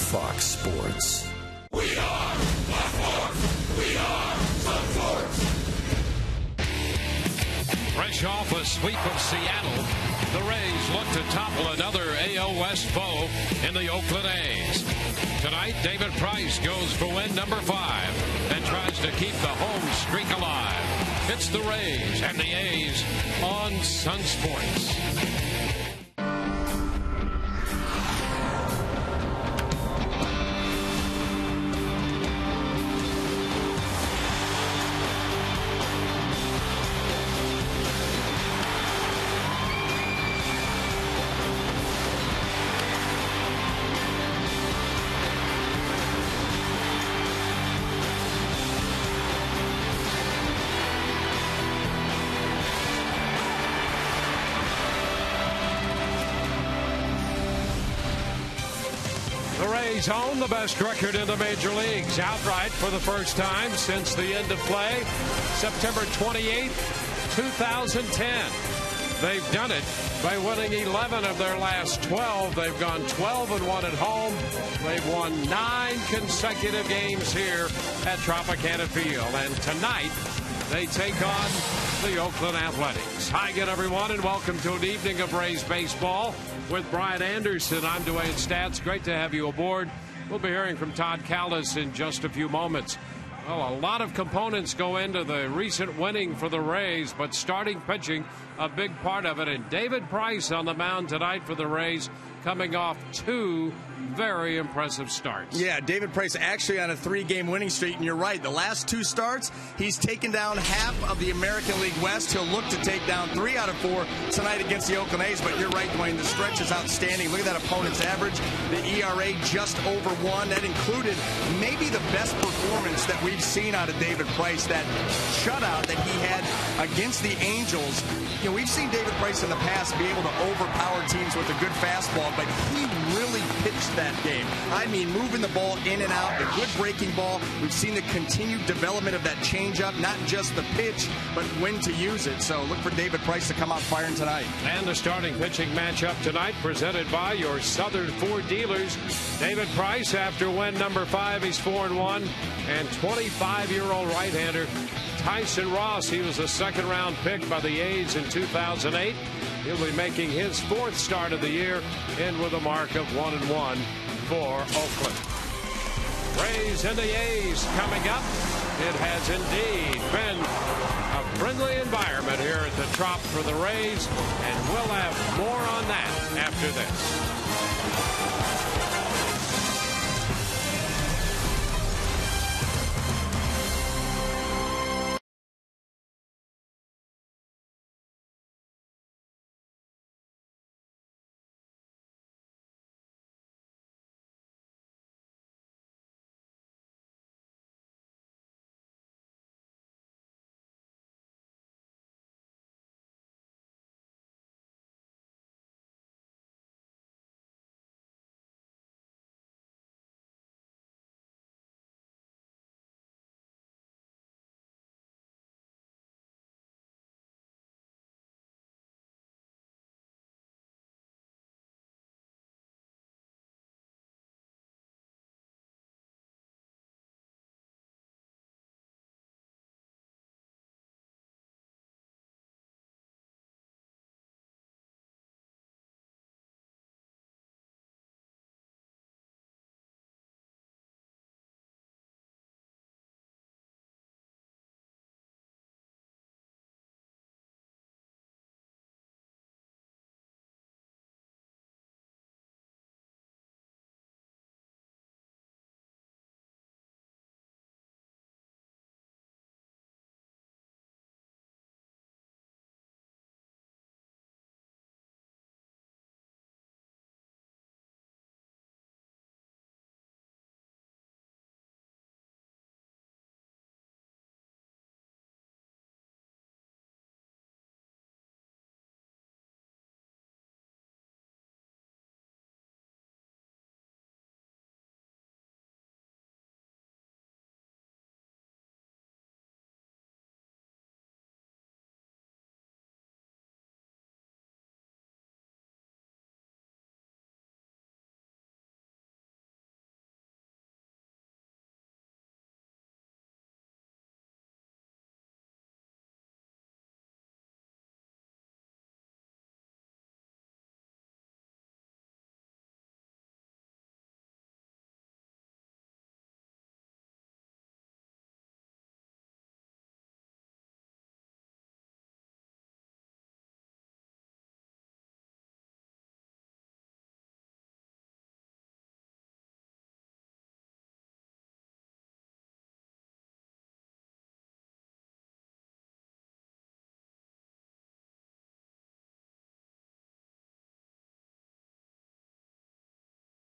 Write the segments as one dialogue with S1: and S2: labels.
S1: Fox Sports.
S2: We are Fox Sports. We are Fox Sports.
S3: Fresh off a sweep of Seattle, the Rays look to topple another AL West foe in the Oakland A's. Tonight, David Price goes for win number 5 and tries to keep the home streak alive. It's the Rays and the A's on Sun Sports. Rays own the best record in the major leagues outright for the first time since the end of play, September 28, 2010. They've done it by winning 11 of their last 12. They've gone 12-1 at home. They've won 9 consecutive games here at Tropicana Field. And tonight, they take on the Oakland Athletics. Hi again, everyone, and welcome to an evening of Rays baseball with Brian Anderson. I'm Dwayne Stats. Great to have you aboard. We'll be hearing from Todd Callis in just a few moments. Well, a lot of components go into the recent winning for the Rays, but starting pitching, a big part of it. And David Price on the mound tonight for the Rays, coming off 2 very impressive starts.
S4: Yeah, David Price actually on a 3-game winning streak, and you're right. The last 2 starts, he's taken down half of the American League West. He'll look to take down 3 out of 4 tonight against the Oakland A's, but you're right, Dwayne. The stretch is outstanding. Look at that opponent's average. The ERA just over 1. That included maybe the best performance that we've seen out of David Price, that shutout that he had against the Angels. You know, we've seen David Price in the past be able to overpower teams with a good fastball, but he really pitched that game. I mean, moving the ball in and out, the good breaking ball. We've seen the continued development of that changeup, not just the pitch, but when to use it. So look for David Price to come out firing tonight.
S3: And the starting pitching matchup tonight presented by your Southern Ford dealers. David Price, after win number 5, he's 4-1. And 25-year-old right-hander Tyson Ross, he was a second-round pick by the A's in 2008. He'll be making his 4th start of the year, and with a mark of 1-1 for Oakland. Rays and the A's coming up. It has indeed been a friendly environment here at the Trop for the Rays, and we'll have more on that after this.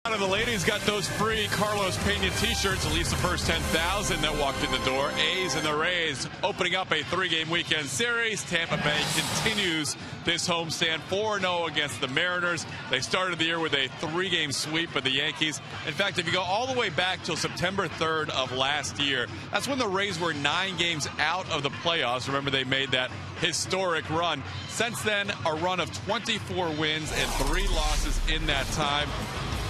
S1: Out of the ladies got those free Carlos Pena t-shirts, at least the first 10,000 that walked in the door. A's and the Rays opening up a 3-game weekend series. Tampa Bay continues this homestand 4-0 against the Mariners. They started the year with a 3-game sweep of the Yankees. In fact, if you go all the way back till September 3rd of last year, that's when the Rays were 9 games out of the playoffs. Remember, they made that historic run. Since then, a run of 24 wins and 3 losses in that time.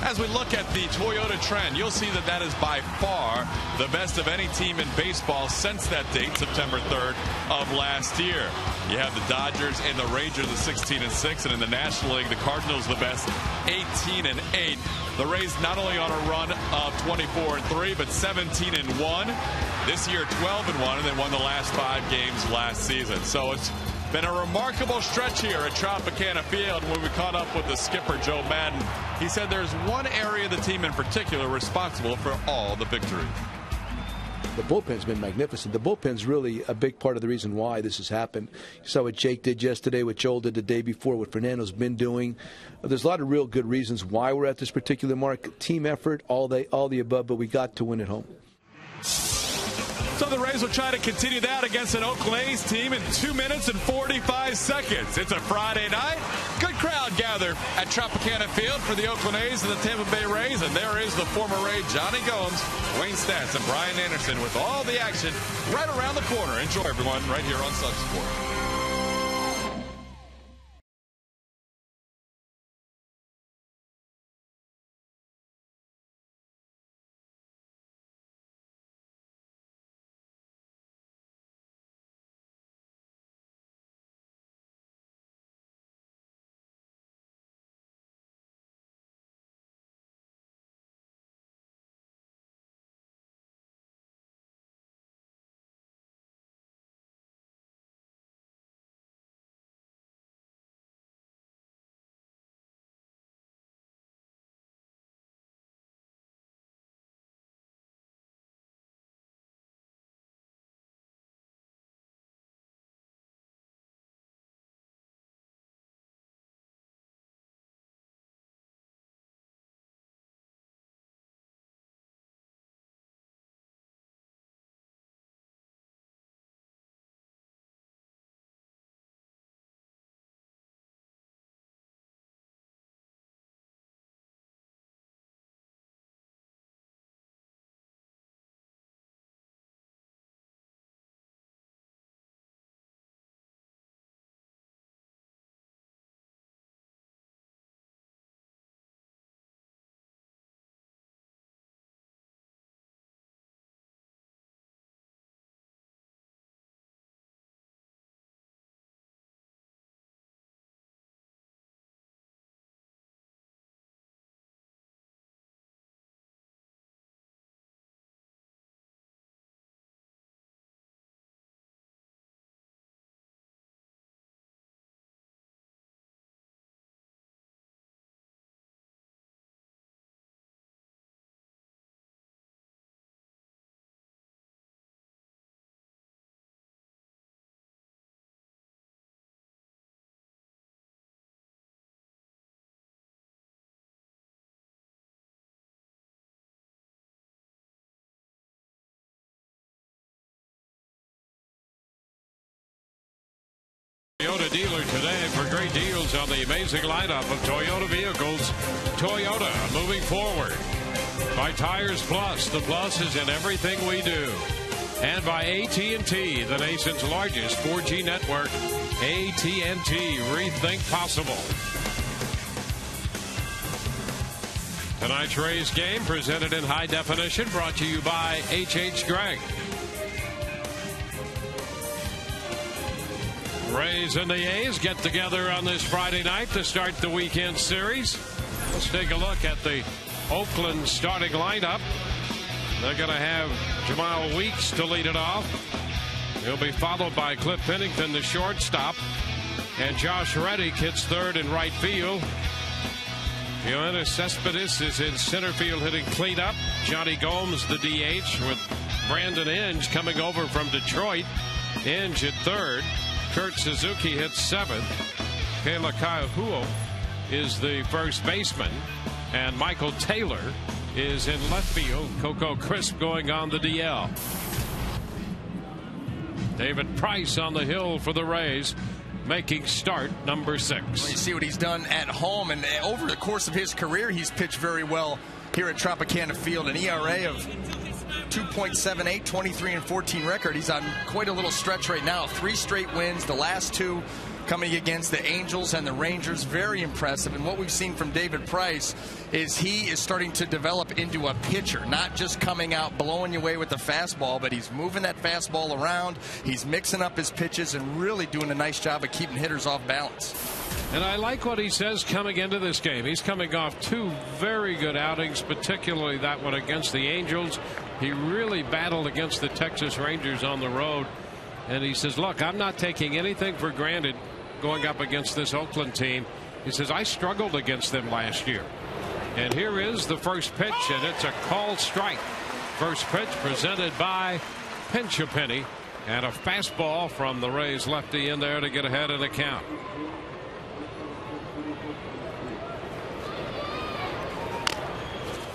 S1: As we look at the Toyota trend, you'll see that that is by far the best of any team in baseball since that date, September 3rd of last year. You have the Dodgers and the Rangers at 16-6, and in the National League, the Cardinals the best, 18-8. The Rays not only on a run of 24-3, but 17-1. This year, 12-1, and they won the last 5 games last season. So it's been a remarkable stretch here at Tropicana Field. When we caught up with the skipper, Joe Madden, he said there's one area of the team in particular responsible for all the victory.
S5: The bullpen's been magnificent. The bullpen's really a big part of the reason why this has happened. You saw what Jake did yesterday, what Joel did the day before, what Fernando's been doing. There's a lot of real good reasons why we're at this particular mark. Team effort, all the above, but we got to win at home.
S1: So the Rays will try to continue that against an Oakland A's team in 2 minutes and 45 seconds. It's a Friday night. Good crowd gathered at Tropicana Field for the Oakland A's and the Tampa Bay Rays. And there is the former Ray, Johnny Gomes, Wayne Stats, and Brian Anderson with all the action right around the corner. Enjoy, everyone, right here on Sun Sport.
S3: Toyota dealer today for great deals on the amazing lineup of Toyota vehicles. Toyota moving forward. By Tires Plus, the plus is in everything we do. And by AT&T, the nation's largest 4G network. AT&T, rethink possible. Tonight's Rays game presented in high definition, brought to you by H.H. Gregg. Rays and the A's get together on this Friday night to start the weekend series. Let's take a look at the Oakland starting lineup. They're going to have Jamal Weeks to lead it off. He'll be followed by Cliff Pennington, the shortstop. And Josh Reddick hits third in right field. Yoenis Cespedes is in center field hitting cleanup. Johnny Gomes, the DH, with Brandon Inge coming over from Detroit. Inge at third. Kurt Suzuki hits seventh. Kayla Kaihuo is the first baseman. And Michael Taylor is in left field. Coco Crisp going on the DL. David Price on the hill for the Rays, making start number 6.
S4: Well, you see what he's done at home, and over the course of his career, he's pitched very well here at Tropicana Field. An ERA of 2.78, 23-14 record. He's on quite a little stretch right now. 3 straight wins, the last 2 coming against the Angels and the Rangers. Very impressive. And what we've seen from David Price is he is starting to develop into a pitcher, not just coming out blowing you away with the fastball, but he's moving that fastball around. He's mixing up his pitches and really doing a nice job of keeping hitters off balance.
S3: And I like what he says coming into this game. He's coming off 2 very good outings, particularly that one against the Angels. He really battled against the Texas Rangers on the road. And he says, look, I'm not taking anything for granted going up against this Oakland team. He says, I struggled against them last year. And here is the first pitch, and it's a called strike. First pitch presented by Pinch a Penny, and a fastball from the Rays lefty in there to get ahead of the count.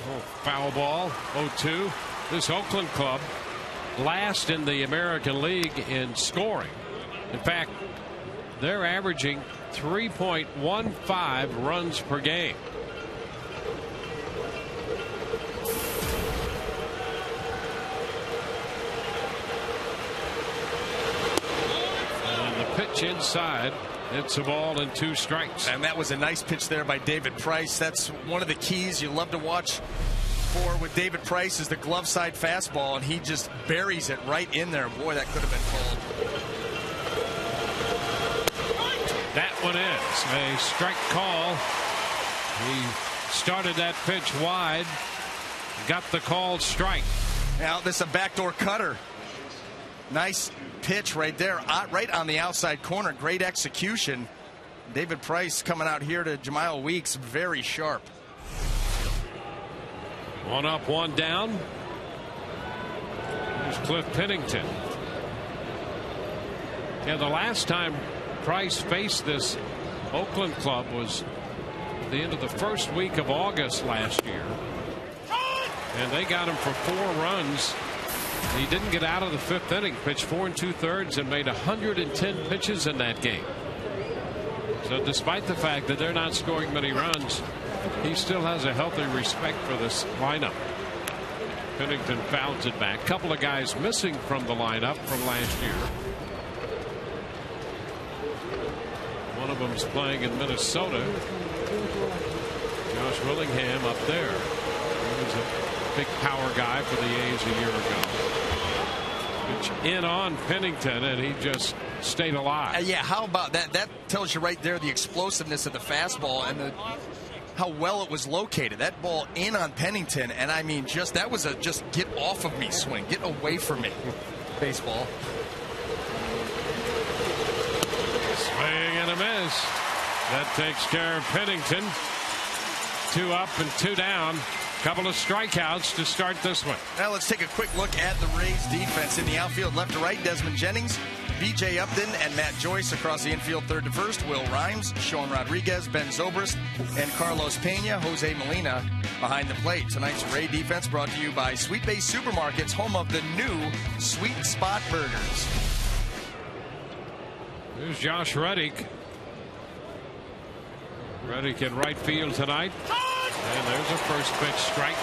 S3: Oh, foul ball, 0-2. This Oakland club last in the American League in scoring. In fact, they're averaging 3.15 runs per game. And the pitch inside. It's a ball and 2 strikes.
S4: And that was a nice pitch there by David Price. That's one of the keys you love to watch for with David Price is the glove side fastball, and he just buries it right in there. Boy, that could have been called.
S3: That one is a strike call. He started that pitch wide, got the called strike.
S4: Now this is a backdoor cutter. Nice pitch right there, right on the outside corner. Great execution. David Price coming out here to Jemile Weeks, very sharp.
S3: 1 up, 1 down. Here's Cliff Pennington. Yeah, the last time Price faced this Oakland club was at the end of the first week of August last year. And they got him for 4 runs. He didn't get out of the 5th inning, pitched 4 2/3 and made 110 pitches in that game. So despite the fact that they're not scoring many runs, he still has a healthy respect for this lineup. Pennington fouls it back. Couple of guys missing from the lineup from last year. One of them's playing in Minnesota. Josh Willingham up there. He was a big power guy for the A's a year ago. Pitch in on Pennington, and he just stayed alive.
S4: Yeah, how about that? That tells you right there the explosiveness of the fastball and how well it was located. That ball in on Pennington, and I mean, that was a just get off of me swing, get away from me baseball.
S3: Swing and a miss. That takes care of Pennington. 2 up and 2 down. Couple of strikeouts to start this one.
S4: Now let's take a quick look at the Rays defense. In the outfield, left to right, Desmond Jennings, B.J. Upton, and Matt Joyce. Across the infield, third to first, Will Rhymes, Sean Rodriguez, Ben Zobrist, and Carlos Pena. Jose Molina behind the plate. Tonight's Ray defense brought to you by Sweet Base Supermarkets, home of the new Sweet Spot Burgers.
S3: Here's Josh Reddick. Reddick in right field tonight. And there's a first pitch strike.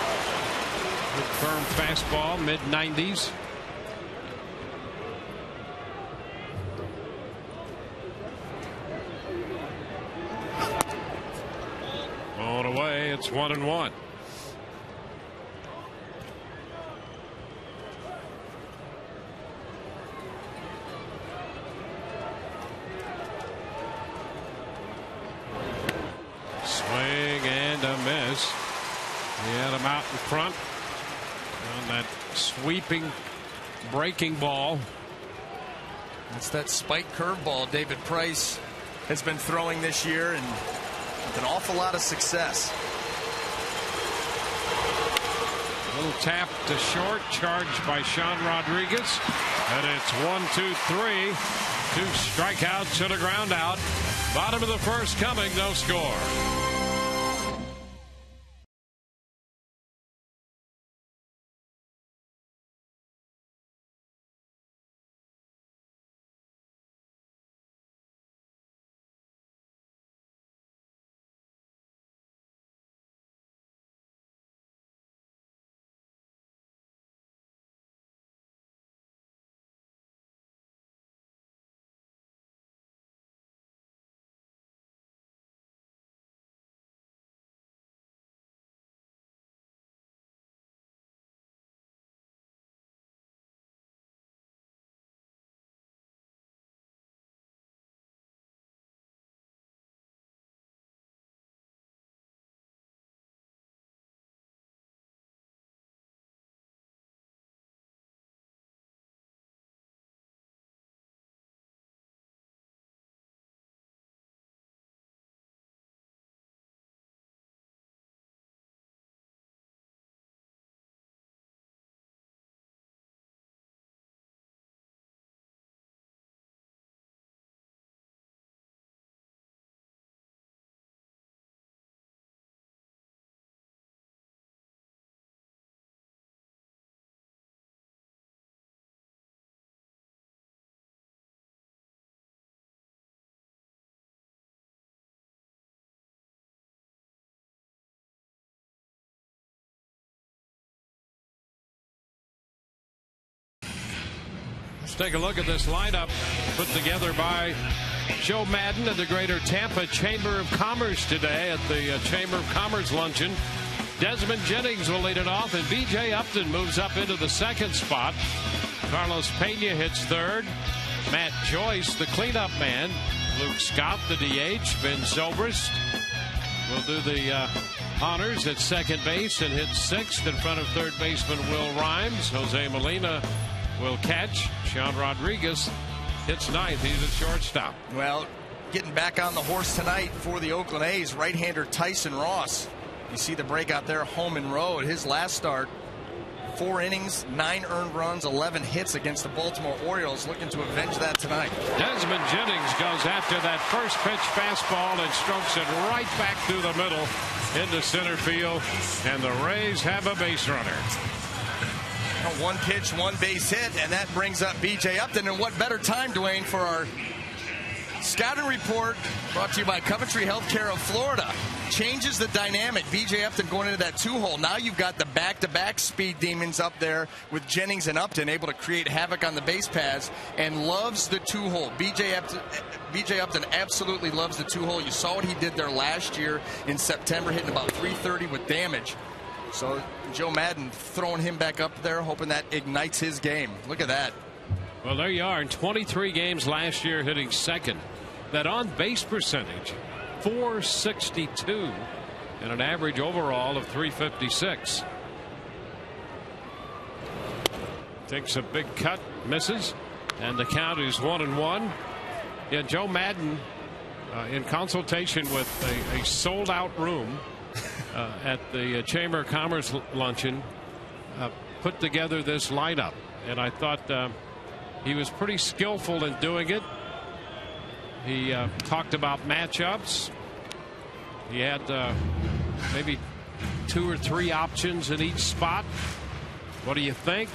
S3: Good firm fastball, mid-90s. On away, it's 1-1. Swing and a miss. He had him out in front on that sweeping breaking ball.
S4: That's that spike curveball David Price has been throwing this year, and with an awful lot of success.
S3: A little tap to short, charged by Sean Rodriguez, and it's 1-2-3. 2 strikeouts and a ground out. Bottom of the first coming, no score. Let's take a look at this lineup put together by Joe Madden at the Greater Tampa Chamber of Commerce today at the Chamber of Commerce luncheon. Desmond Jennings will lead it off, and B.J. Upton moves up into the second spot. Carlos Pena hits third. Matt Joyce, the cleanup man. Luke Scott, the DH. Ben Zobrist will do the honors at second base and hit sixth in front of third baseman Will Rhymes. Jose Molina will catch. Sean Rodriguez hits ninth. He's at shortstop.
S4: Well, getting back on the horse tonight for the Oakland A's, right-hander Tyson Ross. You see the breakout there, home and road. His last start, 4 innings, 9 earned runs, 11 hits against the Baltimore Orioles, looking to avenge that tonight.
S3: Desmond Jennings goes after that first pitch fastball and strokes it right back through the middle into center field, and the Rays have a base runner.
S4: 1 pitch, 1 base hit, and that brings up B.J. Upton. And what better time, Dwayne, for our scouting report brought to you by Coventry Healthcare of Florida. Changes the dynamic. B.J. Upton going into that 2-hole. Now you've got the back-to-back speed demons up there with Jennings and Upton able to create havoc on the base paths, and loves the 2-hole. B.J. Upton absolutely loves the 2-hole. You saw what he did there last year in September, hitting about .330 with damage. So Joe Madden throwing him back up there, hoping that ignites his game. Look at that.
S3: Well, there you are. In 23 games last year, hitting second. That on-base percentage, .462, and an average overall of .356. Takes a big cut, misses, and the count is 1-1. Yeah, Joe Madden, in consultation with a sold-out room at the Chamber of Commerce luncheon, put together this lineup, and I thought he was pretty skillful in doing it. He talked about matchups. He had maybe 2 or 3 options in each spot. What do you think?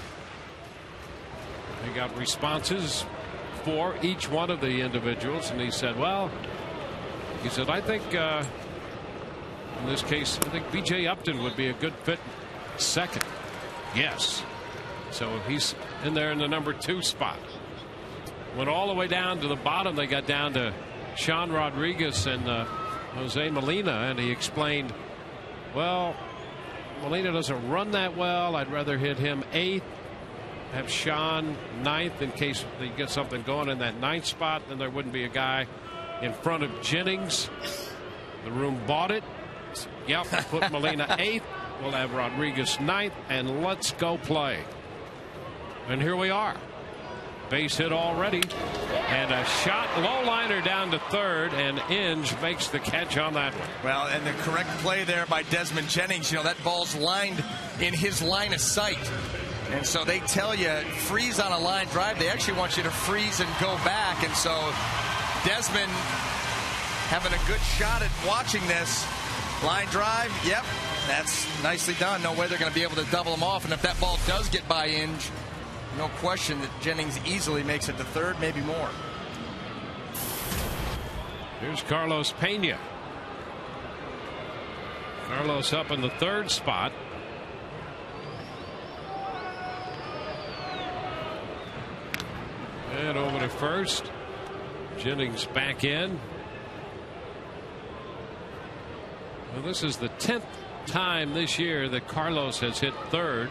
S3: He got responses for each one of the individuals, and he said, well, I think in this case, I think B.J. Upton would be a good fit second. Yes. So he's in there in the number 2 spot. Went all the way down to the bottom. They got down to Sean Rodriguez and Jose Molina, and he explained, well, Molina doesn't run that well. I'd rather hit him 8th, have Sean 9th in case they get something going in that 9th spot. Then there wouldn't be a guy in front of Jennings. The room bought it. Yep, put Molina 8th. We'll have Rodriguez 9th, and let's go play. And here we are. Base hit already, and a shot low liner down to third, and Inge makes the catch on that one.
S4: Well, and the correct play there by Desmond Jennings. You know, that ball's lined in his line of sight, and so they tell you freeze on a line drive. They actually want you to freeze and go back, and so Desmond having a good shot at watching this line drive. Yep, that's nicely done. No way they're going to be able to double him off, and if that ball does get by Inge, no question that Jennings easily makes it to third, maybe more.
S3: Here's Carlos Pena. Carlos up in the 3rd spot. And over to first. Jennings back in. Well, this is the 10th time this year that Carlos has hit third.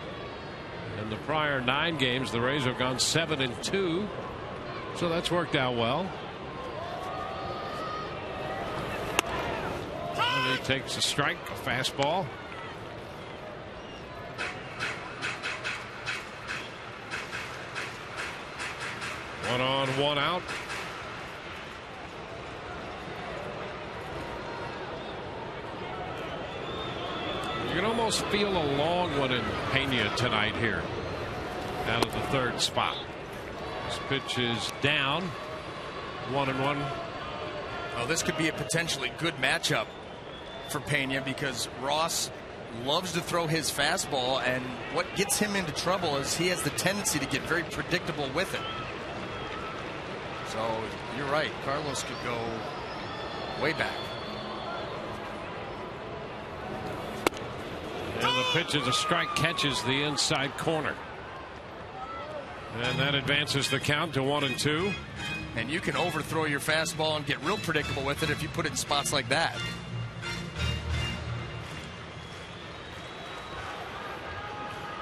S3: In the prior 9 games, the Rays have gone 7-2, so that's worked out well. And he takes a strike, a fastball. One on, one out. You can almost feel a long one in Pena tonight here out of the 3rd spot. This pitch is down. 1-1.
S4: Oh, this could be a potentially good matchup for Pena because Ross loves to throw his fastball, and what gets him into trouble is he has the tendency to get very predictable with it. So you're right, Carlos could go way back.
S3: And the pitch is a strike, catches the inside corner. And that advances the count to 1-2.
S4: And you can overthrow your fastball and get real predictable with it if you put it in spots like that.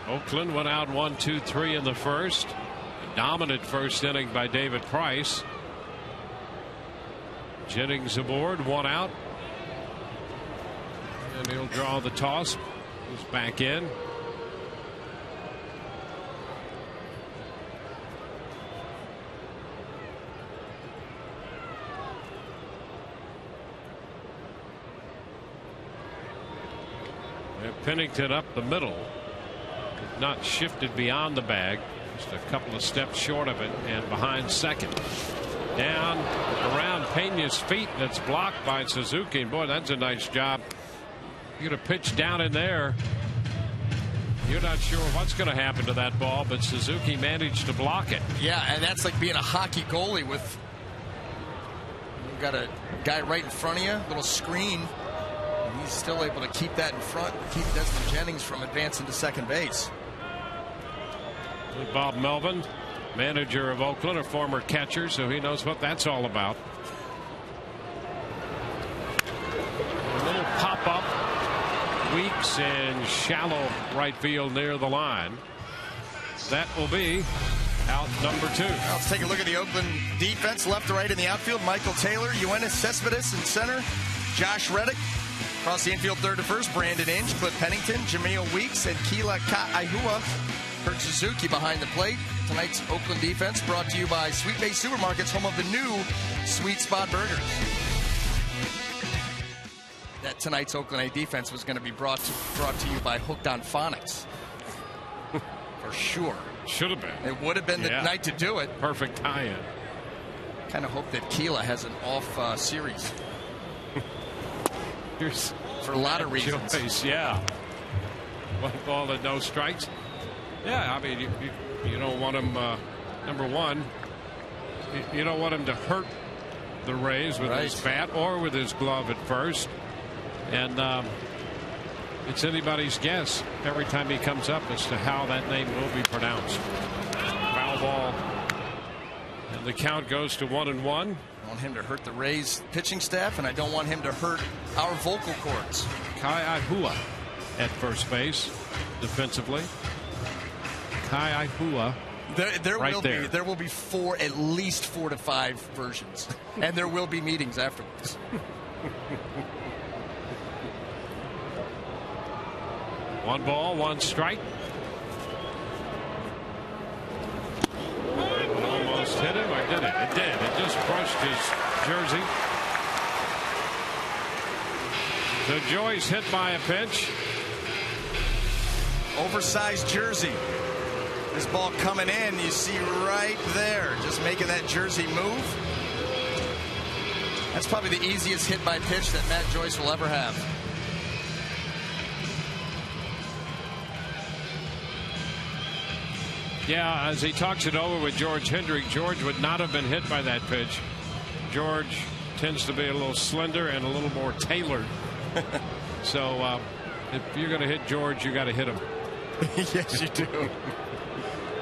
S3: Oakland went out 1-2-3 in the first. A dominant first inning by David Price. Jennings aboard, 1 out. And he'll draw the toss. Goes back in. Pennington up the middle, not shifted beyond the bag, just a couple of steps short of it, and behind second. Down around Pena's feet, that's blocked by Suzuki. And boy, that's a nice job. You get a pitch down in there, you're not sure what's going to happen to that ball, but Suzuki managed to block it.
S4: Yeah, and that's like being a hockey goalie with, you've got a guy right in front of you, little screen. He's still able to keep that in front, keep Desmond Jennings from advancing to second base.
S3: Bob Melvin, manager of Oakland, a former catcher, so he knows what that's all about. A little pop-up, Weeks in shallow right field near the line. That will be out number 2.
S4: Now let's take a look at the Oakland defense, left to right in the outfield. Michael Taylor, Yoenis Cespedes in center, Josh Reddick. Across the infield, third to first, Brandon Inge, Cliff Pennington, Jameel Weeks, and Keila Ka'aihua. Kurt Suzuki behind the plate. Tonight's Oakland defense brought to you by Sweet Bay Supermarkets, home of the new Sweet Spot Burgers. That tonight's Oakland A defense was going to be brought to you by Hooked on Phonics. For sure.
S3: Should have been.
S4: It would have been the night to do it.
S3: Perfect tie-in.
S4: Kind of hope that Keila has an off series.
S3: Here's
S4: for a lot of reasons.
S3: Choice, yeah. 1 ball and no strikes. Yeah, I mean, you don't want him, number one, you don't want him to hurt the Rays with his bat or with his glove at first. And it's anybody's guess every time he comes up as to how that name will be pronounced. Foul ball. And the count goes to 1-1.
S4: I want him to hurt the Rays pitching staff, and I don't want him to hurt our vocal cords.
S3: Ka'aihua at first base defensively. Ka'aihua.
S4: There will be at least 4 to 5 versions, and there will be meetings afterwards.
S3: One ball, 1 strike. It almost hit him, or did it? It did. It just brushed his jersey. So Joyce hit by a pitch.
S4: Oversized jersey. This ball coming in, you see right there, just making that jersey move. That's probably the easiest hit by pitch that Matt Joyce will ever have.
S3: Yeah, as he talks it over with George Hendrick, George would not have been hit by that pitch. George tends to be a little slender and a little more tailored. So if you're going to hit George, you got to hit him.
S4: Yes, you do.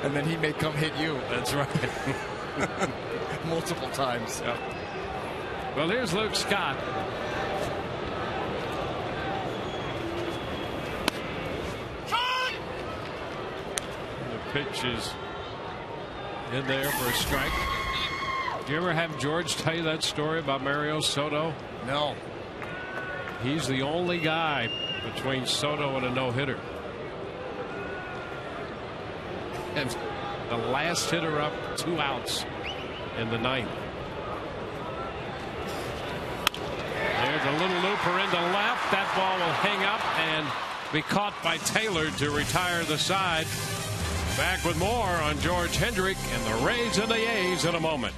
S4: And then he may come hit you.
S3: That's right.
S4: Multiple times.
S3: Yep. Well, here's Luke Scott. The pitch is in there for a strike. Do you ever have George tell you that story about Mario Soto?
S4: No.
S3: He's the only guy between Soto and a no-hitter. And the last hitter up, 2 outs in the 9th. There's a little looper into left. That ball will hang up and be caught by Taylor to retire the side. Back with more on George Hendrick and the Rays and the A's in a moment.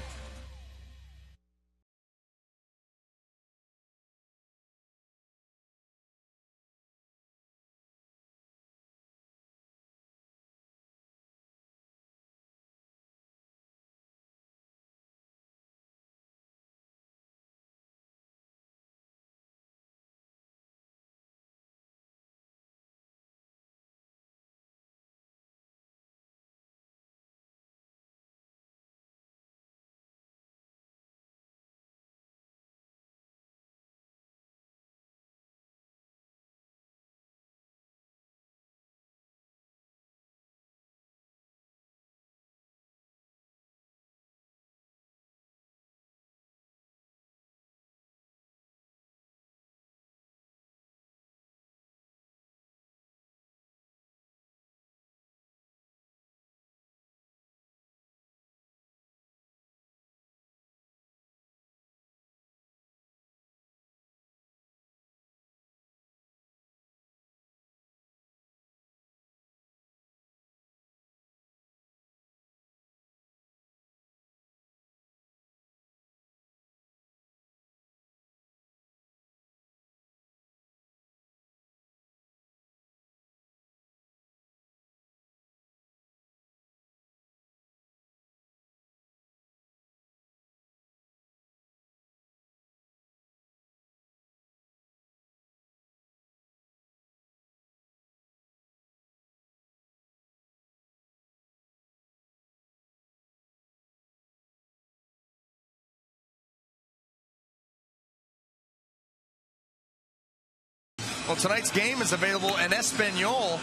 S4: Well, tonight's game is available in Espanol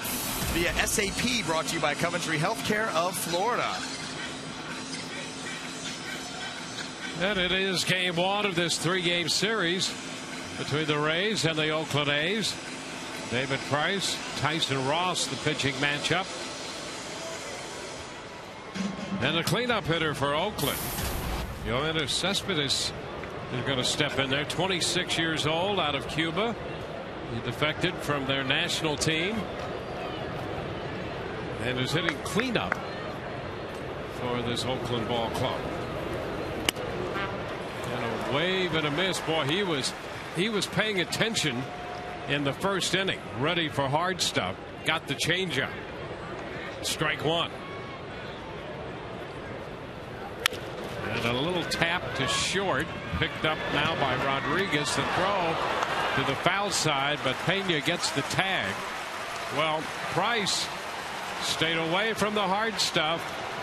S4: via SAP, brought to you by Coventry Healthcare of Florida.
S3: And it is game one of this three-game series between the Rays and the Oakland A's. David Price, Tyson Ross, the pitching matchup. And the cleanup hitter for Oakland, Yoenis Cespedes, is going to step in there. 26 years old, out of Cuba. He defected from their national team and is hitting cleanup for this Oakland ball club. And a wave and a miss. Boy, he was paying attention in the first inning, ready for hard stuff. Got the changeup. Strike one. And a little tap to short, picked up now by Rodriguez. The throw to the foul side, but Pena gets the tag. Well, Price stayed away from the hard stuff,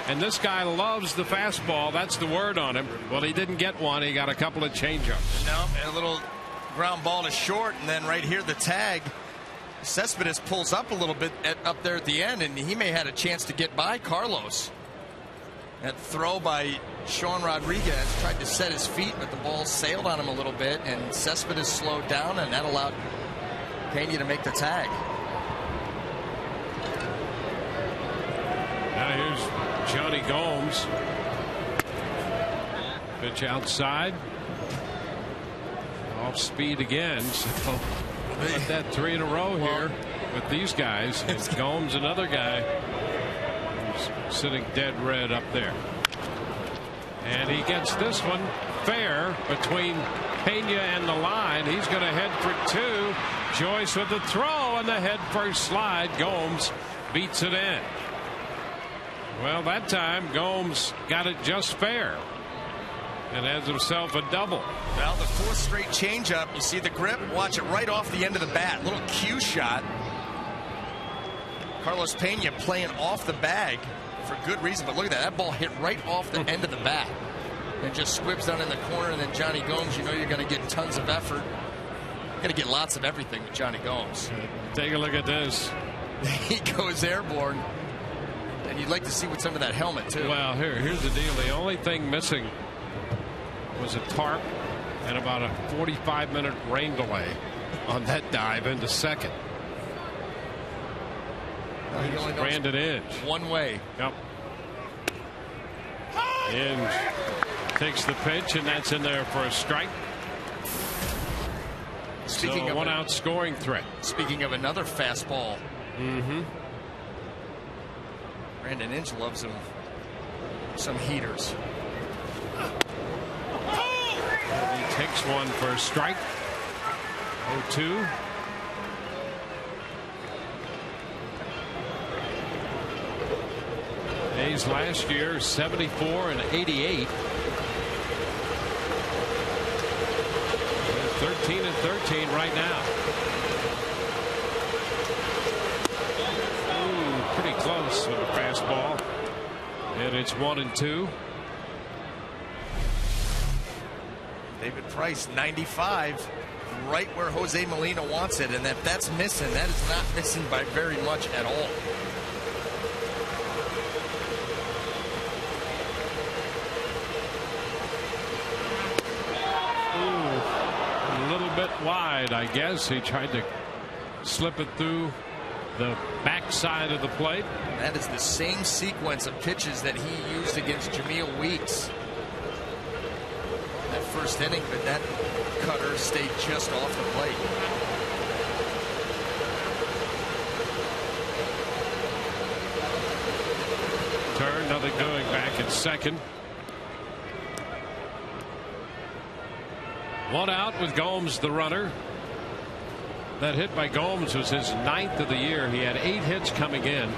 S3: and this guy loves the fastball. That's the word on him. Well, he didn't get one. He got a couple of changeups.
S4: No, and a little ground ball to short, and then right here the tag. Cespedes pulls up a little bit up there at the end, and he may have had a chance to get by Carlos. That throw by Sean Rodriguez tried to set his feet, but the ball sailed on him a little bit, and Cespedes slowed down, and that allowed Pena to make the tag.
S3: Now here's Johnny Gomes. Pitch outside. Off speed again. So about that three in a row here with these guys. And Gomes, another guy who's sitting dead red up there. And he gets this one fair between Pena and the line. He's going to head for two. Joyce with the throw and the head first slide. Gomes beats it in. Well, that time Gomes got it just fair and has himself a double.
S4: Well, the fourth straight changeup. You see the grip? Watch it right off the end of the bat. Little cue shot. Carlos Pena playing off the bag for good reason, but look at that. That ball hit right off the end of the bat and just squibs down in the corner. And then Johnny Gomes, you know you're going to get tons of effort. You're going to get lots of everything with Johnny Gomes.
S3: Take a look at this.
S4: He goes airborne. And you'd like to see what's under that helmet, too.
S3: Well, here's the deal. The only thing missing was a tarp and about a 45-minute rain delay on that dive into second.
S4: He only knows
S3: Brandon Inge.
S4: one way.
S3: Yep. Inge takes the pitch, and that's in there for a strike.
S4: Speaking of
S3: one out scoring threat.
S4: Speaking of another fastball.
S3: Mm-hmm.
S4: Brandon Inge loves him some heaters.
S3: And he takes one for a strike. 0-2. A's last year 74 and 88. 13 and 13 right now. Ooh, pretty close with a fastball. And it's 1-2.
S4: David Price, 95, right where Jose Molina wants it. And if that's missing, that is not missing by very much at all.
S3: Bit wide, I guess. He tried to slip it through the backside of the plate.
S4: That is the same sequence of pitches that he used against Jameel Weeks that first inning, but that cutter stayed just off the plate.
S3: Turn, nothing doing back at second. One out with Gomes the runner. That hit by Gomes was his 9th of the year. He had 8 hits coming in,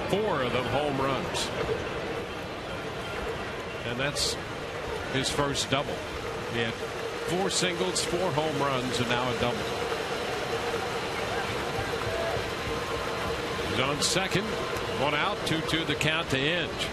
S3: 4 of them home runs. And that's his first double. He had 4 singles, 4 home runs, and now a double. He's on second. One out, 2-2 the count to Inge.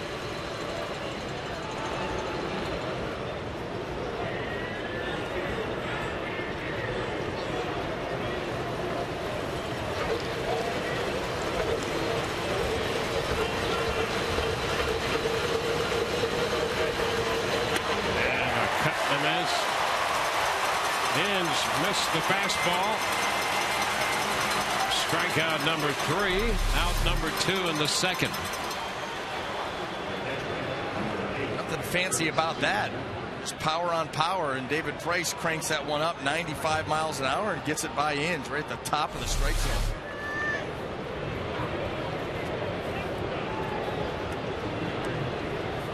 S3: Missed the fastball. Strikeout number 3. Out number 2 in the second.
S4: Nothing fancy about that. Just power on power, and David Price cranks that one up 95 miles an hour and gets it by ends right at the top of the strike zone.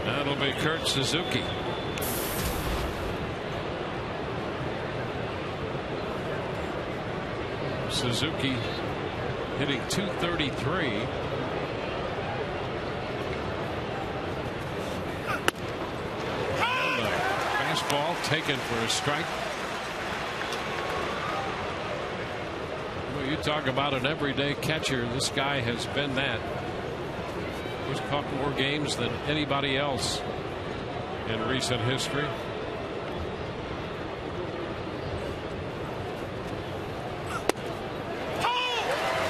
S3: That'll be Kurt Suzuki. Suzuki hitting .233. Fastball taken for a strike. Well, you talk about an everyday catcher. This guy has been that. He's caught more games than anybody else in recent history.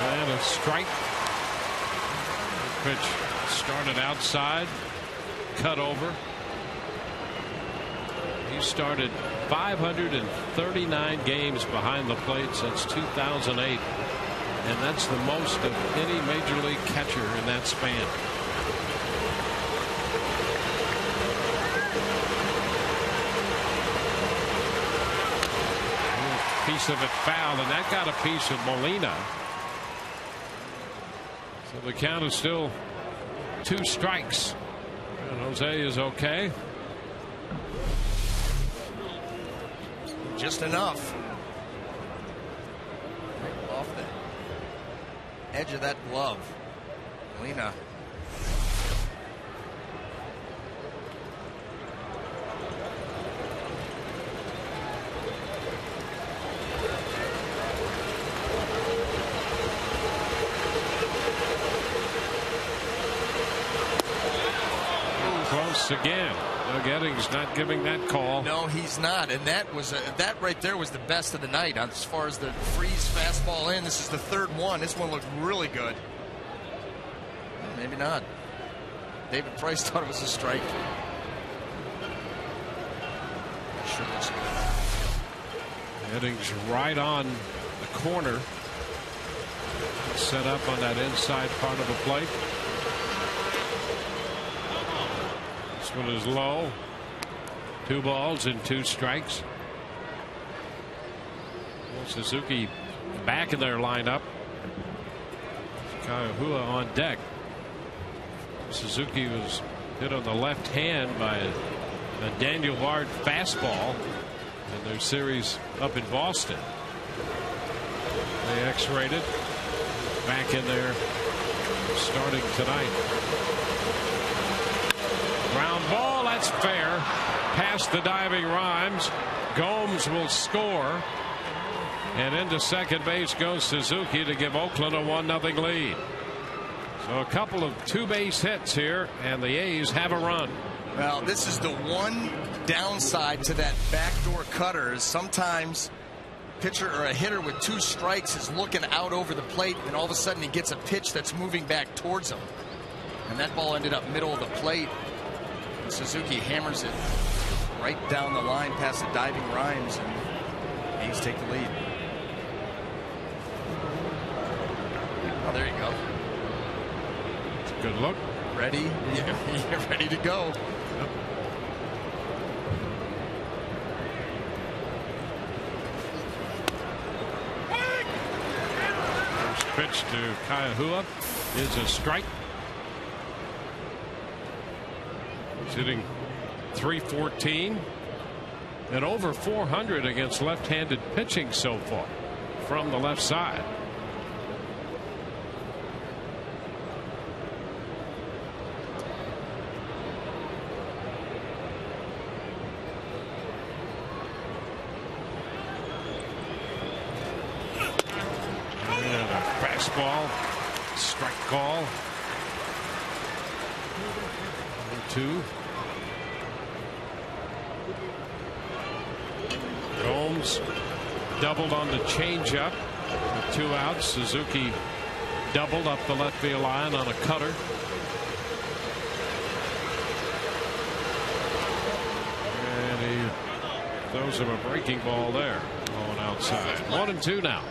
S3: And a strike. Pitch started outside, cut over. He started 539 games behind the plate since 2008, and that's the most of any major league catcher in that span. Piece of it fouled, and that got a piece of Molina. So the count is still 2 strikes, and Jose is okay.
S4: Just enough. Right off the edge of that glove. Molina.
S3: Close again. Doug Eddings not giving that call.
S4: No, he's not, and that right there was the best of the night as far as the freeze fastball in. This is the 3rd one. This one looked really good. Maybe not. David Price thought it was a strike. Sure looks good.
S3: Eddings right on the corner, set up on that inside part of the plate. This one is low. 2 balls and 2 strikes. Well, Suzuki back in their lineup. Kayahua on deck. Suzuki was hit on the left hand by a Daniel Bard fastball in their series up in Boston. They X-rated. Back in there starting tonight. Ground ball, that's fair. Past the diving Rhymes. Gomes will score. And into second base goes Suzuki to give Oakland a 1-0 lead. So a couple of 2-base hits here, and the A's have a run.
S4: Well, this is the one downside to that backdoor cutter is sometimes pitcher or a hitter with 2 strikes is looking out over the plate, and all of a sudden he gets a pitch that's moving back towards him. And that ball ended up middle of the plate. Suzuki hammers it right down the line past the diving Rhymes, and A's take the lead. Oh, there you go.
S3: It's a good look.
S4: Ready? Yeah, you're ready to go.
S3: Yep. First pitch to Kayahua is a strike. He's hitting .314 and over .400 against left-handed pitching so far from the left side. And a fastball, strike call. 2. Gomes doubled on the changeup with 2 outs. Suzuki doubled up the left field line on a cutter. And he throws him a breaking ball there. 0-0. outside. 1-2 now.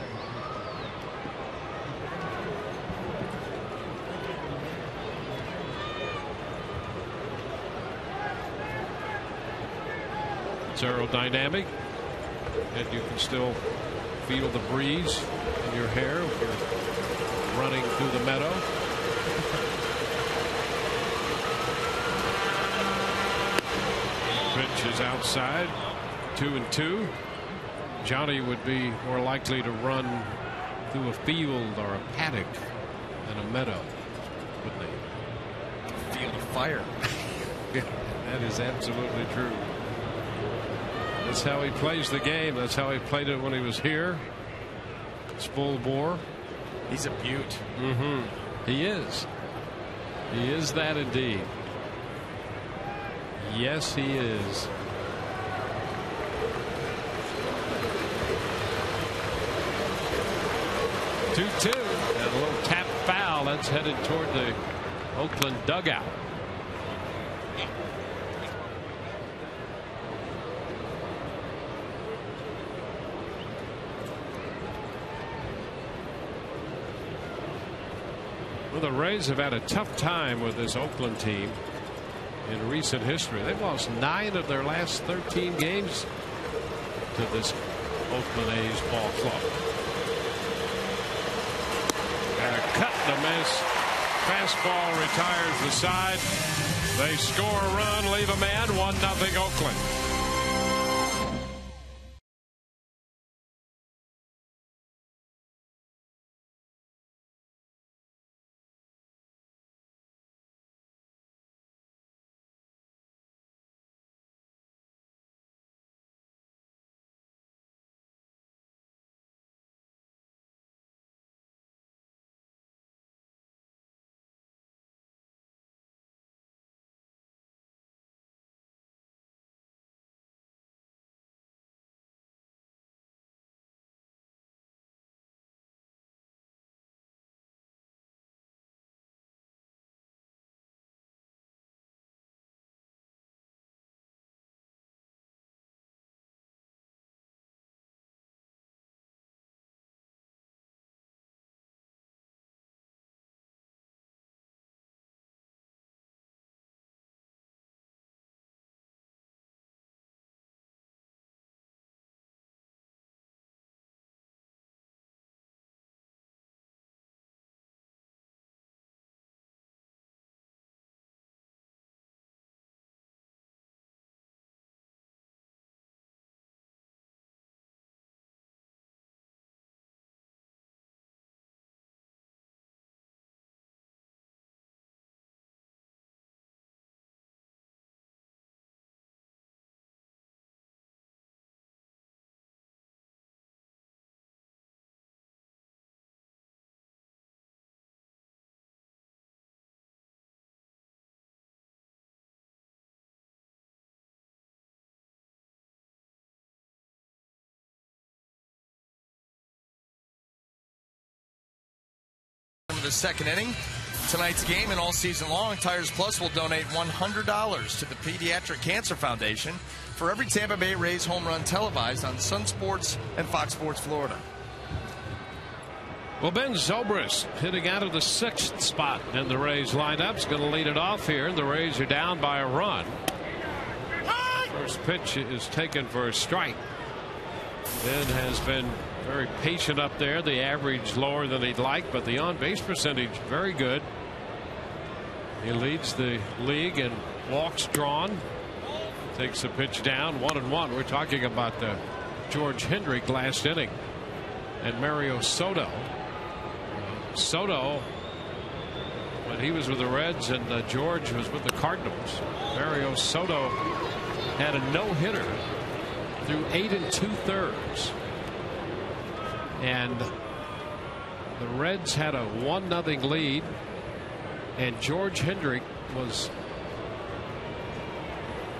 S3: It's aerodynamic, and you can still feel the breeze in your hair if you're running through the meadow. Pitch is outside. 2-2. Johnny would be more likely to run through a field or a paddock than a meadow, wouldn't he?
S4: Field of fire.
S3: Yeah, that is absolutely true. That's how he plays the game. That's how he played it when he was here. It's full bore.
S4: He's a beaut.
S3: He is. He is that indeed. Yes, he is. Two-two. And a little tap foul. That's headed toward the Oakland dugout. Well, the Rays have had a tough time with this Oakland team in recent history. They've lost 9 of their last 13 games to this Oakland A's ball club. And a cut and a miss. Fastball retires the side. They score a run, leave a man, 1-0 Oakland.
S4: The second inning. Tonight's game and all season long, Tires Plus will donate $100 to the Pediatric Cancer Foundation for every Tampa Bay Rays home run televised on Sun Sports and Fox Sports Florida.
S3: Well, Ben Zobrist hitting out of the 6th spot in the Rays lineup is going to lead it off here. The Rays are down by a run. First pitch is taken for a strike. Ben has been very patient up there. The average lower than he'd like, but the on-base percentage very good. He leads the league in walks drawn. Takes the pitch down, 1-1. We're talking about George Hendrick last inning and Mario Soto. Soto, when he was with the Reds and George was with the Cardinals, Mario Soto had a no-hitter through 8 2/3. And the Reds had a 1-0 lead, and George Hendrick was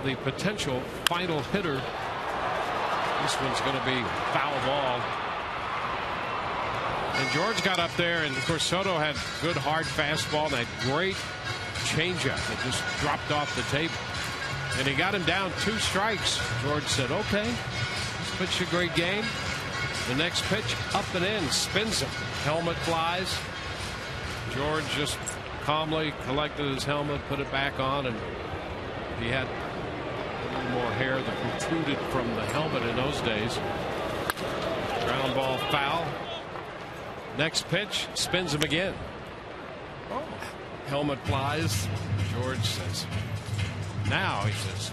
S3: the potential final hitter. This one's going to be foul ball. And George got up there, and of course Soto had good hard fastball and that great changeup that just dropped off the table. And he got him down 2 strikes. George said, okay, this pitched a great game. The next pitch up and in, spins him. Helmet flies. George just calmly collected his helmet, put it back on, and he had a little more hair that protruded from the helmet in those days. Ground ball foul. Next pitch, spins him again. Oh. Helmet flies. George says, now, he says,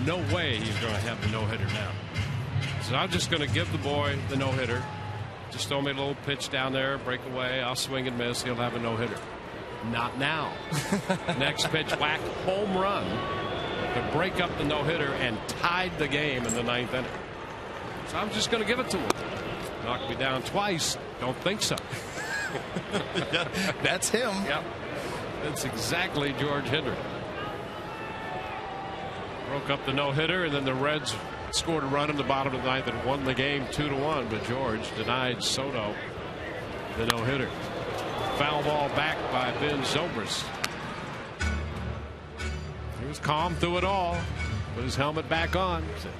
S3: no way he's going to have the no-hitter now. So I'm just going to give the boy the no-hitter. Just throw me a little pitch down there, break away, I'll swing and miss, he'll have a no-hitter. Not now. Next pitch, whack, home run to break up the no-hitter and tied the game in the 9th inning. So I'm just going to give it to him. Knocked me down twice. Don't think so.
S4: Yeah, that's him.
S3: Yep. That's exactly George Hendrick. Broke up the no-hitter, and then the Reds scored a run in the bottom of the 9th and won the game 2-1. But George denied Soto the no-hitter. Foul ball back by Ben Zobrist. He was calm through it all. Put his helmet back on. Said,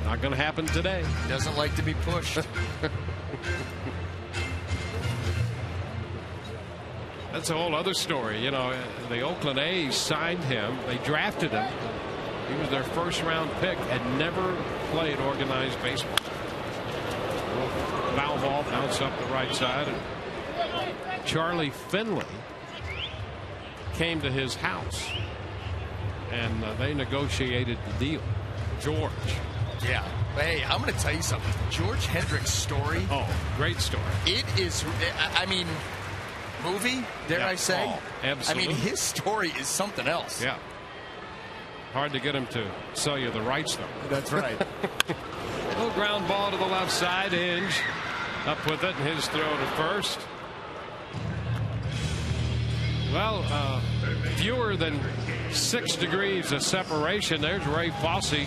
S3: not going to happen today.
S4: Doesn't like to be pushed.
S3: That's a whole other story. You know, the Oakland A's signed him. They drafted him. He was their first-round pick. Had never played organized baseball. Foul ball bounced up the right side. And Charlie Finley came to his house, and they negotiated the deal. George.
S4: Yeah. Hey, I'm going to tell you something. George Hendrick's story.
S3: Oh, great story.
S4: It is. I mean, movie, dare I say?
S3: Oh, absolutely.
S4: I mean, his story is something else.
S3: Yeah. Hard to get him to sell you the rights, though.
S4: That's right.
S3: Little ground ball to the left side. Inge up with it, and his throw to first. Well, fewer than 6 degrees of separation. There's Ray Fosse,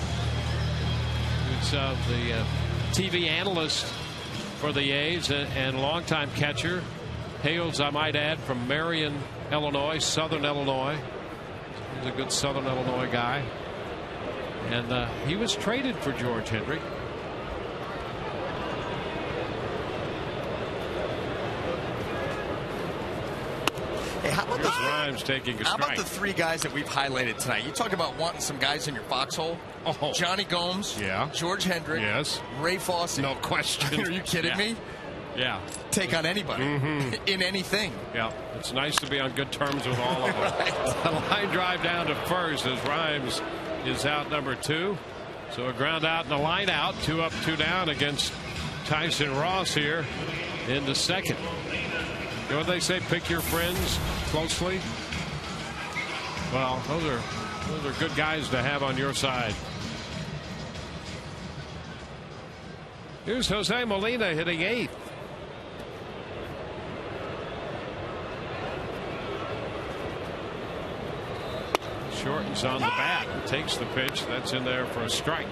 S3: who's the TV analyst for the A's and longtime catcher. Hails, I might add, from Marion, Illinois, Southern Illinois. He's a good Southern Illinois guy. And he was traded for George Hendrick.
S4: Hey, how about
S3: Rhymes taking a strike.
S4: How about the 3 guys that we've highlighted tonight? You talk about wanting some guys in your foxhole.
S3: Oh.
S4: Johnny Gomes.
S3: Yeah.
S4: George Hendrick.
S3: Yes.
S4: Ray Fosse.
S3: No question.
S4: Are you kidding me?
S3: Yeah.
S4: Take on anybody in anything.
S3: Yeah. It's nice to be on good terms with all of them.
S4: Right.
S3: A line drive down to first as Rhymes is out number 2. So a ground out and a line out. 2 up, 2 down against Tyson Ross here in the second. You know what they say? Pick your friends closely. Well, those are good guys to have on your side. Here's Jose Molina hitting 8th. Shortens on the bat. Takes the pitch. That's in there for a strike.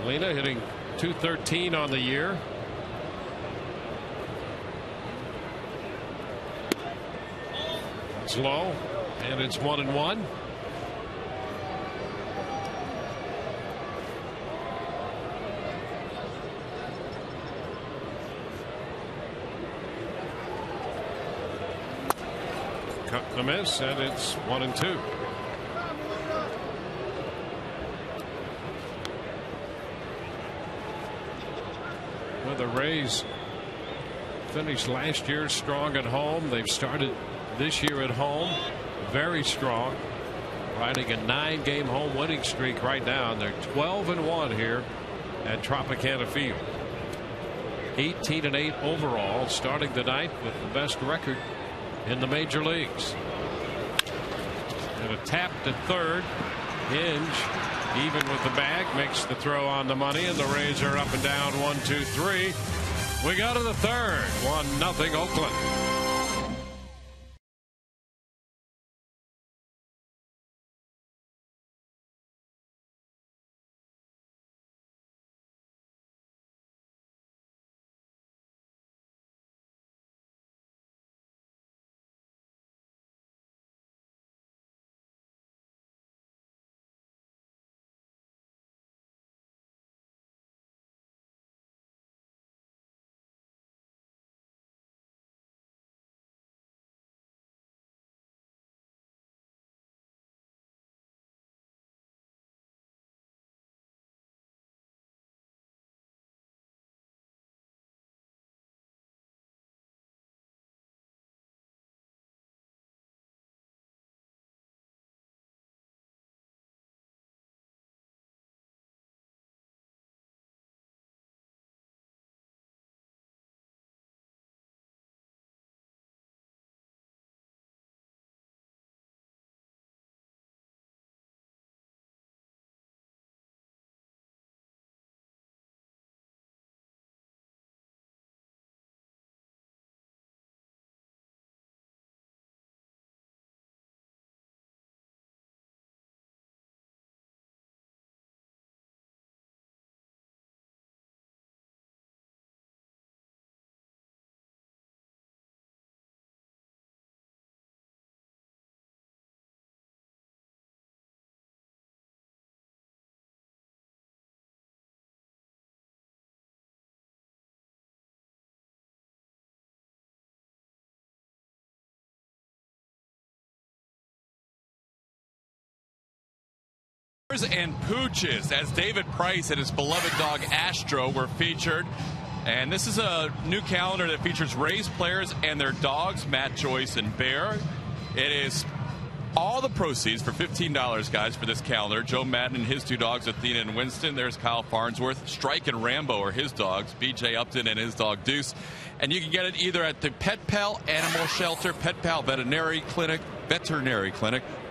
S3: Molina hitting .213 on the year. It's low, and it's 1-1. Cut and a miss, and it's 1-2. Well, the Rays finished last year strong at home. They've started this year at home very strong, riding a 9-game home winning streak right now, and they're 12-1 here at Tropicana Field. 18-8 overall, starting the night with the best record in the major leagues. And a tap to third. Hinge, even with the bag, makes the throw on the money, and the Rays are up and down 1-2-3. We go to the third. 1-0 Oakland.
S1: And pooches, as David Price and his beloved dog Astro were featured. And this is a new calendar that features Rays players and their dogs, Matt, Joyce, and Bear. It is all the proceeds for $15, guys, for this calendar. Joe Madden and his two dogs, Athena and Winston. There's Kyle Farnsworth. Strike and Rambo are his dogs. BJ Upton and his dog Deuce. And you can get it either at the Pet Pal Animal Shelter, Pet Pal Veterinary Clinic,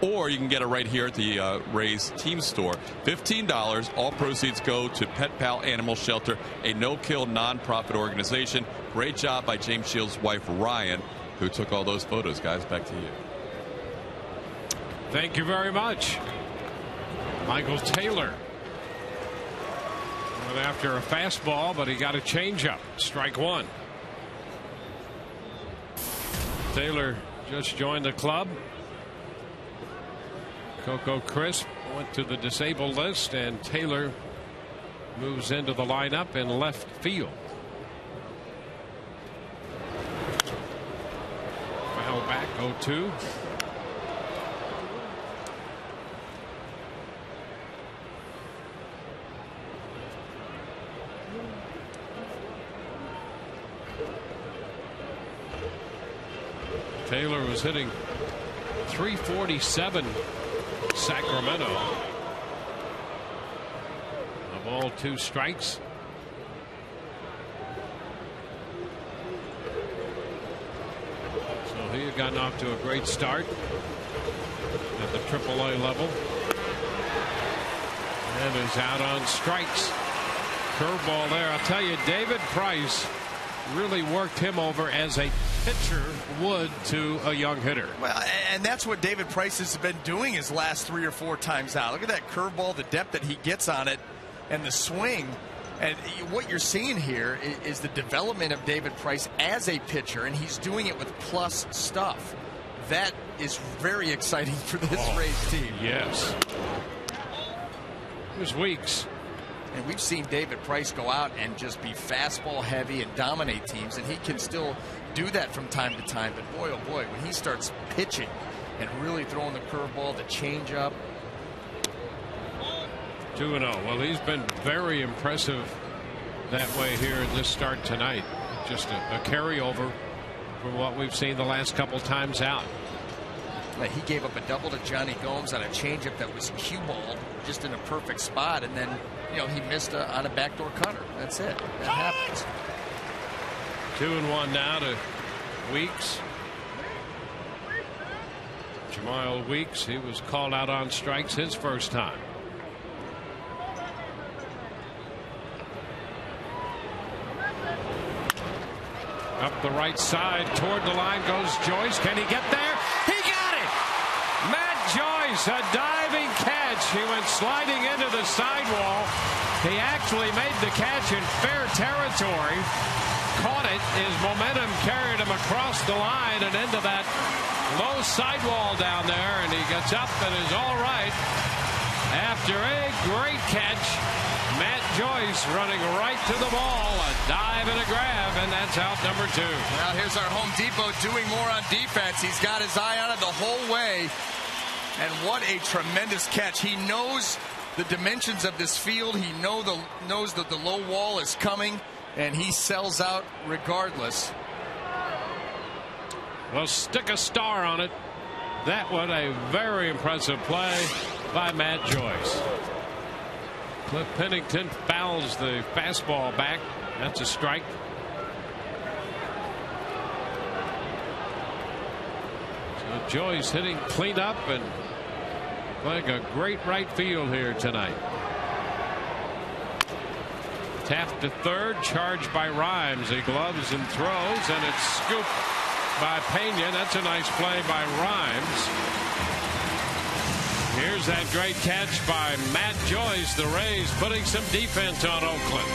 S1: or you can get it right here at the Rays team store. $15. All proceeds go to Pet Pal Animal Shelter, a no-kill nonprofit organization. Great job by James Shields' wife, Ryan, who took all those photos. Guys, back to you.
S3: Thank you very much. Michael Taylor went after a fastball, but he got a changeup. Strike one. Taylor just joined the club. Coco Crisp went to the disabled list, and Taylor moves into the lineup in left field. Foul back, 0-2. Taylor was hitting .347 Sacramento. A ball, 2 strikes. So he had gotten off to a great start at the AAA level. And is out on strikes. Curveball there. I'll tell you, David Price really worked him over as a pitcher would to a young hitter.
S4: Well, and that's what David Price has been doing his last 3 or 4 times out. Look at that curveball, the depth that he gets on it, and the swing. And what you're seeing here is the development of David Price as a pitcher, and he's doing it with plus stuff. That is very exciting for this Rays team.
S3: Yes. Here's Weeks.
S4: And we've seen David Price go out and just be fastball heavy and dominate teams, and he can still do that from time to time. But boy, oh boy, when he starts pitching and really throwing the curveball, the changeup.
S3: 2-0. Well, he's been very impressive that way here in this start tonight. Just a carryover from what we've seen the last couple times out.
S4: He gave up a double to Johnny Gomes on a changeup that was cue balled just in a perfect spot, and then he missed on a backdoor cutter. That's it. That happens.
S3: 2-1 now to Weeks. Jamal Weeks, he was called out on strikes his first time. Up the right side toward the line goes Joyce. Can he get there? He got it! Matt Joyce, a diving catch. He went sliding into the sidewall. He actually made the catch in fair territory. Caught it. His momentum carried him across the line and into that low sidewall down there. And he gets up and is all right. After a great catch, Matt Joyce running right to the ball. A dive and a grab, and that's out number 2.
S4: Now here's our Home Depot doing more on defense. He's got his eye on it the whole way. And what a tremendous catch. He knows the dimensions of this field. He knows that the low wall is coming, and he sells out regardless.
S3: Well, stick a star on it. That was a very impressive play by Matt Joyce. Cliff Pennington fouls the fastball back. That's a strike. So Joyce hitting cleanup and playing a great right field here tonight. Tapped to third, charged by Rhymes. He gloves and throws, and it's scooped by Pena. That's a nice play by Rhymes. Here's that great catch by Matt Joyce. The Rays putting some defense on Oakland.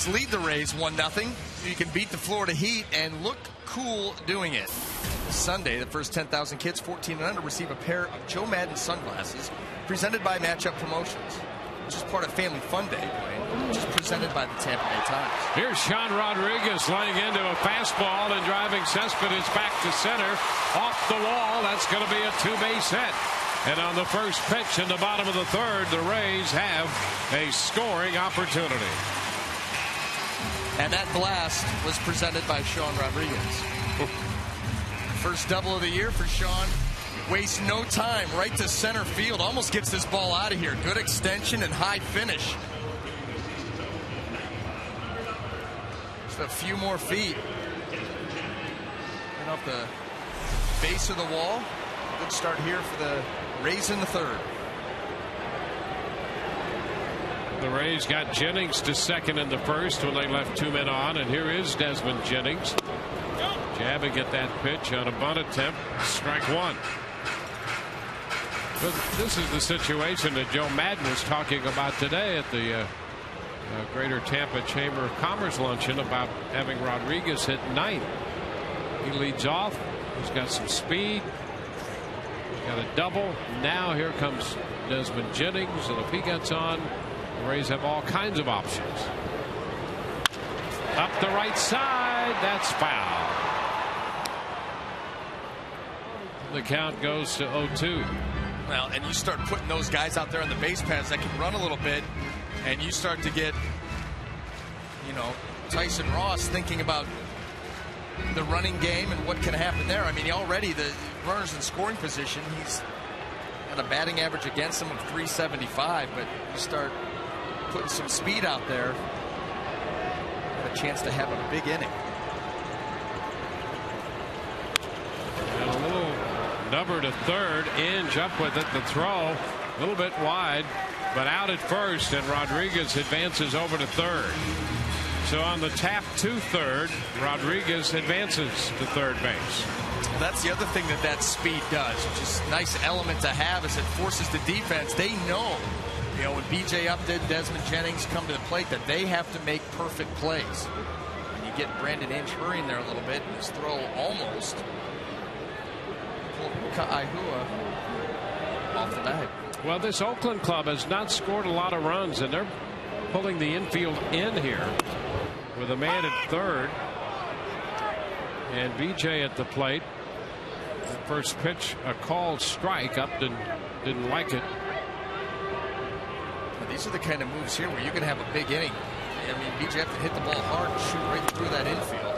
S4: Lead the Rays 1-0. You can beat the Florida Heat and look cool doing it. Sunday, the first 10,000 kids 14 and under receive a pair of Joe Madden sunglasses presented by Matchup Promotions, which is part of Family Fun Day, which is presented by the Tampa Bay Times.
S3: Here's Sean Rodriguez laying into a fastball and driving Cespedes back to center. Off the wall. That's going to be a two-base hit. And on the first pitch in the bottom of the third, the Rays have a scoring opportunity.
S4: And that blast was presented by Sean Rodriguez. First double of the year for Sean. Wastes no time, right to center field. Almost gets this ball out of here. Good extension and high finish. Just a few more feet. And off the base of the wall. Good start here for the Rays in the third.
S3: The Rays got Jennings to second in the first when they left 2 men on, and here is Desmond Jennings jabbing at that pitch on a bunt attempt. Strike one. But this is the situation that Joe Madden was talking about today at the Greater Tampa Chamber of Commerce luncheon about having Rodriguez hit ninth. He leads off. He's got some speed. He's got a double. Now here comes Desmond Jennings, and if he gets on, the Rays have all kinds of options. Up the right side. That's foul. The count goes to 0-2.
S4: Well, and you start putting those guys out there on the base paths that can run a little bit, and you start to get, you know, Tyson Ross thinking about the running game and what can happen there. I mean, already the runners in scoring position, he's got a batting average against him of 375, but you start putting some speed out there, a chance to have a big inning.
S3: And a little number to third. Inge up with it. The throw a little bit wide, but out at first, and Rodriguez advances over to third. So on the tap to third, Rodriguez advances to third base.
S4: Well, that's the other thing that speed does, which is a nice element to have, is it forces the defense. They know, you know, when B.J. Upton, Desmond Jennings come to the plate, that they have to make perfect plays. And you get Brandon Inge hurrying there a little bit, and his throw almost pulled Ka'aihua off the bag.
S3: Well, this Oakland club has not scored a lot of runs, and they're pulling the infield in here with a man at third and B.J. at the plate. The first pitch, a called strike. Upton didn't like it.
S4: These are the kind of moves here where you can have a big inning. I mean, B.J. have to hit the ball hard and shoot right through that infield.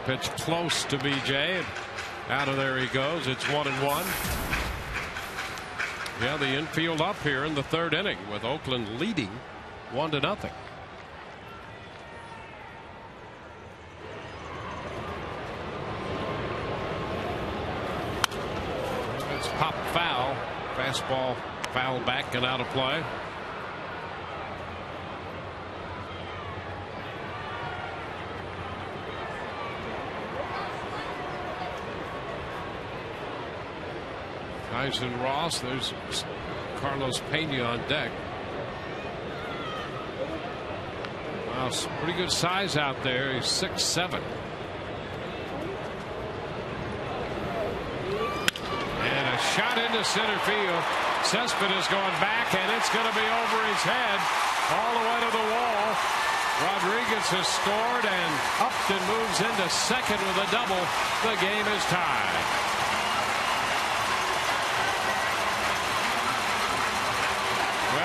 S3: Pitch close to B.J. and out of there he goes. It's 1-1. Yeah, the infield up here in the third inning with Oakland leading 1-0. It's pop foul. Fastball foul back and out of play. Tyson Ross. There's Carlos Pena on deck. Wow, some pretty good size out there. He's 6'7". And a shot into center field. Cespedes going back, and it's going to be over his head all the way to the wall. Rodriguez has scored, and Upton moves into second with a double. The game is tied.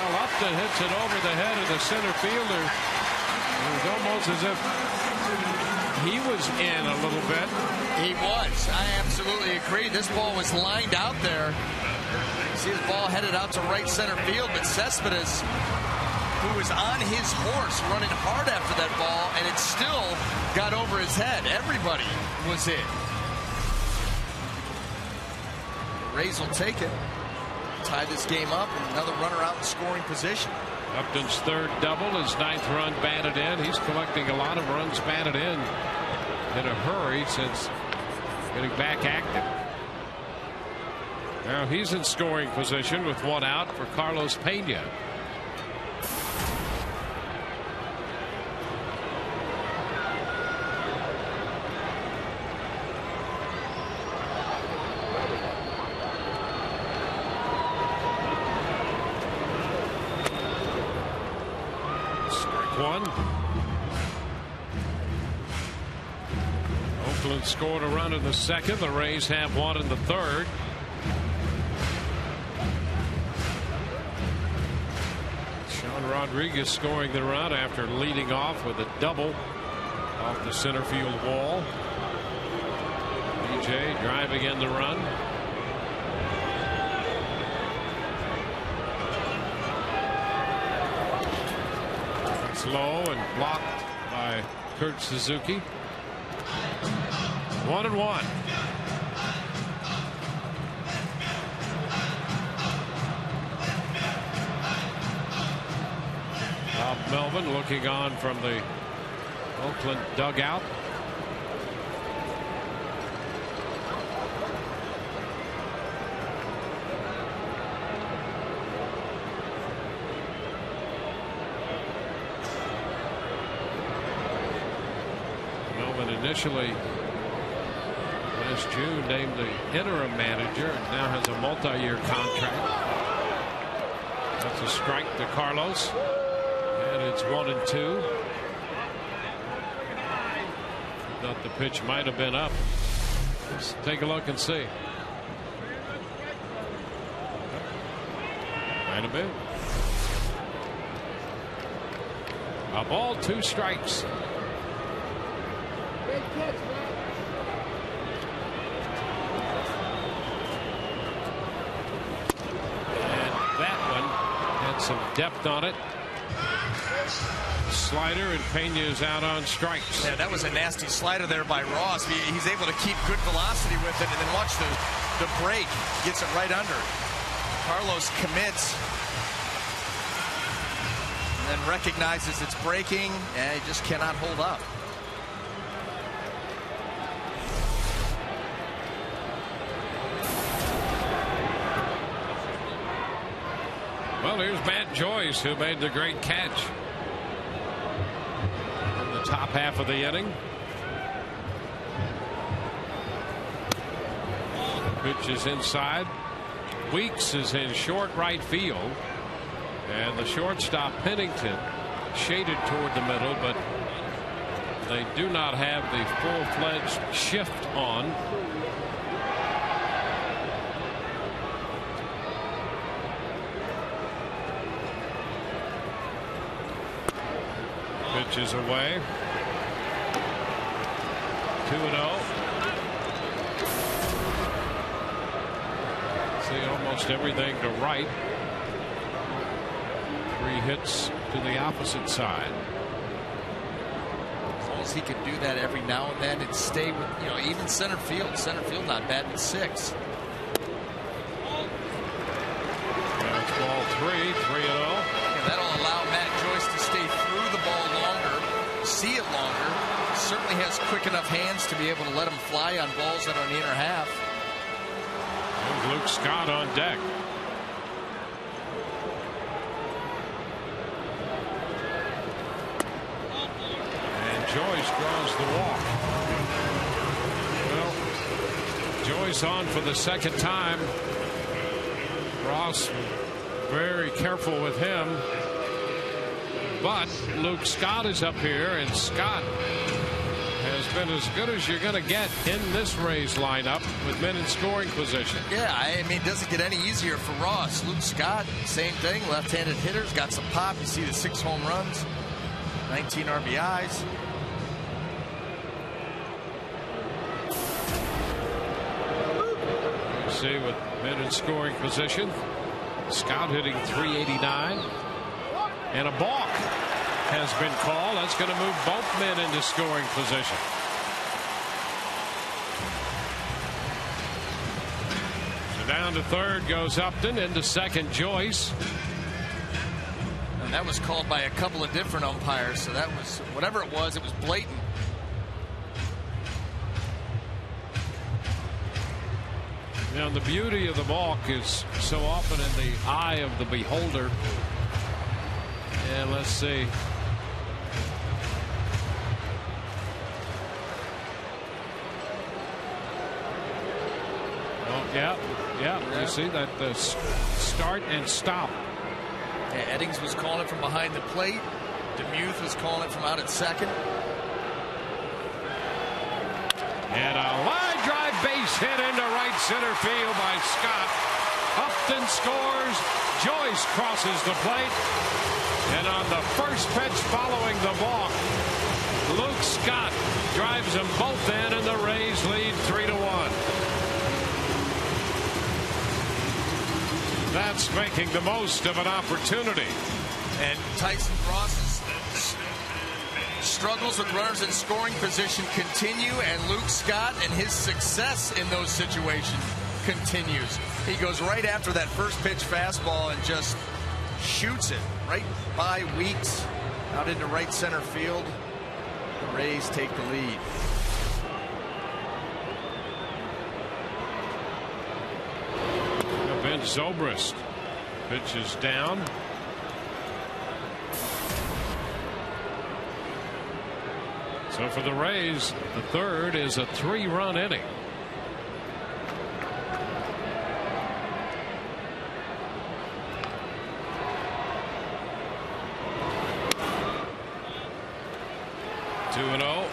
S3: Upton hits it over the head of the center fielder. It was almost as if he was in a little bit.
S4: He was. I absolutely agree. This ball was lined out there. You see his ball headed out to right center field, but Cespedes, who was on his horse running hard after that ball, and it still got over his head. Everybody was in. The Rays will take it. Tie this game up, and another runner out in scoring position.
S3: Upton's third double, his ninth run batted in. He's collecting a lot of runs batted in a hurry since getting back active. Now he's in scoring position with one out for Carlos Pena. one. Oakland scored a run in the second. The Rays have one in the third. Sean Rodriguez scoring the run after leading off with a double off the center field wall. DJ driving in the run. It's low and blocked by Kurt Suzuki. 1-1. Bob Melvin looking on from the Oakland dugout. Melvin initially last June named the interim manager and now has a multi-year contract. That's a strike to Carlos. And it's 1-2. Thought the pitch might have been up. Let's take a look and see. Might have been. A ball, 2 strikes.
S6: Great catch, man.
S3: And that one had some depth on it. Slider, and Pena's out on strikes.
S4: Yeah, that was a nasty slider there by Ross. He's able to keep good velocity with it, and then watch the break. Gets it right under. Carlos commits. And then recognizes it's breaking, and he just cannot hold up.
S3: Well, here's Matt Joyce, who made the great catch in the top half of the inning. The pitch is inside. Weeks is in short right field, and the shortstop Pennington shaded toward the middle, but they do not have the full-fledged shift on. Pitch is away. 2-0. See almost everything to right. 3 hits to the opposite side.
S4: As long as he could do that every now and then and stay with, even center field. Center field not bad at 6.
S3: That's ball 3, 3-0.
S4: That'll allow Matt Joyce to stay through the ball longer, see it longer. Certainly has quick enough hands to be able to let him fly on balls that are in the inner half.
S3: And Luke Scott on deck. And Joyce draws the walk. Well, Joyce on for the second time. Ross very careful with him, but Luke Scott is up here, and Scott has been as good as you're going to get in this Rays lineup with men in scoring position.
S4: Yeah, I mean, it doesn't get any easier for Ross. Luke Scott, same thing, left-handed hitters, got some pop. You see the 6 home runs, 19 RBIs.
S3: You see with men in scoring position, Scott hitting .389, and a balk has been called. That's going to move both men into scoring position. So down to third goes Upton, into second Joyce.
S4: And that was called by a couple of different umpires, so that was, whatever it was blatant.
S3: Now, the beauty of the balk is so often in the eye of the beholder. And let's see. Oh, yeah. You see that the start and stop.
S4: Yeah, Eddings was calling it from behind the plate. DeMuth was calling it from out at second.
S3: And a line drive base hit into right center field by Scott. Upton scores. Joyce crosses the plate. And on the first pitch following the balk, Luke Scott drives them both in, and the Rays lead 3-1. That's making the most of an opportunity.
S4: And Tyson Ross's struggles with runners in scoring position continue, and Luke Scott and his success in those situations continues. He goes right after that first pitch fastball and just shoots it right by Weeks out into right center field. The Rays take the lead.
S3: Ben Zobrist pitches down. So for the Rays, the third is a 3-run inning. Two and 0.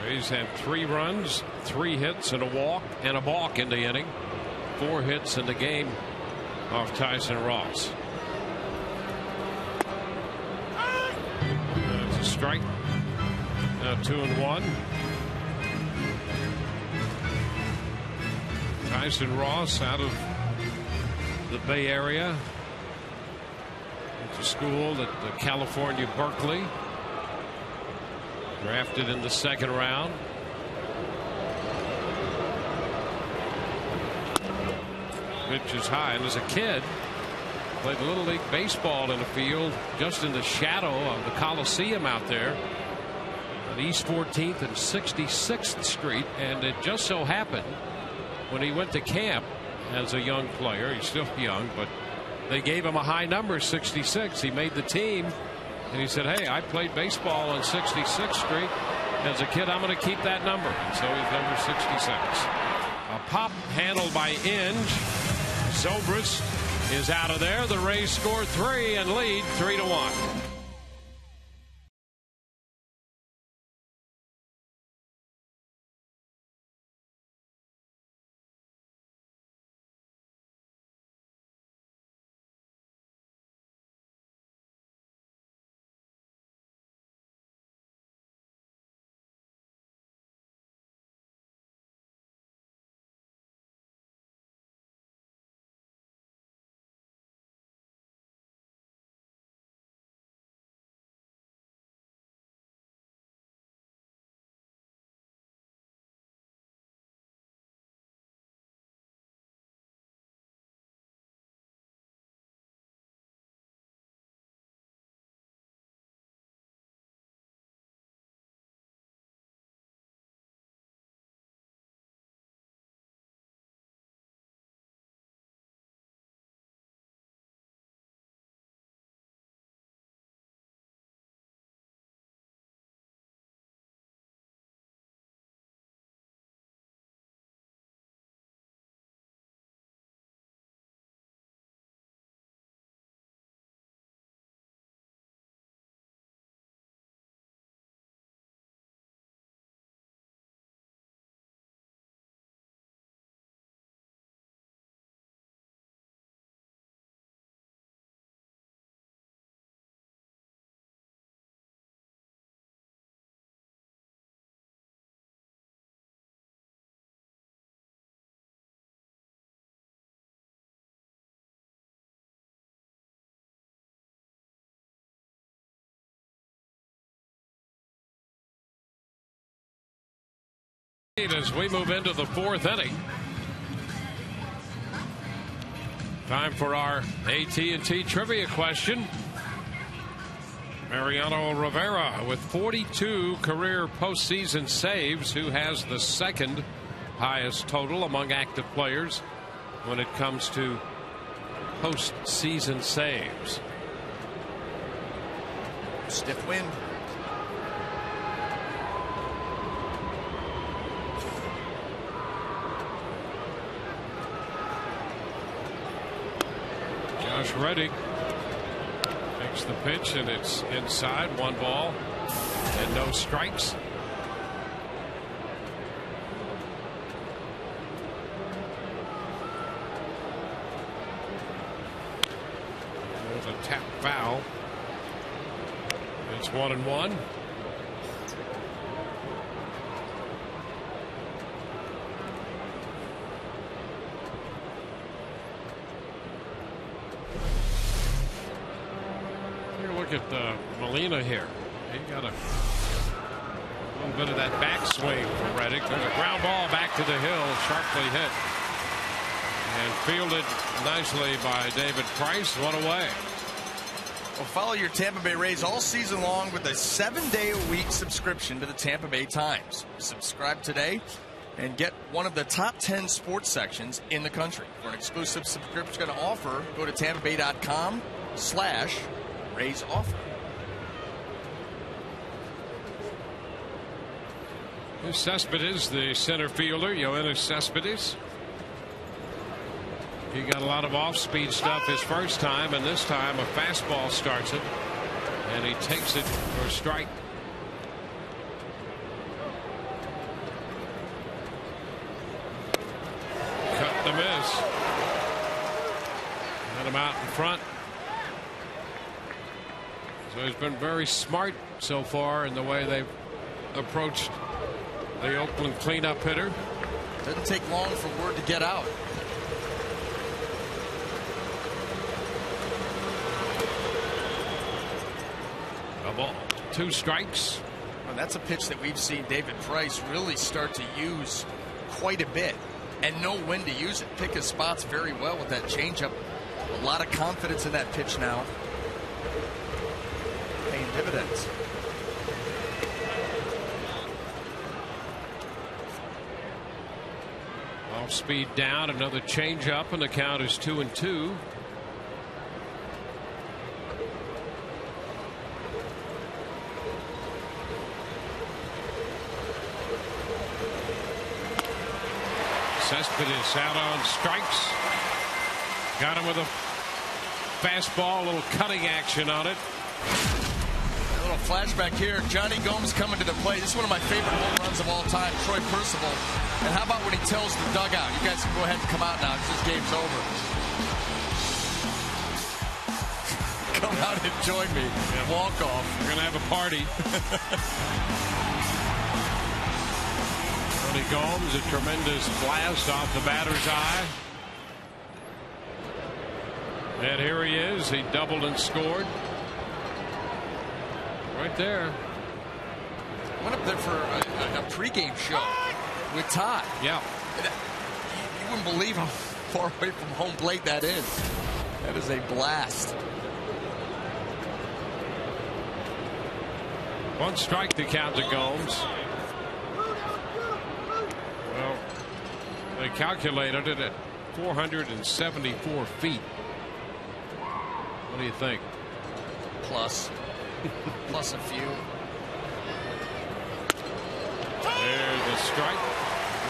S3: Rays have 3 runs, 3 hits, and a walk, and a balk in the inning. 4 hits in the game off Tyson Ross. That's a strike. Now 2-1. Tyson Ross out of the Bay Area. Went to school at California, Berkeley. Drafted in the 2nd round. Pitch is high, and as a kid played Little League baseball in a field just in the shadow of the Coliseum out there on East 14th and 66th Street. And it just so happened when he went to camp as a young player, he's still young, but they gave him a high number, 66. He made the team, and he said, hey, I played baseball on 66th Street as a kid. I'm going to keep that number. And so he's number 66. A pop handled by Inge. Zobrist is out of there. The Rays score 3 and lead 3-1. As we move into the 4th inning, time for our AT&T trivia question. Mariano Rivera with 42 career postseason saves, who has the 2nd highest total among active players when it comes to postseason saves.
S4: Stiff wind.
S3: Josh Reddick takes the pitch, and it's inside. 1 ball and no strikes. There's a tap foul. It's 1-1. Look at Molina here. He got a little bit of that backswing for Reddick. There's a ground ball back to the hill, sharply hit, and fielded nicely by David Price. 1 away.
S4: Well, follow your Tampa Bay Rays all season long with a 7-day-a-week subscription to the Tampa Bay Times. Subscribe today and get one of the top 10 sports sections in the country. For an exclusive subscription offer, go to tampabay.com/Rays offer.
S3: Cespedes, the center fielder, Yoenis Cespedes. He got a lot of off-speed stuff his first time, and this time a fastball starts it, and he takes it for a strike. Cut the miss. Let him out in front. So he's been very smart so far in the way they've approached the Oakland cleanup hitter.
S4: Doesn't take long for word to get out.
S3: A ball, 2 strikes.
S4: And that's a pitch that we've seen David Price really start to use quite a bit and know when to use it. Pick his spots very well with that changeup. A lot of confidence in that pitch now. Paying dividends.
S3: Off speed down, another changeup, and the count is 2-2. Cespedes out on strikes. Got him with a fastball, a little cutting action on it.
S4: A little flashback here. Johnny Gomes coming to the plate. This is one of my favorite home runs of all time. Troy Percival. And how about when he tells the dugout, you guys can go ahead and come out now because this game's over. Come out and join me.
S3: Yeah.
S4: Walk off.
S3: We're going to have a party. Tony Gomes, a tremendous blast off the batter's eye. And here he is. He doubled and scored. Right there.
S4: Went up there for a pregame show with Todd.
S3: Yeah.
S4: You wouldn't believe how far away from home plate that is. That is a blast.
S3: 1 strike to count to Gomes. Well, they calculated it at 474 feet. What do you think?
S4: Plus a few.
S3: There's a strike.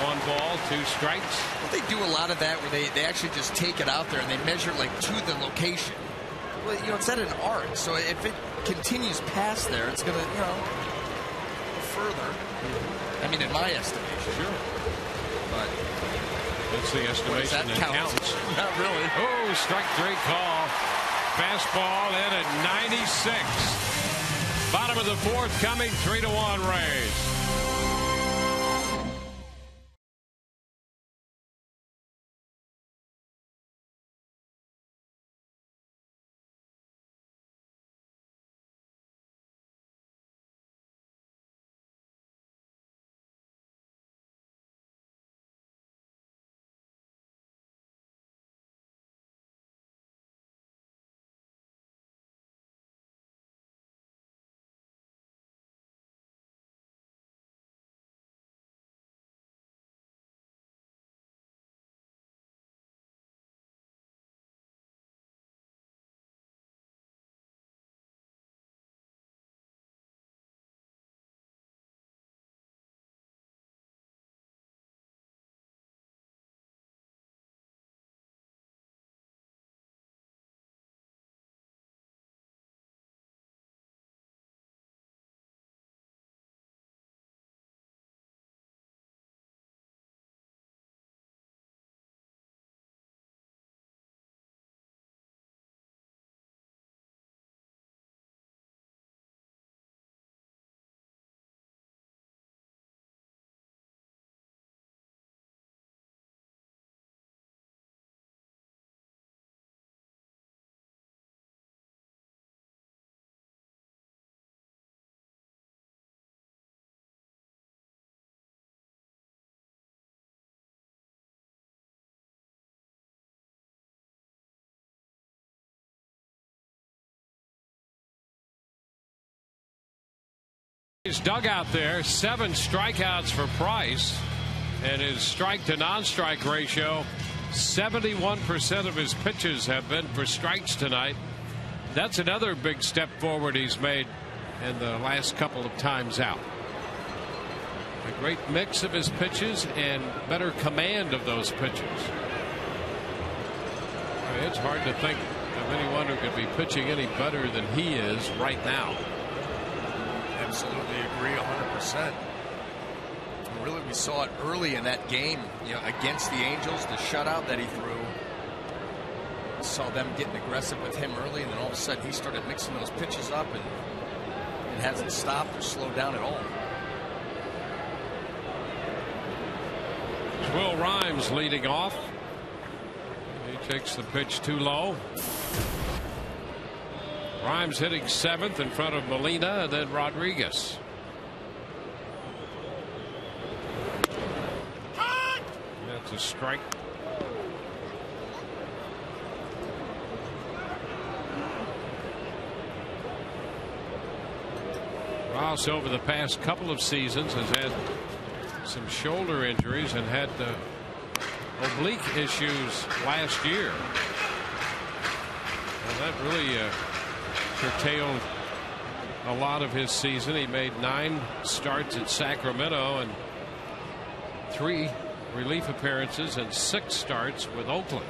S3: 1 ball, 2 strikes.
S4: Well, they do a lot of that where they actually just take it out there and they measure like to the location. Well, you know, it's at an arc, so if it continues past there, it's going to, you know, further. I mean, in my estimation.
S3: Sure.
S4: But
S3: it's the estimation that counts.
S4: Not really.
S3: Oh, strike 3 call. Fastball in at 96. Bottom of the 4th coming, 3-1 Rays. his dugout there. 7 strikeouts for Price, and his strike to non-strike ratio, 71% of his pitches have been for strikes tonight. That's another big step forward he's made in the last couple of times out. A great mix of his pitches and better command of those pitches. It's hard to think of anyone who could be pitching any better than he is right now.
S4: Absolutely agree 100%. Really, we saw it early in that game, against the Angels, the shutout that he threw. Saw them getting aggressive with him early, and then all of a sudden he started mixing those pitches up, and it hasn't stopped or slowed down at all.
S3: Will Rhymes leading off. He takes the pitch too low. Rhymes hitting 7th in front of Molina and then Rodriguez. That's a strike. Ross over the past couple of seasons has had some shoulder injuries and had oblique issues last year, and that really curtailed a lot of his season. He made 9 starts at Sacramento and 3 relief appearances and 6 starts with Oakland.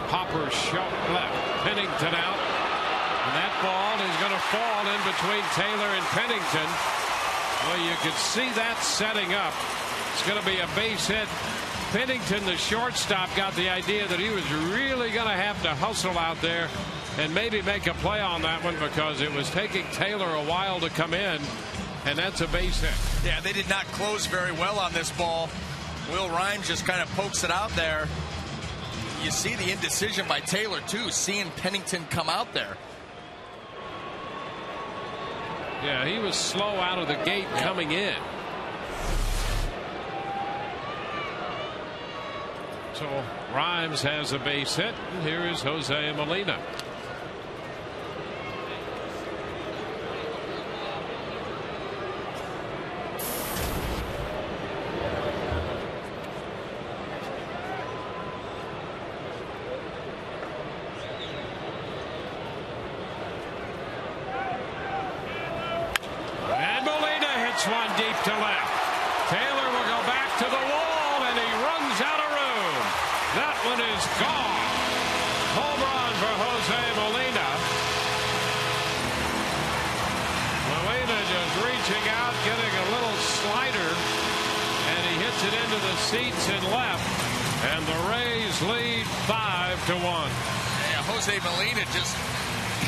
S3: Hopper shot left, Pennington out, and that ball is going to fall in between Taylor and Pennington. Well, you could see that setting up. It's going to be a base hit. Pennington, the shortstop, got the idea that he was really going to have to hustle out there and maybe make a play on that one, because it was taking Taylor a while to come in, and that's a base hit.
S4: Yeah, they did not close very well on this ball. Will Rhymes just kind of pokes it out there. You see the indecision by Taylor, too, seeing Pennington come out there.
S3: Yeah, he was slow out of the gate coming in. So Rhymes has a base hit, and here is Jose Molina. One deep to left. Taylor will go back to the wall, and he runs out of room. That one is gone. Home run for Jose Molina. Molina just reaching out, getting a little slider, and he hits it into the seats and left. And the Rays lead 5-1.
S4: Yeah, Jose Molina just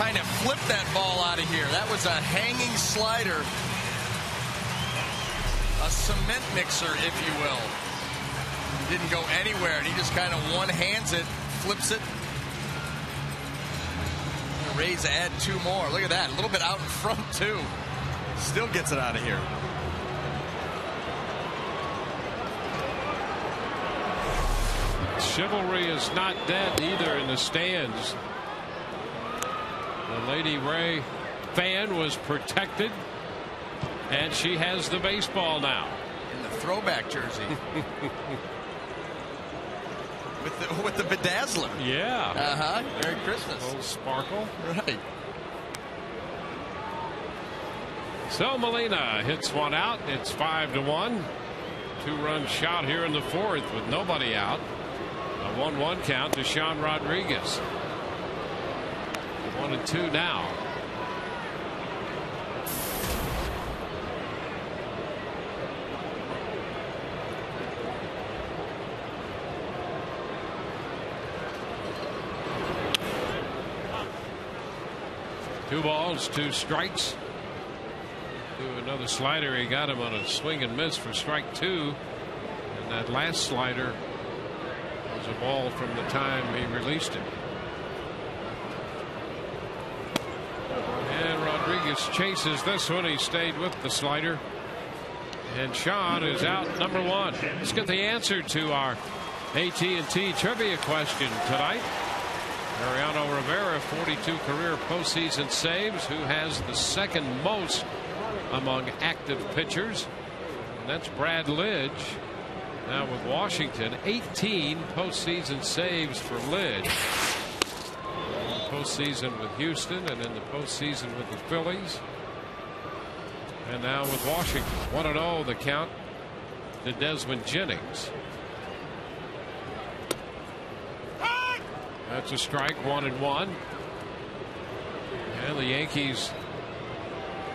S4: kind of flipped that ball out of here. That was a hanging slider. A cement mixer, if you will. Didn't go anywhere, and he just kind of one-hands it, flips it. The Rays add 2 more. Look at that. A little bit out in front, too. Still gets it out of here.
S3: Chivalry is not dead either in the stands. The Lady Ray fan was protected, and she has the baseball now.
S4: In the throwback jersey. with the bedazzler.
S3: Yeah.
S4: Uh-huh. Merry Christmas.
S3: A little sparkle.
S4: Right.
S3: So Molina hits one out. It's 5-1. 2-run shot here in the 4th with nobody out. A 1-1 count to Sean Rodriguez. 1-2 now. Two balls, 2 strikes. To another slider. He got him on a swing and miss for strike 2. And that last slider was a ball from the time he released it. And Rodriguez chases this one. He stayed with the slider. And Sean is out number 1. Let's get the answer to our AT TBA trivia question tonight. Mariano Rivera, 42 career postseason saves, who has the second most among active pitchers. And that's Brad Lidge. Now with Washington, 18 postseason saves for Lidge. In the postseason with Houston and in the postseason with the Phillies. And now with Washington. 1-0 the count to Desmond Jennings. That's a strike, 1-1. And the Yankees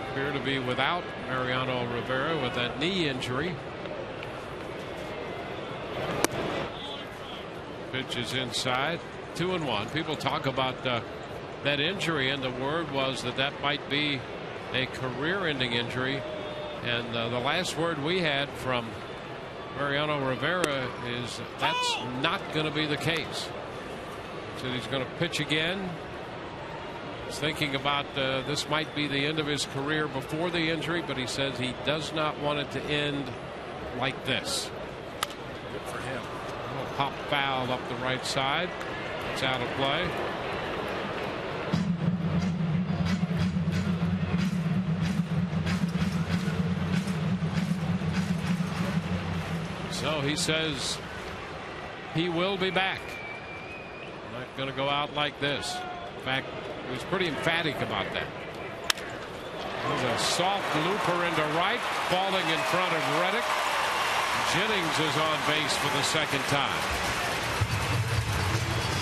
S3: appear to be without Mariano Rivera with that knee injury. Pitch is inside, 2-1. People talk about that injury, and the word was that might be a career-ending injury. And the last word we had from Mariano Rivera is that's not going to be the case. Said he's going to pitch again. He's thinking about this might be the end of his career before the injury, but he says he does not want it to end like this.
S4: Good for him.
S3: A little pop foul up the right side. It's out of play. So he says he will be back. Not going to go out like this. In fact, he was pretty emphatic about that. There's a soft looper into right, falling in front of Reddick. Jennings is on base for the second time.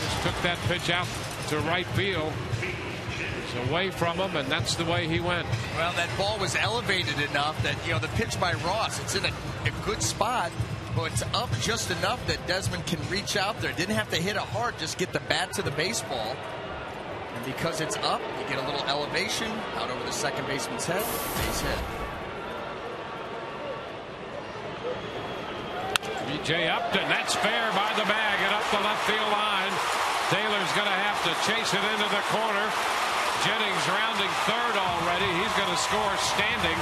S3: Just took that pitch out to right field. It's away from him, and that's the way he went.
S4: Well, that ball was elevated enough that, the pitch by Ross, it's in a good spot. But it's up just enough that Desmond can reach out there. Didn't have to hit it hard, just get the bat to the baseball. And because it's up, you get a little elevation out over the second baseman's head. Base hit.
S3: B.J. Upton, that's fair by the bag and up the left field line. Taylor's going to have to chase it into the corner. Jennings rounding third already. He's going to score standing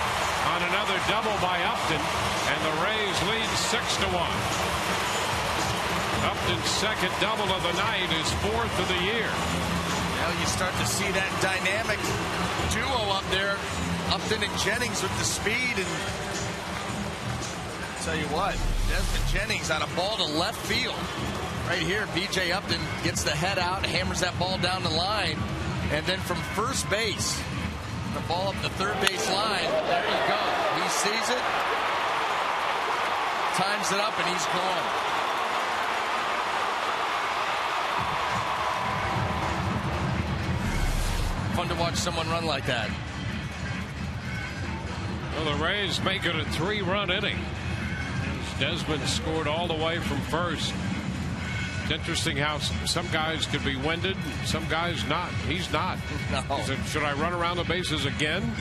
S3: on another double by Upton, and the Rays lead 6-1. Upton's second double of the night, is fourth of the year.
S4: Now you start to see that dynamic duo up there, Upton and Jennings with the speed. And I'll tell you what, Desmond Jennings on a ball to left field. Right here, B.J. Upton gets the head out, hammers that ball down the line. And then from first base, the ball up the third base line. There you go. He sees it, times it up, and he's gone. Fun to watch someone run like that.
S3: Well, the Rays make it a 3-run inning. Desmond scored all the way from first. It's interesting how some guys could be winded, some guys not. He's not.
S4: No.
S3: He said, should I run around the bases again?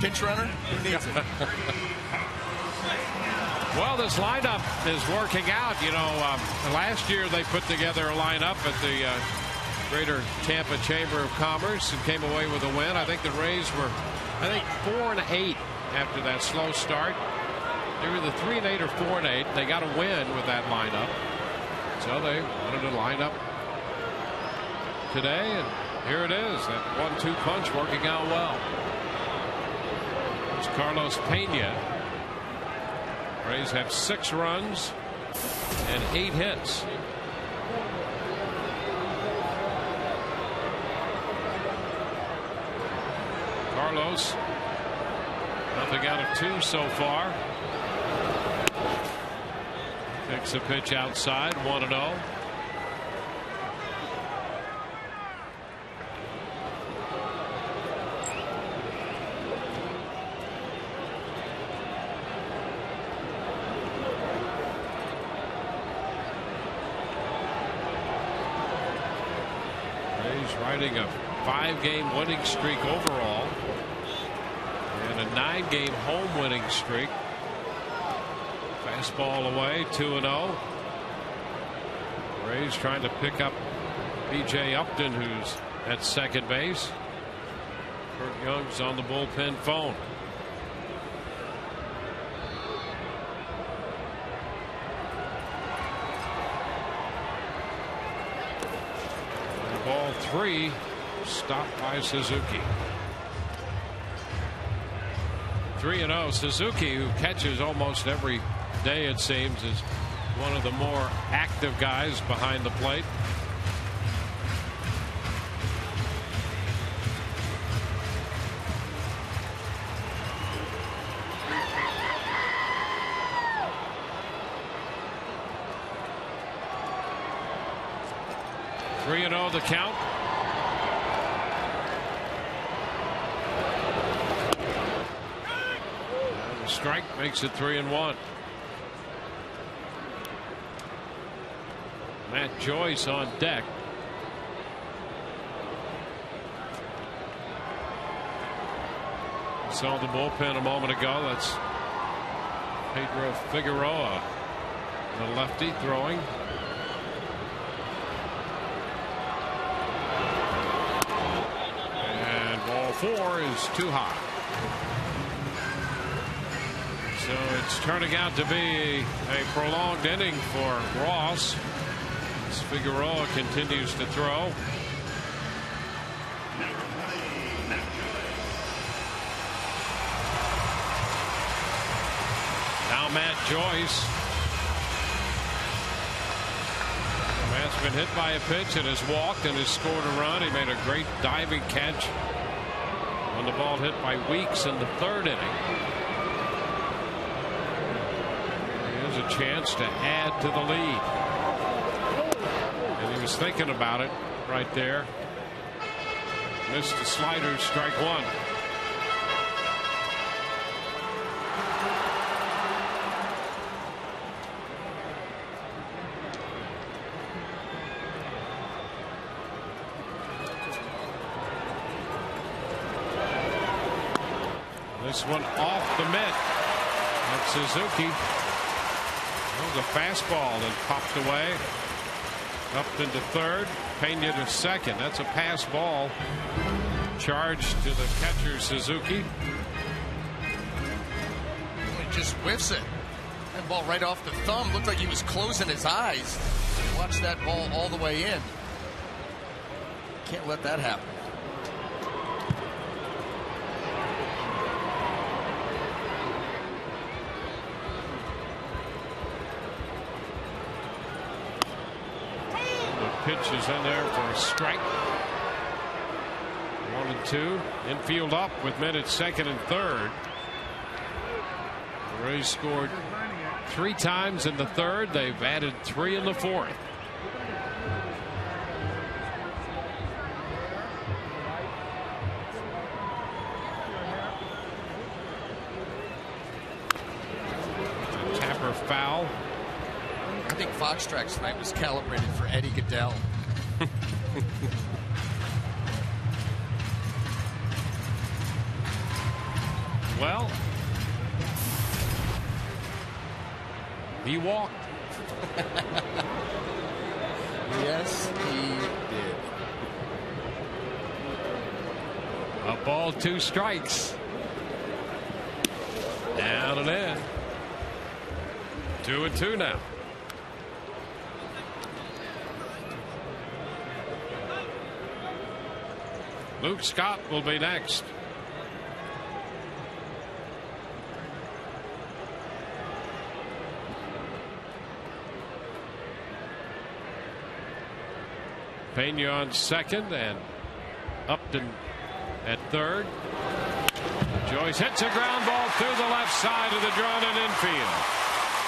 S4: Pinch runner? Who needs it?
S3: Well, this lineup is working out. Last year they put together a lineup at the Greater Tampa Chamber of Commerce and came away with a win. I think the Rays were, 4-8 after that slow start. They were either 3-8 or 4-8. They got a win with that lineup. So they wanted to line up today, and here it is. That 1-2 punch working out well. It's Carlos Pena. Rays have 6 runs and 8 hits. Carlos, nothing out of 2 so far. Takes a pitch outside, 1-0. He's riding a 5-game winning streak overall and a 9-game home winning streak. Fastball away, 2-0. Rays trying to pick up B.J. Upton, who's at second base. Kurt Young's on the bullpen phone. 3 stopped by Suzuki. 3-0. Suzuki, who catches almost every day it seems, is one of the more active guys behind the plate. Three and 0 the count. And the strike makes it 3-1. Matt Joyce on deck. Saw the bullpen a moment ago. That's Pedro Figueroa, the lefty, throwing. And ball 4 is too high. So it's turning out to be a prolonged inning for Ross. As Figueroa continues to throw. Now Matt Joyce. Matt's been hit by a pitch and has walked and has scored a run. He made a great diving catch on the ball hit by Weeks in the 3rd inning. Here's a chance to add to the lead. And he was thinking about it right there. Missed the slider, strike 1. This one off the mitt. That's Suzuki. That was a fastball and popped away. Up into 3rd. Pena to 2nd. That's a pass ball. Charged to the catcher, Suzuki.
S4: He just whiffs it. That ball right off the thumb. Looked like he was closing his eyes. Watch that ball all the way in. Can't let that happen.
S3: Pitch is in there for a strike. 1-2. Infield up with men at 2nd and 3rd. The Rays scored 3 times in the 3rd. They've added 3 in the 4th. Tapper foul.
S4: I think Fox Tracks tonight was calibrated for Eddie Goodell.
S3: Well, he walked.
S4: Yes, he did.
S3: A ball, 2 strikes. Down and in. 2-2 now. Luke Scott will be next. Pena on 2nd and Upton at 3rd. Joyce hits a ground ball through the left side of the drawn-in infield.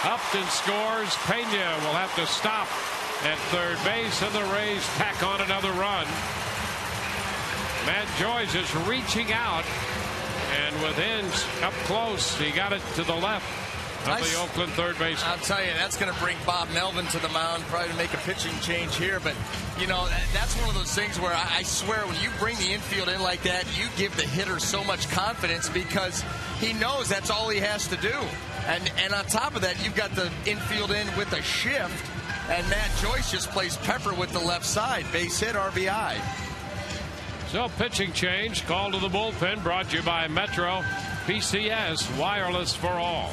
S3: Upton scores. Pena will have to stop at 3rd base, and the Rays tack on another run. Matt Joyce is reaching out, and with ends up close, he got it to the left of the Oakland 3rd base.
S4: I'll tell you, that's going to bring Bob Melvin to the mound, probably to make a pitching change here. But, you know, that's one of those things where I swear when you bring the infield in like that, you give the hitter so much confidence because he knows that's all he has to do. And on top of that, you've got the infield in with a shift, and Matt Joyce just plays pepper with the left side. Base hit, RBI.
S3: So pitching change, call to the bullpen, brought to you by Metro PCS, wireless for all.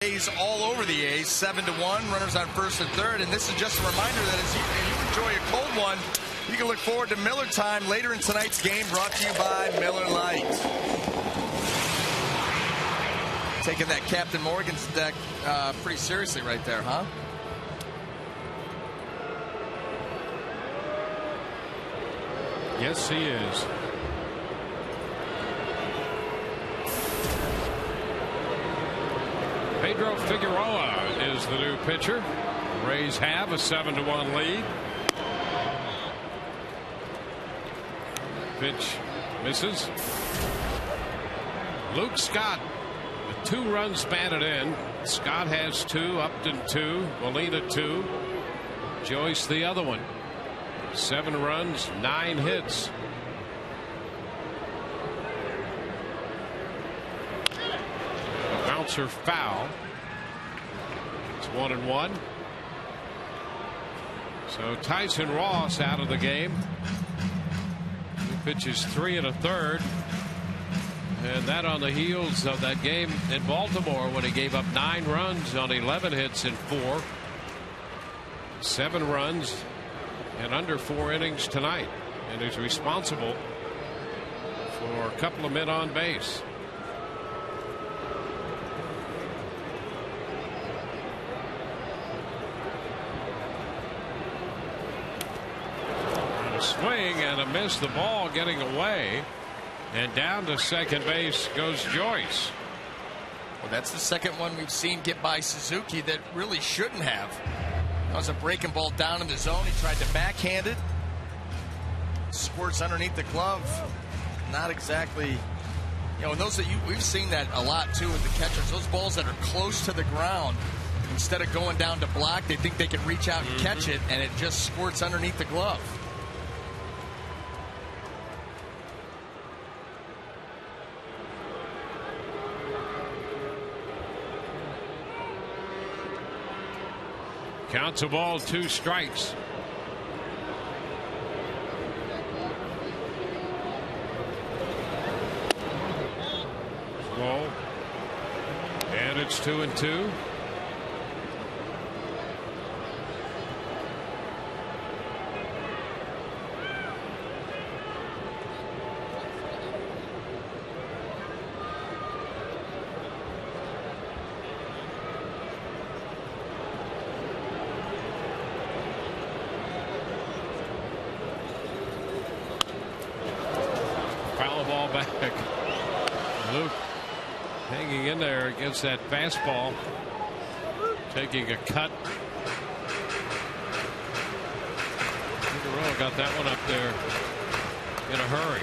S4: Rays all over the A's, 7-1. Runners on first and third. And this is just a reminder that as you enjoy a cold one, you can look forward to Miller time later in tonight's game, brought to you by Miller Lite. Taking that Captain Morgan's deck pretty seriously right there, huh?
S3: Yes, he is. Pedro Figueroa is the new pitcher. The Rays have a 7-1 lead. Pitch misses. Luke Scott with 2 runs batted in. Scott has 2, Upton 2, Molina 2, Joyce the other one. 7 runs, 9 hits. A bouncer foul. It's 1-1. So Tyson Ross out of the game. He pitches 3 1/3. And that on the heels of that game in Baltimore when he gave up 9 runs on 11 hits in 4. 7 runs and under 4 innings tonight, and is responsible for a couple of men on base. And a swing and a miss, the ball getting away, and down to second base goes Joyce.
S4: Well, that's the second one we've seen get by Suzuki that really shouldn't have. That was a breaking ball down in the zone. He tried to backhand it. Squirts underneath the glove. Not exactly, you know, and those that we've seen that a lot too with the catchers. Those balls that are close to the ground, instead of going down to block, they think they can reach out and catch it, and it just squirts underneath the glove.
S3: Counts a ball, 2 strikes. Ball. And it's 2-2. Ball back. Luke hanging in there against that fastball, taking a cut. Figueroa got that one up there in a hurry.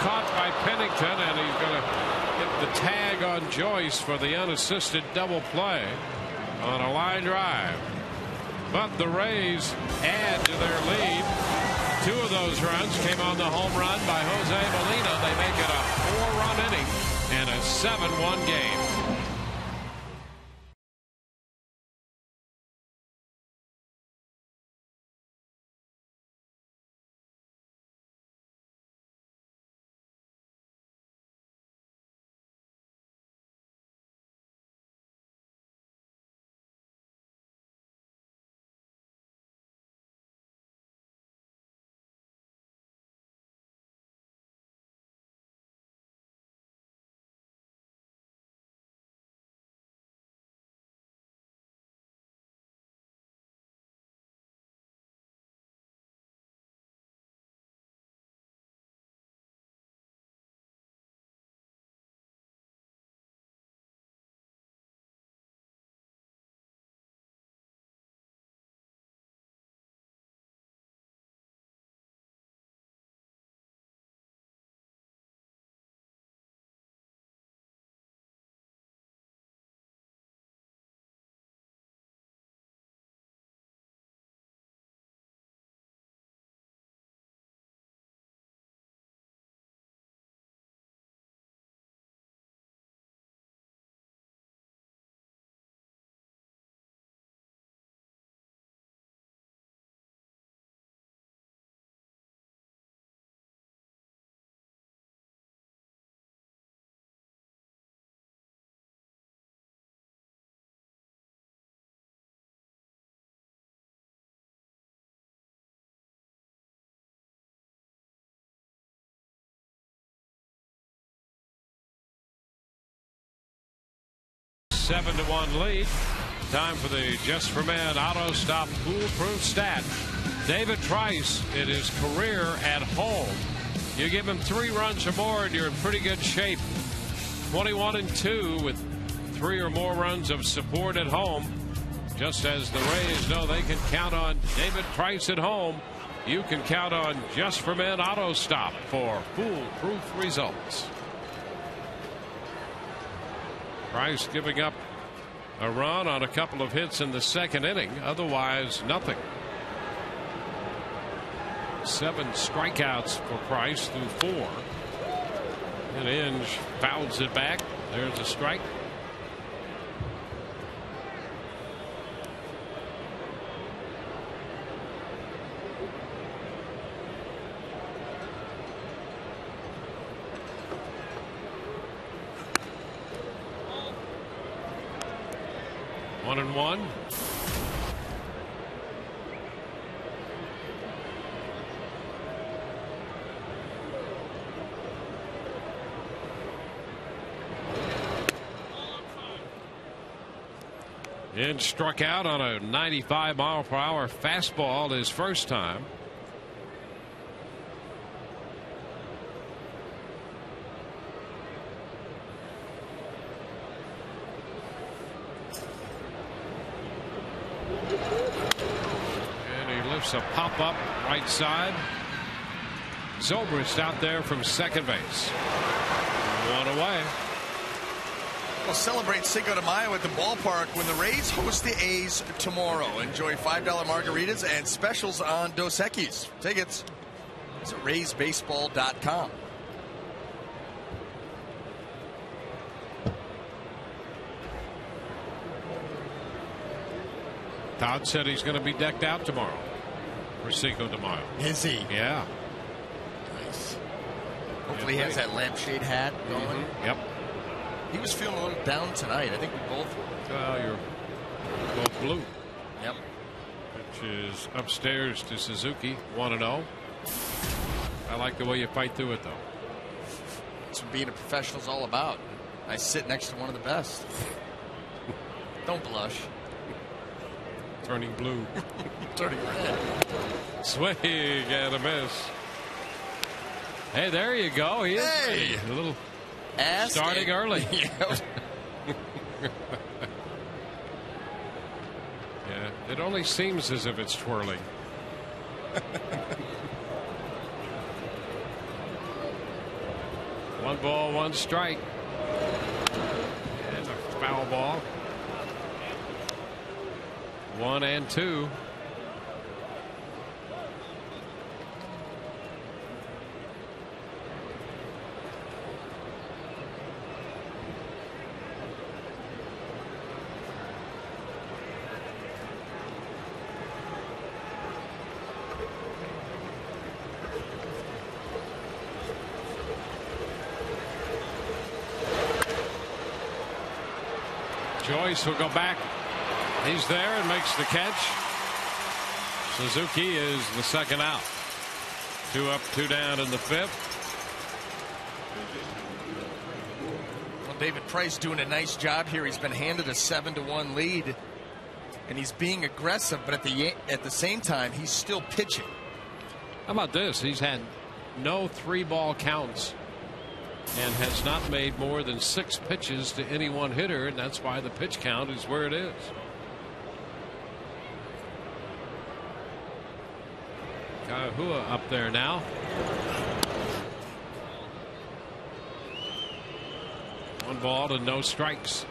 S3: Caught by Pennington, and he's going to hit the tag on Joyce for the unassisted double play on a line drive. But the Rays add to their lead. 2 of those runs came on the home run by Jose Molina. They make it a 4-run inning and a 7-1 game. 7-1 lead. Time for the Just for Men Auto Stop Foolproof Stat. David Price, in his career at home, you give him 3 runs or more and you're in pretty good shape. 21-2 with 3 or more runs of support at home. Just as the Rays know they can count on David Price at home, you can count on Just for Men Auto Stop for foolproof results. Price giving up a run on a couple of hits in the second inning. Otherwise, nothing. 7 strikeouts for Price through 4. And Inge fouls it back. There's a strike. One and one. Inge struck out on a 95-mile-per-hour fastball his first time. A pop-up right side. Zobrist out there from second base. 1 away.
S4: We'll celebrate Cinco de Mayo at the ballpark when the Rays host the A's tomorrow. Enjoy $5 margaritas and specials on Dos Equis. Tickets is at RaysBaseball.com.
S3: Todd said he's going to be decked out tomorrow for Cinco de Mayo.
S4: Is he?
S3: Yeah.
S4: Nice. Hopefully he has that lampshade hat going.
S3: Mm-hmm. Yep.
S4: He was feeling a little down tonight. I think we both were.
S3: Well, you're both blue.
S4: Yep.
S3: Which is upstairs to Suzuki, 1-0. I like the way you fight through it, though.
S4: That's what being a professional is all about. I sit next to one of the best. Don't blush.
S3: Turning blue.
S4: Turning red.
S3: Swing and a miss. Hey, there you go. He
S4: Hey.
S3: is a little
S4: Ask
S3: starting early.
S4: Yeah.
S3: Yeah, it only seems as if it's twirling. One ball, one strike. And a foul ball. 1 and 2. Joyce will go back. He's there and makes the catch. Suzuki is the second out. 2 up, 2 down in the 5th.
S4: Well, David Price doing a nice job here. He's been handed a 7-1 lead, and he's being aggressive, but at the same time, he's still pitching.
S3: How about this? He's had no 3-ball counts and has not made more than 6 pitches to any one hitter, and that's why the pitch count is where it is. Kahua up there now. One ball and no strikes.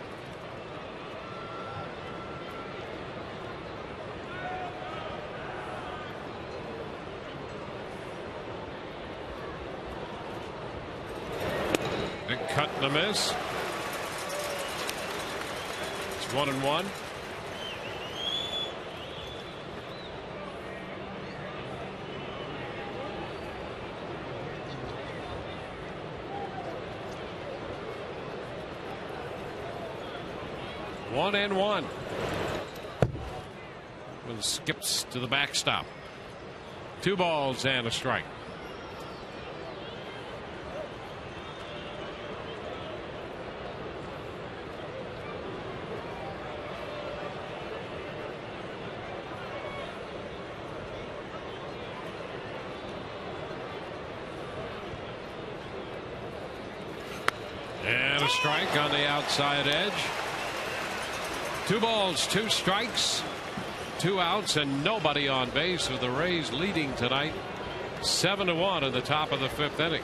S3: Big cut and a miss. It's 1-1. One and one. With skips to the backstop. 2 balls and a strike. And a strike on the outside edge. 2 balls, 2 strikes, 2 outs, and nobody on base, with the Rays leading tonight 7-1 in the top of the 5th inning.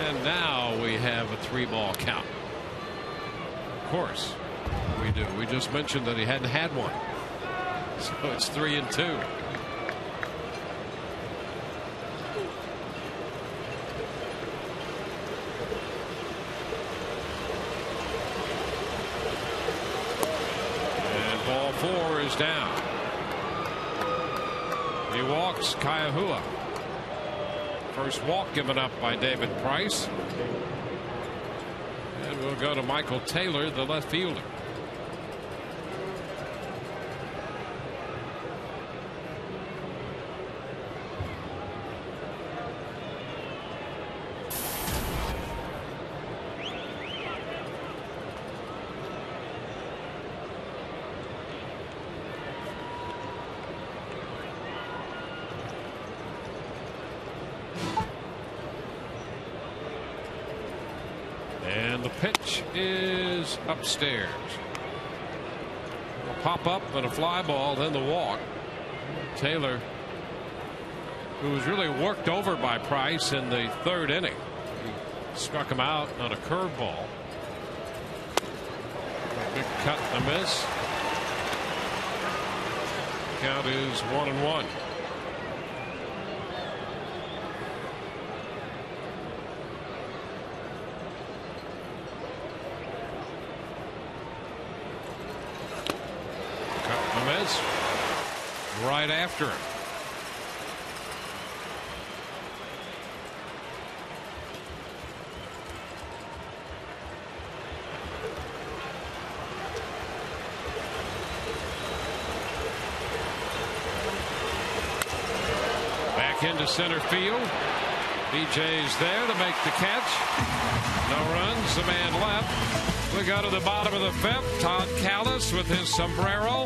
S3: And now we have a 3-ball count. Of course we do. We just mentioned that he hadn't had one. So it's 3-2. And ball 4 is down. He walks Kayahua. First walk given up by David Price. And we'll go to Michael Taylor, the left fielder. And the pitch is upstairs. A pop up and a fly ball, then the walk. Taylor, who was really worked over by Price in the 3rd inning. He struck him out on a curveball. A big cut and a miss. Count is 1-1. Right after him. Back into center field. BJ's there to make the catch. No runs, a man left. We go to the bottom of the 5th. Todd Callis with his sombrero,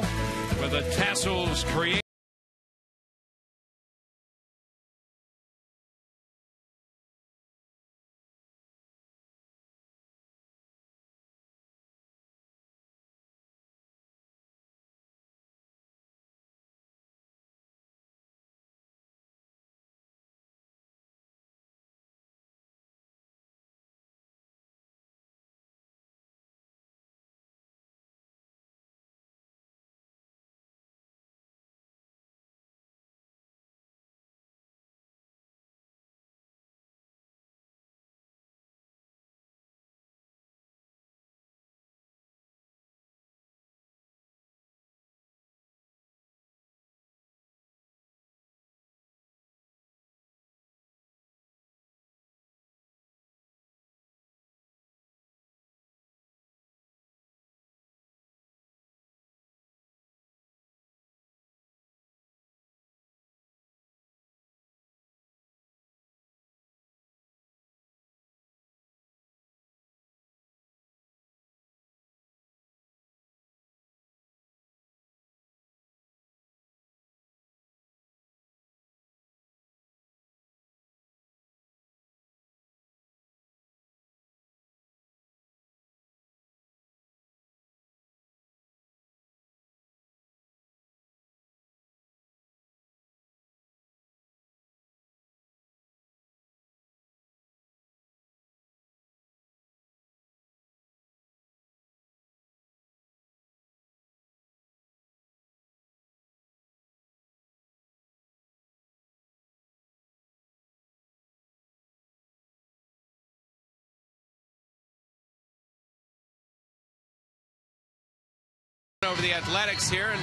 S3: with the tassels created.
S6: Over the Athletics here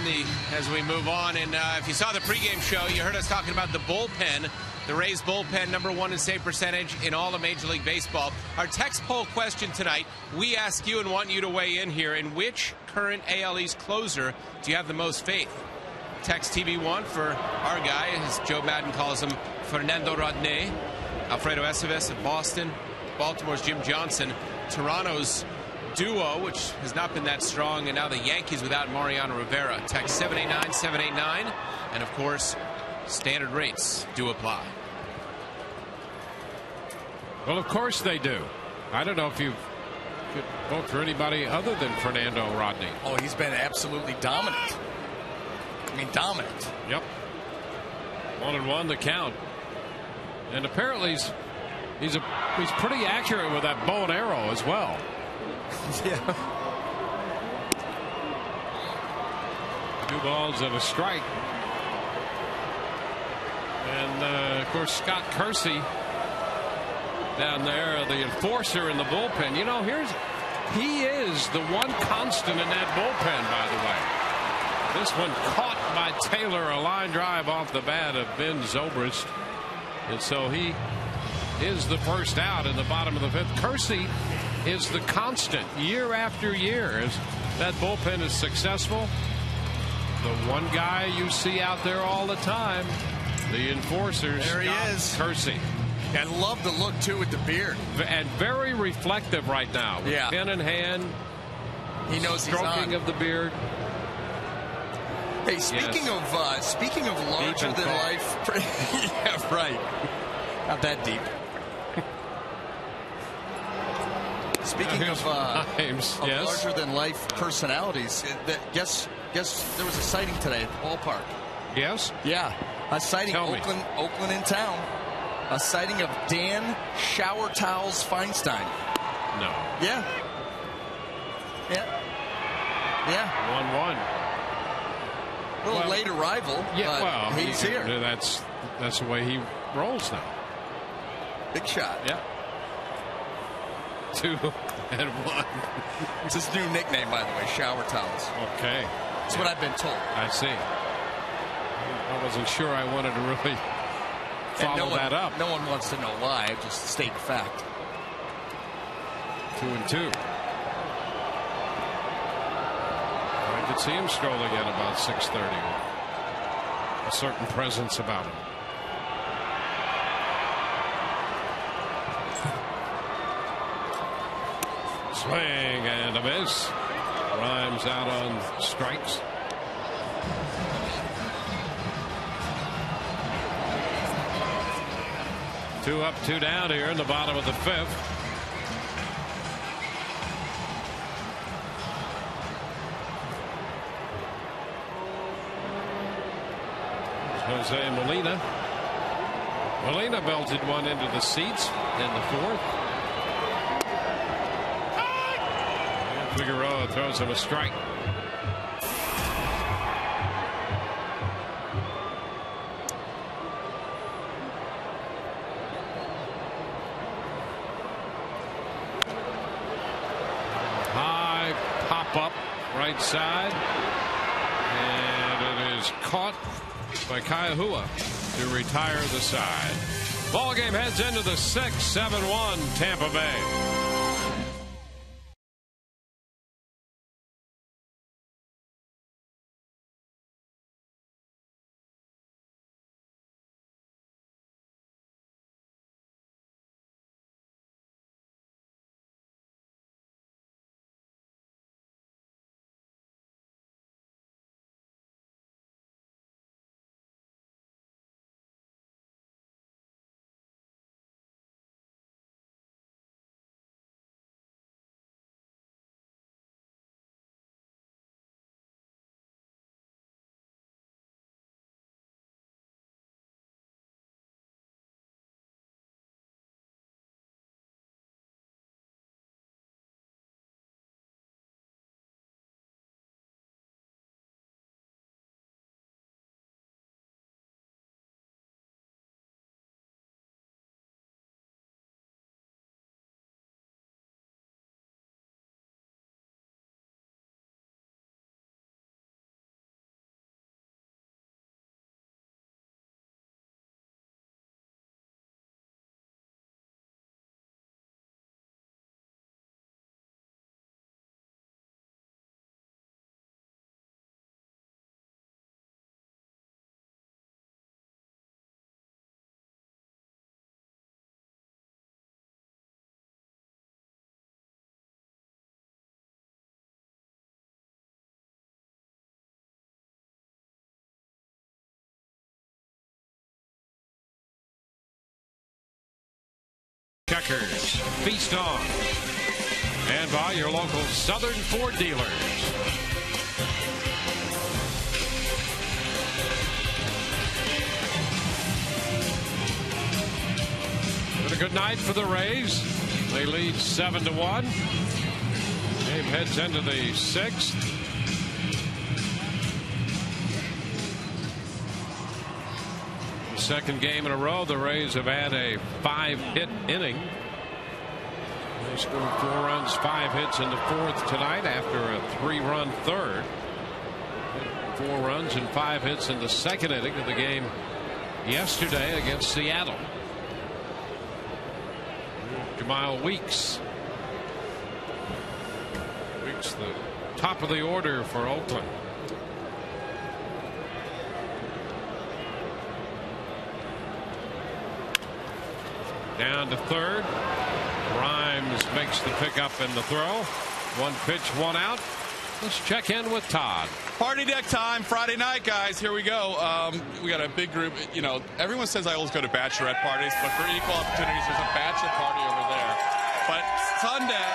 S6: as we move on, and if you saw the pregame show, you heard us talking about the bullpen. The Rays bullpen, #1 in save percentage in all of Major League Baseball. Our text poll question tonight, we ask you and want you to weigh in here. In which current AL East closer do you have the most faith? Text TB1 for our guy, as Joe Madden calls him, Fernando Rodney. Alfredo Estevez of Boston. Baltimore's Jim Johnson. Toronto's duo, which has not been that strong, and now the Yankees without Mariano Rivera. Text 789 789, and of course, standard rates do apply.
S3: Well, of course they do. I don't know if you could vote for anybody other than Fernando Rodney.
S4: Oh, he's been absolutely dominant. I mean, dominant.
S3: Yep. 1-1 the count. And apparently he's pretty accurate with that bow and arrow as well.
S4: Yeah.
S3: 2 balls and a strike. And of course Scott Kersey down there, the enforcer in the bullpen. You know, he is the one constant in that bullpen, by the way. This one caught by Taylor, a line drive off the bat of Ben Zobrist. And so he is the first out in the bottom of the 5th. Kersey is the constant year after year. As that bullpen is successful, the one guy you see out there all the time, the enforcer,
S4: there he
S3: Scott
S4: is.
S3: Kersey.
S4: I love the look, too, with the beard.
S3: And very reflective right now. With pen in hand.
S4: He knows he's on.
S3: Stroking of the beard.
S4: Hey, speaking of larger than life, yeah, right. Not that deep. Speaking of larger than life personalities, guess there was a sighting today at the ballpark.
S3: Yes.
S4: Yeah, a sighting. Oakland in town. A sighting of Dan Shower Towels Feinstein.
S3: No.
S4: Yeah. Yeah. Yeah.
S3: 1-1.
S4: A little late arrival.
S3: Yeah. Well,
S4: he's here.
S3: That's the way he rolls now.
S4: Big shot.
S3: Yeah. 2-1.
S4: It's his new nickname, by the way, Shower Towels.
S3: Okay.
S4: That's what I've been told.
S3: I see. I wasn't sure I wanted to really follow that up.
S4: No one wants to know why. I just state fact.
S3: 2-2. I could see him strolling in about 6:30. A certain presence about him. Swing and a miss. Rhymes out on strikes. Two up, 2 down here in the bottom of the 5th. Jose Molina. Molina belted one into the seats in the 4th. And Figueroa throws him a strike. High pop up right side. And it is caught by Kaihua to retire the side. Ball game heads into the 6th, 7-1 Tampa Bay. Crackers. Feast on. And by your local Southern Ford dealers. A good night for the Rays. They lead 7-1. Game heads into the 6th. The second game in a row, the Rays have had a 5-hit inning. They scored 4 runs, 5 hits in the 4th tonight after a 3-run third. 4 runs and 5 hits in the second inning of the game yesterday against Seattle. Jamal Weeks. Weeks, the top of the order for Oakland. Down to third. Rhymes makes the pickup and the throw. 1 pitch, 1 out. Let's check in with Todd.
S1: Party deck time, Friday night, guys. Here we go. We got a big group. You know, everyone says I always go to bachelorette parties, but for equal opportunities, there's a bachelor party over there. But Sunday,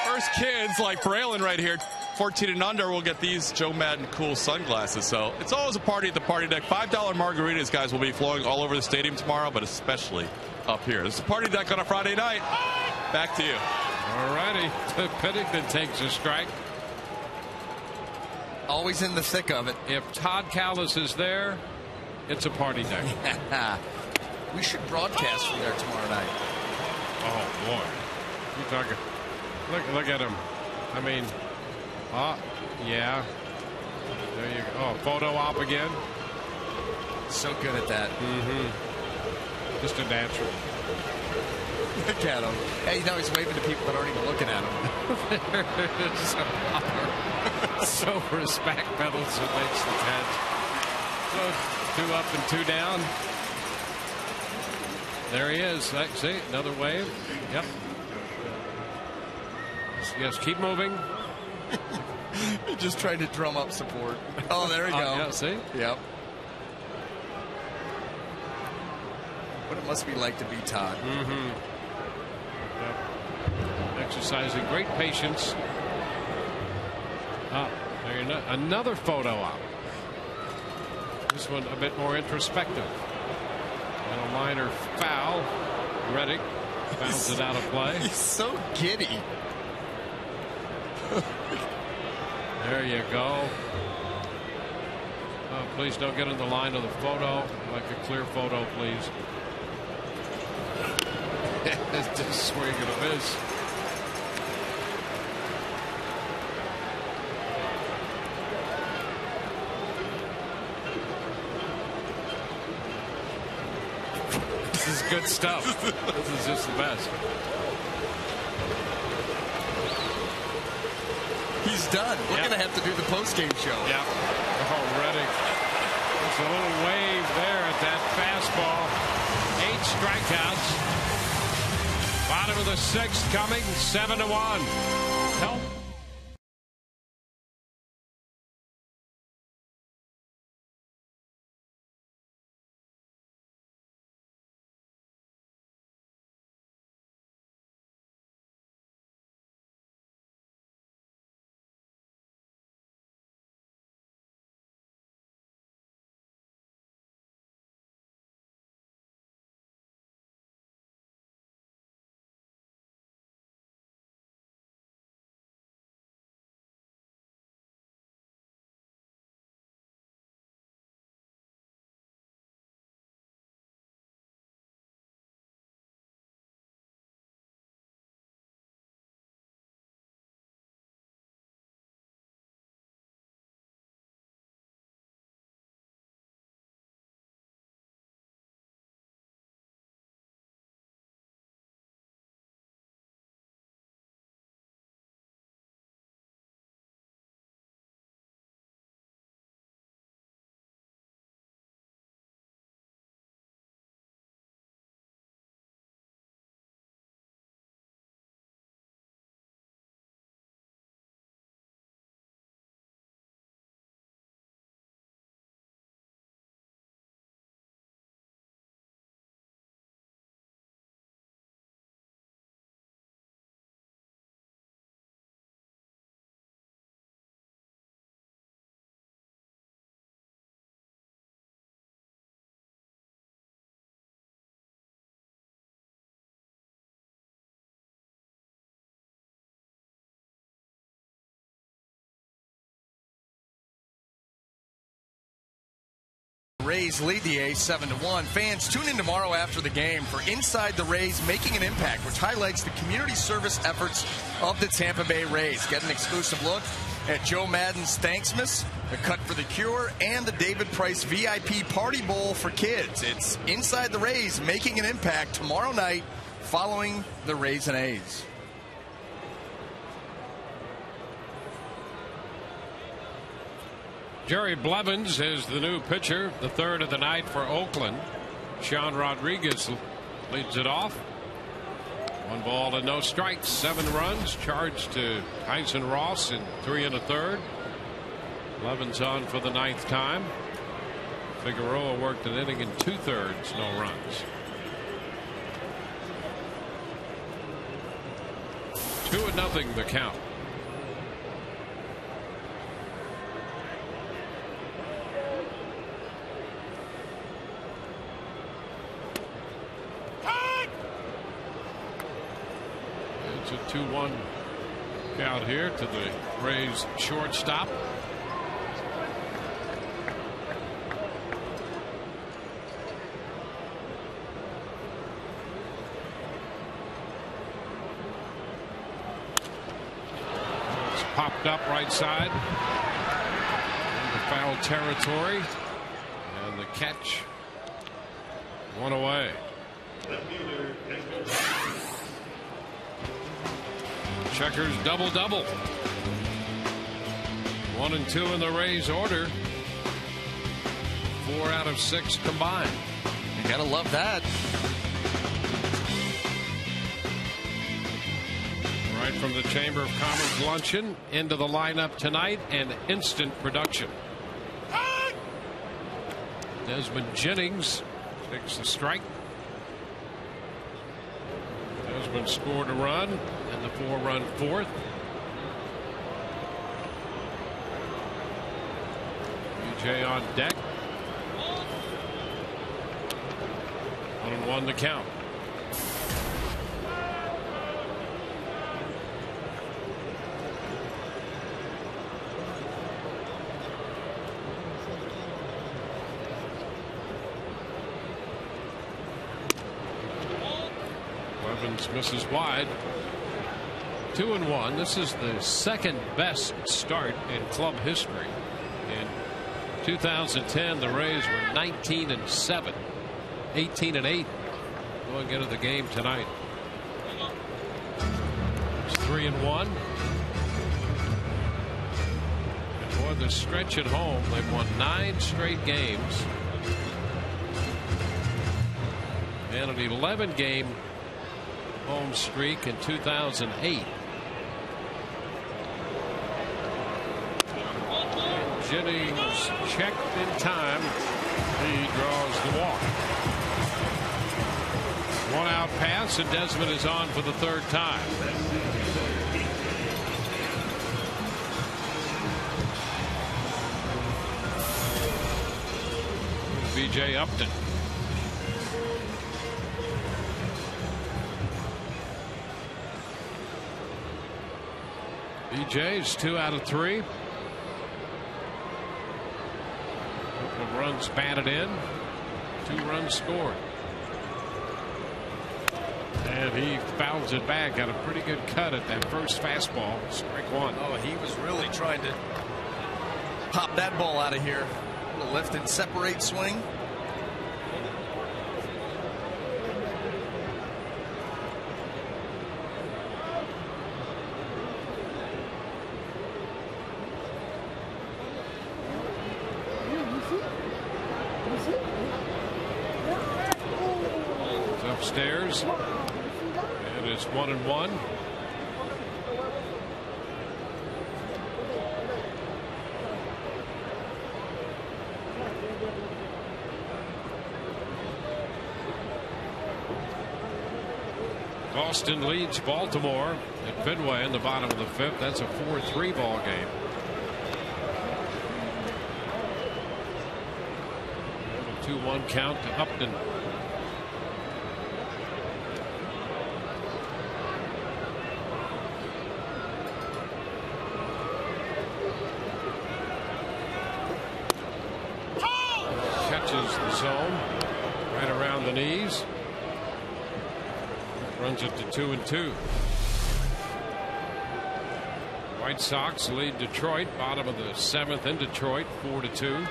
S1: first kids like Braylon right here, 14 and under, will get these Joe Madden cool sunglasses. So it's always a party at the party deck. $5 margaritas, guys, will be flowing all over the stadium tomorrow, but especially up here. This is a party deck on a Friday night. Back to you.
S3: All righty. Pennington takes a strike.
S4: Always in the thick of it.
S3: If Todd Callis is there, it's a party deck.
S4: We should broadcast from there tomorrow night.
S3: Oh, boy. You talking. Look at him. I mean, yeah. There you go. Oh, photo op again.
S4: So good at that.
S3: Just a natural.
S4: Look at him. Hey, you know, he's waving to people that aren't even looking at him.
S3: So respect pedals and makes the catch. So 2 up and 2 down. There he is. See, another wave. Yep. Yes, keep moving.
S4: You're just trying to drum up support. Oh, there we go.
S3: Yeah, see?
S4: Yep. What it must be like to be Todd.
S3: Yep. Exercising great patience. There you go. Another photo op. This one a bit more introspective. And a minor foul. Reddick bounds it out of play.
S4: He's so giddy.
S3: There you go. Oh, please don't get in the line of the photo. Like a clear photo, please. It's just swing and a miss. This is good stuff. This is just the best.
S4: He's done. We're going to have to do the post-game show.
S3: Yeah. Oh, Reddick. There's a little wave there at that fastball. 8 strikeouts. Bottom of the 6th coming. 7-1. Help.
S4: Rays lead the A's 7-1. Fans, tune in tomorrow after the game for Inside the Rays Making an Impact, which highlights the community service efforts of the Tampa Bay Rays. Get an exclusive look at Joe Madden's Thanksmas, the Cut for the Cure, and the David Price VIP Party Bowl for kids. It's Inside the Rays Making an Impact tomorrow night following the Rays and A's.
S3: Jerry Blevins is the new pitcher, the third of the night for Oakland. Sean Rodriguez leads it off. 1 ball and no strikes, 7 runs charged to Tyson Ross in 3 1/3. Blevins on for the 9th time. Figueroa worked an inning in 2/3, no runs. 2-0 the count. It's a 2-1 count here to the Rays shortstop. It's popped up right side into foul territory, and the catch, 1 away. Checkers double-double. 1 and 2 in the Rays order. 4 out of 6 combined.
S4: You gotta love that.
S3: Right from the Chamber of Commerce luncheon into the lineup tonight, and instant production. Desmond Jennings takes the strike. Desmond scored a run in the 4-run 4th. BJ on deck. 1-1 the count. Evans misses wide. 2-1. This is the second best start in club history. In 2010, the Rays were 19-7, 18-8 going into the game tonight. It's 3-1. And for the stretch at home, they've won 9 straight games and an 11-game home streak in 2008. Jennings checked in time. He draws the walk. 1-out pass, and Desmond is on for the 3rd time. B.J. Upton. BJ's 2 out of 3. Couple of runs batted in, 2 runs scored. And he fouls it back. Got a pretty good cut at that first fastball. Strike 1.
S4: Oh, he was really trying to pop that ball out of here. A little lift and separate swing.
S3: Upstairs, and it's 1-1. Boston leads Baltimore at Fenway in the bottom of the 5th. That's a 4-3 ball game. A 2-1 count to Upton. zone, right around the knees. Runs it to 2-2. White Sox lead Detroit, bottom of the 7th in Detroit, 4-2.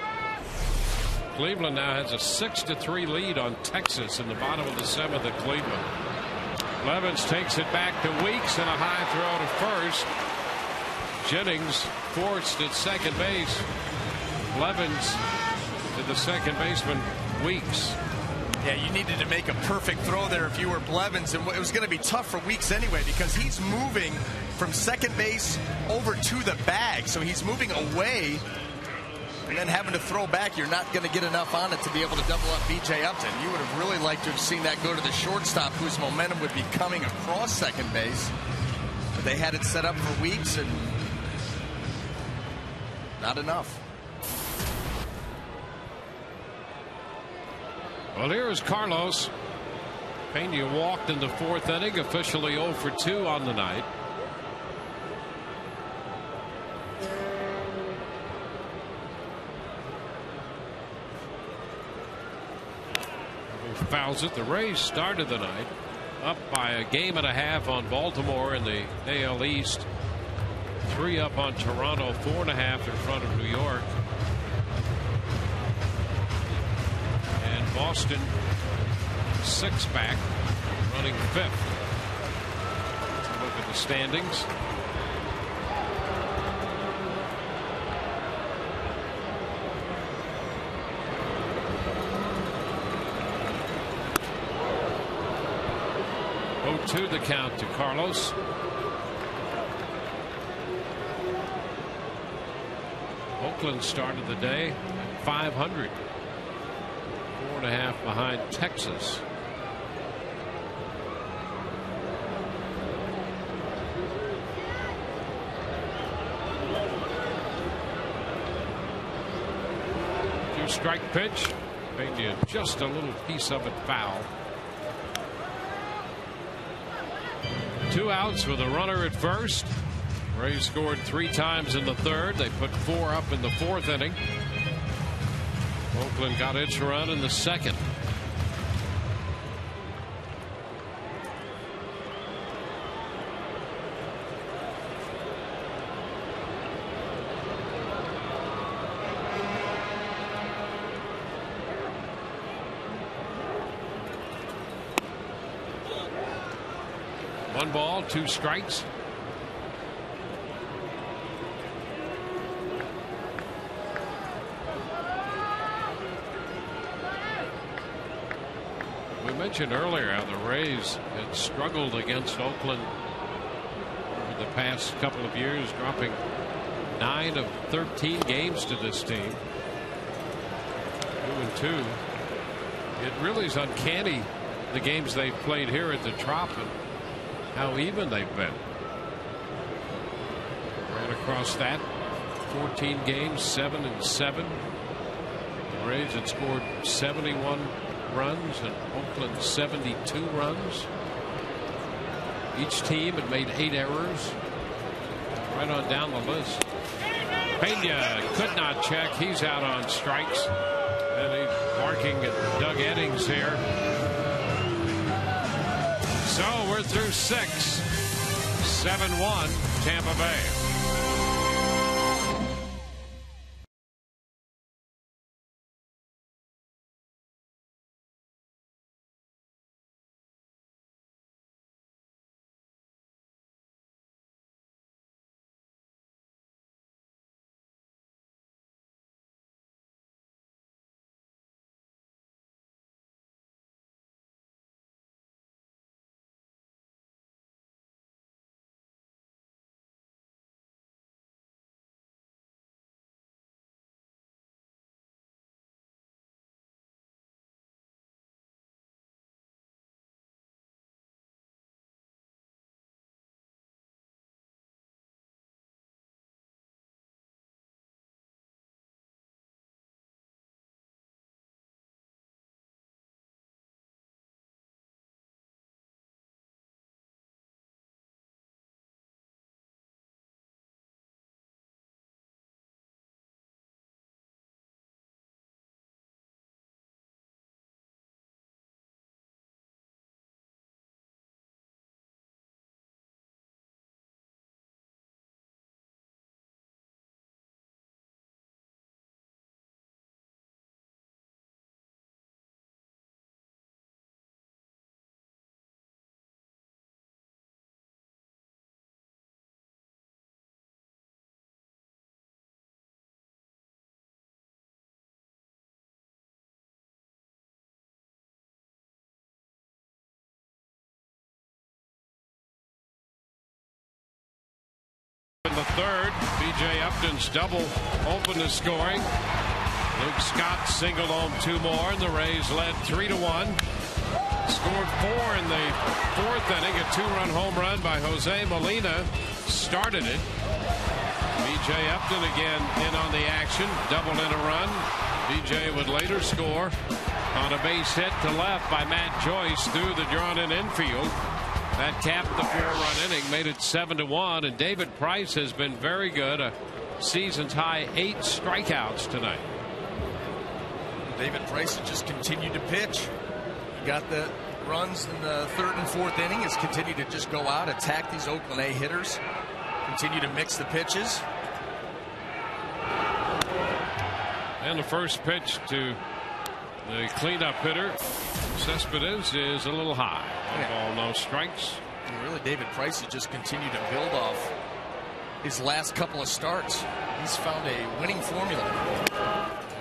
S3: Cleveland now has a 6-3 lead on Texas in the bottom of the 7th at Cleveland. Levens takes it back to Weeks and a high throw to first. Jennings forced at second base. Levens to the second baseman, Weeks.
S4: Yeah, you needed to make a perfect throw there if you were Blevins, and it was going to be tough for Weeks anyway because he's moving from second base over to the bag, so he's moving away and then having to throw back. You're not going to get enough on it to be able to double up B.J. Upton. You would have really liked to have seen that go to the shortstop, whose momentum would be coming across second base, but they had it set up for Weeks and not enough.
S3: Well, here is Carlos. Pena walked in the 4th inning, officially 0 for 2 on the night. He fouls it. The Rays started the night up by a game and a half on Baltimore in the AL East. 3 up on Toronto, 4.5 in front of New York. Boston 6 back, running 5th. Let's look at the standings. To the count to Carlos. Oakland started the day at 500. 4.5 behind Texas. Two-strike pitch. Pena just a little piece of it foul. 2 outs with a runner at first. Rays scored 3 times in the 3rd. They put 4 up in the 4th inning. Oakland got its run in the 2nd. One ball, 2 strikes. We mentioned earlier how the Rays had struggled against Oakland over the past couple of years, dropping 9 of 13 games to this team. 2-2. It really is uncanny, the games they've played here at the Trop and how even they've been. Right across that, 14 games, 7-7. The Rays had scored 71 runs and Oakland 72 runs. Each team had made 8 errors. Right on down the list. Pena could not check. He's out on strikes. And he's barking at Doug Eddings here. So we're through 6. 7-1 Tampa Bay. In the third, B.J. Upton's double opened the scoring. Luke Scott singled home 2 more, and the Rays led 3-1. Scored 4 in the fourth inning. A 2-run home run by Jose Molina started it. B.J. Upton again in on the action, doubled in a run. B.J. would later score on a base hit to left by Matt Joyce through the drawn-in infield. That capped the 4-run inning, made it 7-1, and David Price has been very good. A season's high 8 strikeouts tonight.
S4: David Price has just continued to pitch. He got the runs in the third and fourth inning. Has continued to just go out, attack these Oakland A hitters, continue to mix the pitches.
S3: And the first pitch to the cleanup hitter, Cespedes, is a little high. One ball, no strikes.
S4: And really, David Price has just continued to build off his last couple of starts. He's found a winning formula.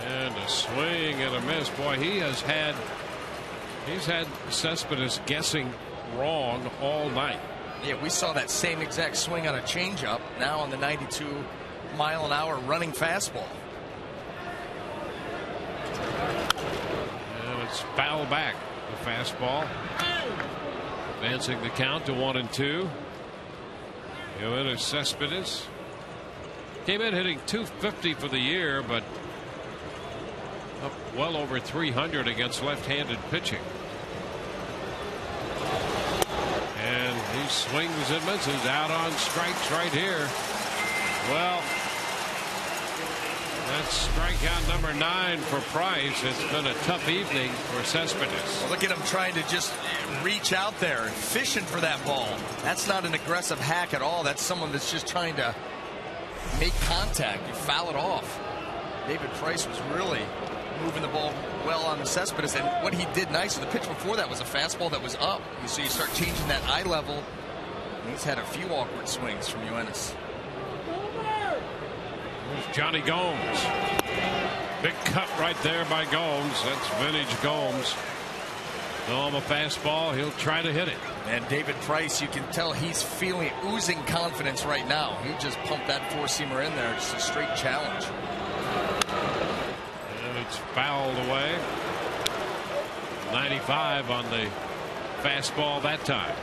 S3: And a swing and a miss. Boy, he's had Cespedes guessing wrong all night.
S4: Yeah, we saw that same exact swing on a changeup, now on the 92-mile-an-hour running fastball.
S3: And it's foul back, the fastball. Advancing the count to 1-2. Yoenis Cespedes came in hitting .250 for the year, but up well over .300 against left-handed pitching. And he swings and misses, out on strikes right here. Well, that's strikeout number 9 for Price. It's been a tough evening for Cespedes.
S4: Well, look at him trying to just reach out there, fishing for that ball. That's not an aggressive hack at all. That's someone that's just trying to make contact. You foul it off. David Price was really moving the ball well on the Cespedes, and what he did nice in the pitch before that was a fastball that was up. So you start changing that eye level. And he's had a few awkward swings from Yoenis.
S3: There's Johnny Gomes. Big cut right there by Gomes. That's vintage Gomes. Throw him a fastball. He'll try to hit it.
S4: And David Price, you can tell he's feeling oozing confidence right now. He just pumped that 4-seamer in there. Just a straight challenge.
S3: And it's fouled away. 95 on the fastball that time.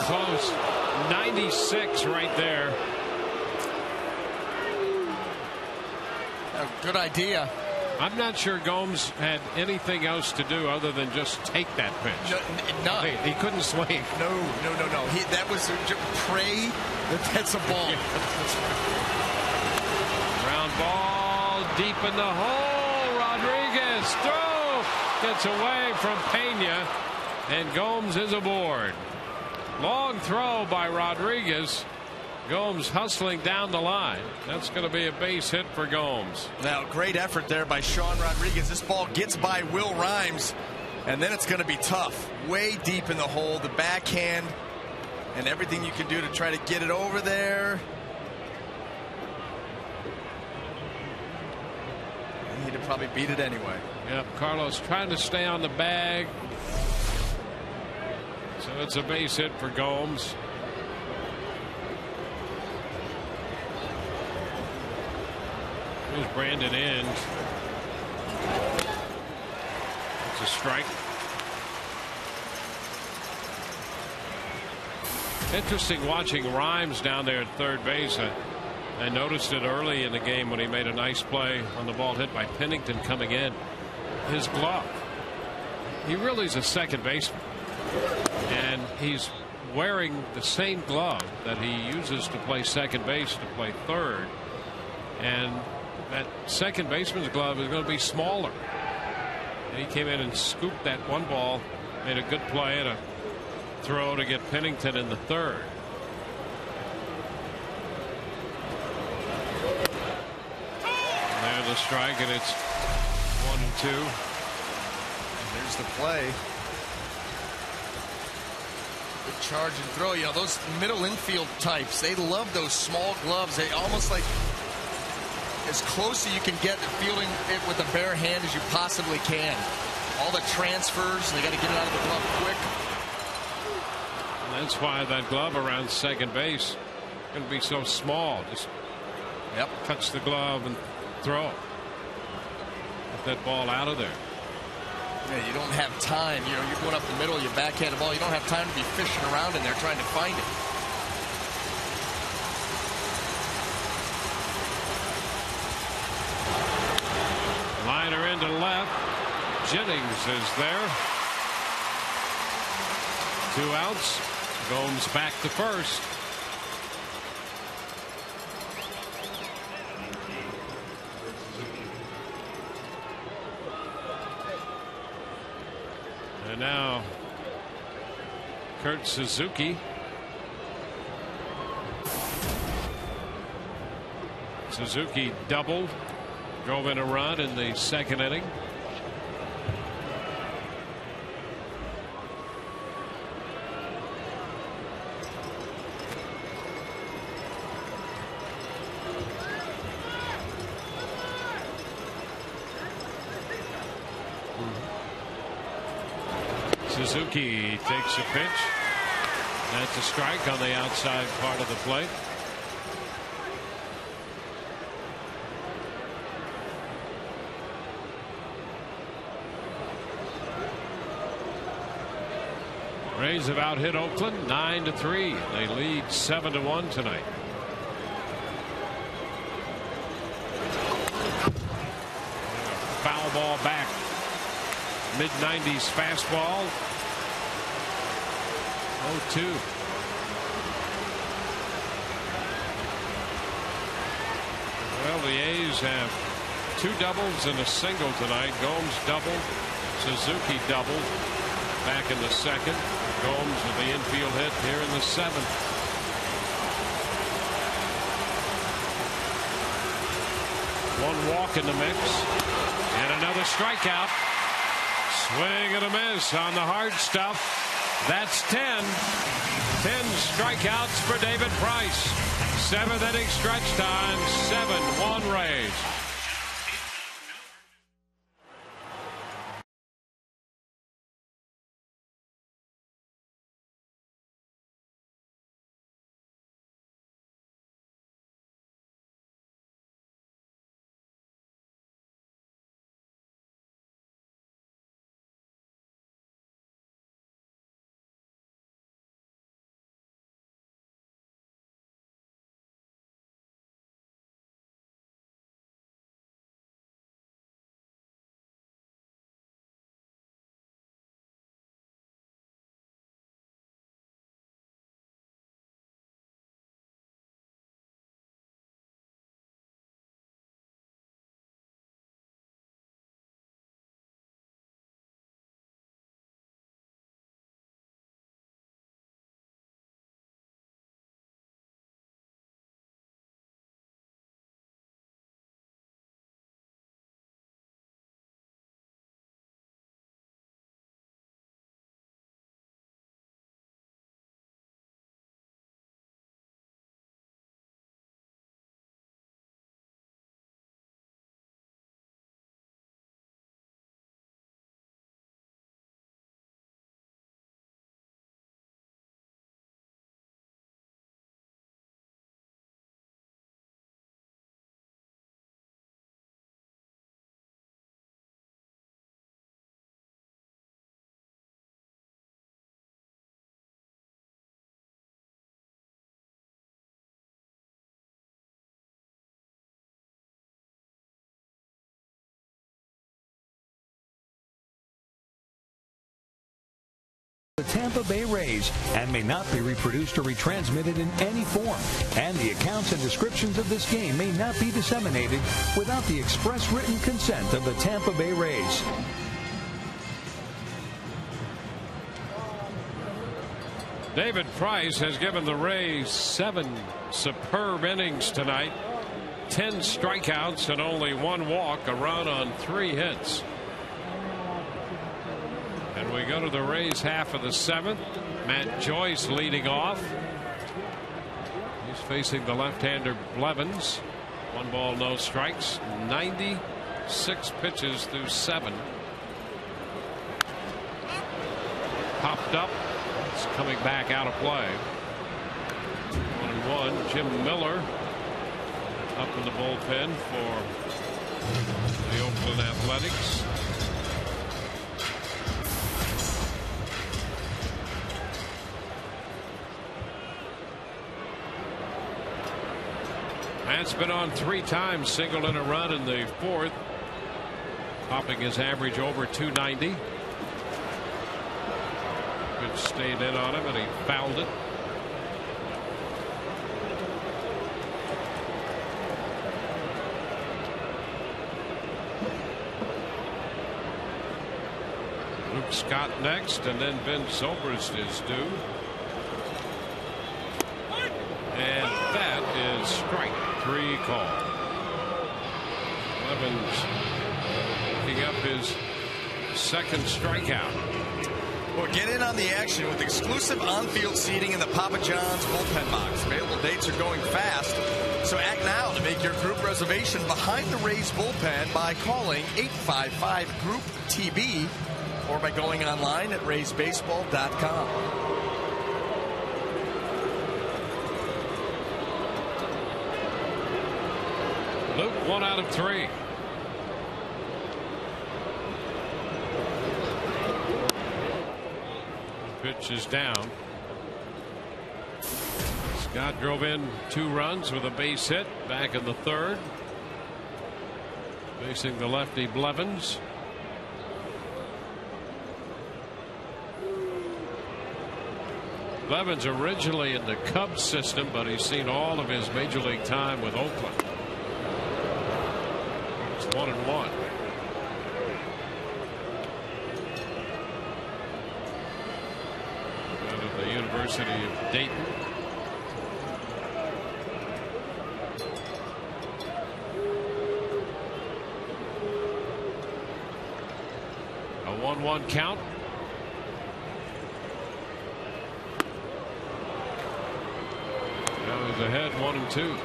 S3: Close. 96 right there.
S4: Good idea.
S3: I'm not sure Gomes had anything else to do other than just take that pitch.
S4: No,
S3: he couldn't swing.
S4: No. That was pray that's a ball.
S3: Round ball deep in the hole. Rodriguez throw gets away from Pena, and Gomes is aboard. Long throw by Rodriguez. Gomes hustling down the line. That's going to be a base hit for Gomes.
S4: Now, great effort there by Sean Rodriguez. This ball gets by Will Rhymes, and then it's going to be tough. Way deep in the hole, the backhand, and everything you can do to try to get it over there. And he'd have probably beat it anyway.
S3: Yep, Carlos trying to stay on the bag. So it's a base hit for Gomes. Here's Brandon Inge. It's a strike. Interesting watching Rhymes down there at third base. I noticed it early in the game when he made a nice play on the ball hit by Pennington coming in. His glove. He really is a second baseman. And he's wearing the same glove that he uses to play second base to play third. And that second baseman's glove is going to be smaller. And he came in and scooped that one ball, made a good play and a throw to get Pennington in the third. And there's the strike, and it's 1-2.
S4: And there's the play. The charge and throw. You know, those middle infield types, they love those small gloves. They almost like as close as you can get to fielding it with a bare hand as you possibly can. All the transfers, they got to get it out of the glove quick.
S3: And that's why that glove around second base is going to be so small. Just touch the glove and throw. Get that ball out of there.
S4: Yeah, you don't have time. You know, you're going up the middle, you backhand the ball. You don't have time to be fishing around in there trying to find it.
S3: Liner into left. Jennings is there. 2 outs. Gomes back to first. And now Kurt Suzuki. Suzuki doubled, drove in a run in the second inning. Suzuki takes a pitch. That's a strike on the outside part of the plate. Rays have out hit Oakland 9-3. They lead 7-1 tonight. Foul ball back. Mid-90s fastball. 0-2. Well, the A's have 2 doubles and a single tonight. Gomes doubled. Suzuki doubled back in the second. Gomes with the infield hit here in the 7th. One walk in the mix. And another strikeout. Swing and a miss on the hard stuff. That's 10. 10 strikeouts for David Price. 7th inning stretch time. 7-1 Rays.
S7: The Tampa Bay Rays and may not be reproduced or retransmitted in any form. And the accounts and descriptions of this game may not be disseminated without the express written consent of the Tampa Bay Rays.
S3: David Price has given the Rays 7 superb innings tonight. 10 strikeouts and only 1 walk, a run on 3 hits. And we go to the Rays half of the 7th. Matt Joyce leading off. He's facing the left-hander Blevins. 1 ball, no strikes. 96 pitches through 7. Popped up. It's coming back out of play. 1-1. Jim Miller up in the bullpen for the Oakland Athletics. Matt's been on 3 times, singled in a run in the 4th, popping his average over 290. Good stayed in on him, and he fouled it. Luke Scott next, and then Ben Zobrist is due. And that is strike 3 call. Blevins picking up his 2nd strikeout.
S4: Well, get in on the action with exclusive on-field seating in the Papa John's bullpen box. Available dates are going fast, so act now to make your group reservation behind the Rays bullpen by calling 855-GROUP-TB or by going online at raysbaseball.com.
S3: Luke 1 out of 3. Pitch is down. Scott drove in 2 runs with a base hit back in the 3rd. Facing the lefty Blevins. Blevins originally in the Cubs system, but he's seen all of his major league time with Oakland. It's 1-1. Out of the University of Dayton. A 1-1 count. Now he's ahead 1-2.